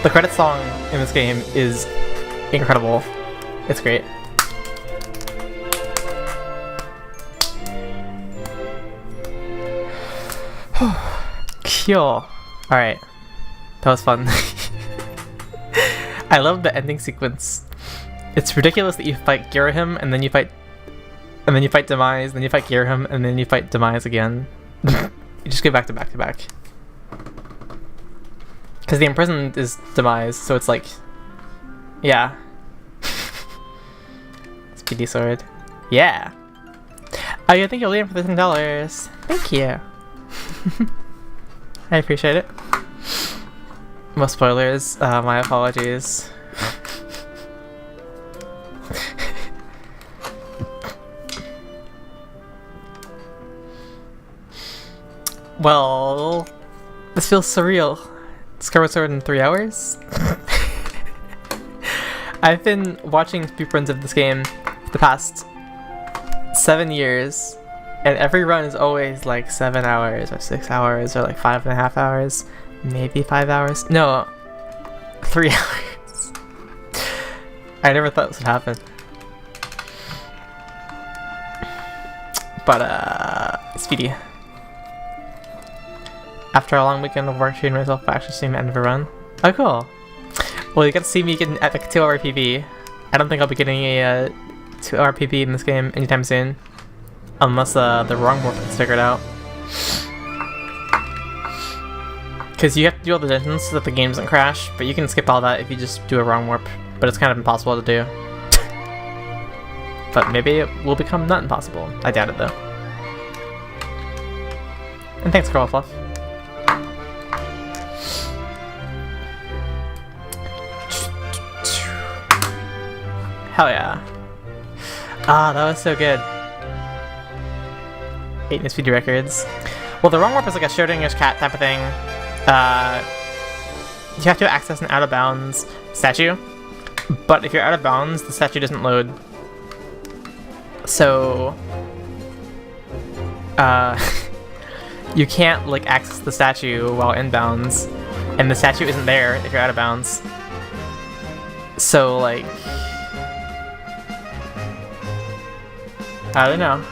The credit song in this game is incredible. It's great. Cool. Alright. That was fun. I love the ending sequence. It's ridiculous that you fight Girahim and then you fight Demise, then you fight Girahim, and then you fight Demise again. You just go back to back to back. Because the imprisoned is Demise, so it's like... Yeah. Speedy sword. Yeah! Oh, yeah, thank you, Liam, for the $10. Thank you! I appreciate it. Most spoilers, my apologies. Well, this feels surreal. Skyward Sword in 3 hours? I've been watching speedruns of this game for the past 7 years, and every run is always like 7 hours or 6 hours or like 5.5 hours, maybe 5 hours. No, 3 hours. I never thought this would happen. But Speedy. After a long weekend of work, treating myself, I actually seeing the end of a run. Oh, cool. Well, you got to see me get an epic 2-hour PB. I don't think I'll be getting a 2-hour PB in this game anytime soon. Unless the wrong warp is figured out. Because you have to do all the dungeons so that the game doesn't crash, but you can skip all that if you just do a wrong warp. But it's kind of impossible to do. But maybe it will become not impossible. I doubt it, though. And thanks, Girl Fluff. Hell yeah. Ah, that was so good. 8 new speedy records. Well, the wrong warp is like a Schrodinger's cat type of thing. You have to access an out-of-bounds statue. But if you're out of bounds, the statue doesn't load. So... you can't, like, access the statue while in bounds. And the statue isn't there if you're out of bounds. So, like... I don't know.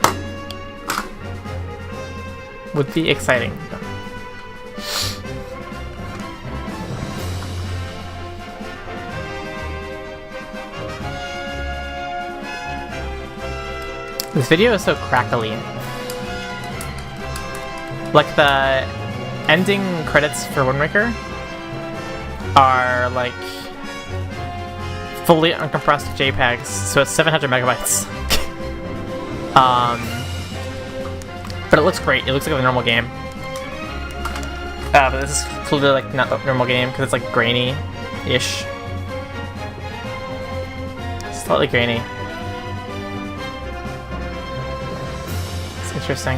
Would be exciting. This video is so crackly. Like the ending credits for Wind Waker are like fully uncompressed JPEGs, so it's 700 megabytes. But it looks great. It looks like a normal game. But this is clearly like not a normal game because it's like grainy-ish. Slightly grainy. It's interesting.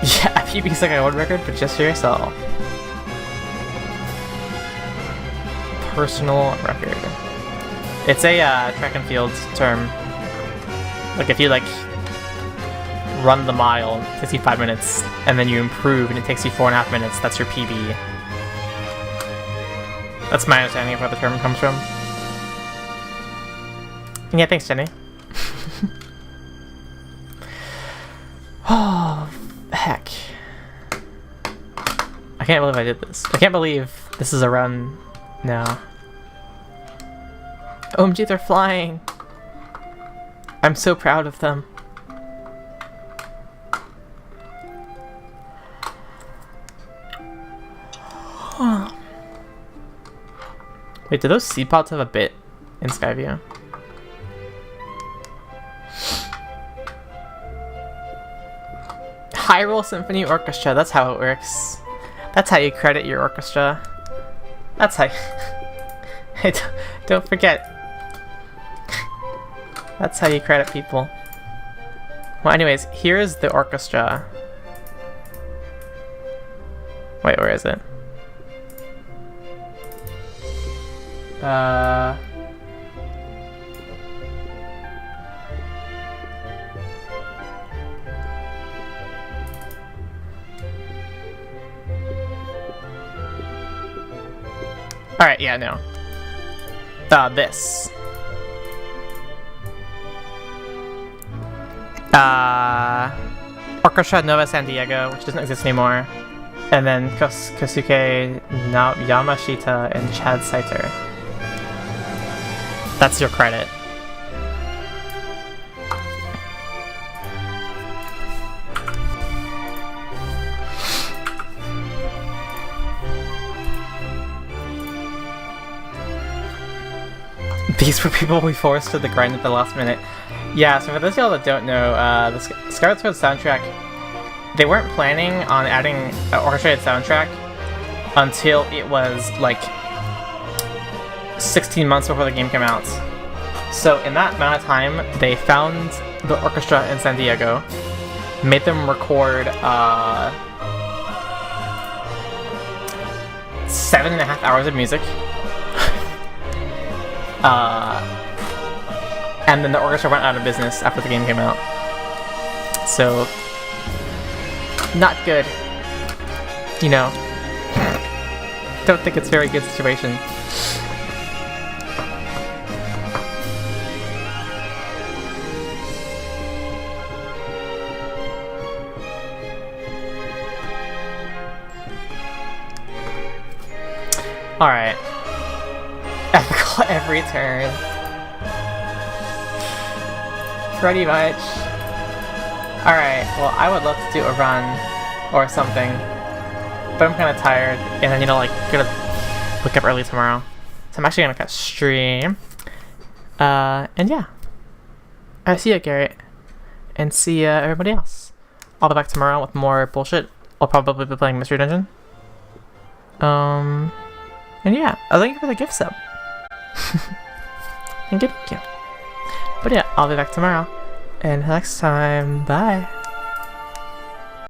Yeah, PB's like a world record, but just for yourself. Personal record. It's a track and field term. Like if you like run the mile, it takes you 5 minutes, and then you improve and it takes you 4.5 minutes, that's your PB. That's my understanding of where the term comes from. Yeah, thanks, Jenny. Oh, heck. I can't believe I did this. I can't believe this is a run now. OMG, they're flying! I'm so proud of them. Wait, do those seed pods have a bit in Skyview? Hyrule Symphony Orchestra, that's how it works. That's how you credit your orchestra. That's how you... Don't forget. That's how you credit people. Well, anyways, here is the orchestra. Wait, where is it? Alright, yeah, no. This. Orchestra Nova San Diego, which doesn't exist anymore. And then Kosuke Yamashita and Chad Saiter. That's your credit. These were people we forced to the grind at the last minute. Yeah, so for those of y'all that don't know, the Skyward Sword soundtrack, they weren't planning on adding an orchestrated soundtrack until it was like 16 months before the game came out. So in that amount of time, they found the orchestra in San Diego, made them record 7.5 hours of music, and then the orchestra went out of business after the game came out. So, not good. You know, don't think it's a very good situation. Alright. Ethical every turn. Pretty much. Alright, well, I would love to do a run or something, but I'm kind of tired, and then, you know, like, gonna wake up early tomorrow. So I'm actually gonna cut stream. And yeah. I see ya, Garrett. And see ya, everybody else. I'll be back tomorrow with more bullshit. I'll probably be playing Mystery Dungeon. And yeah, thank you for the gift sub. Thank you. But yeah, I'll be back tomorrow. And next time, bye.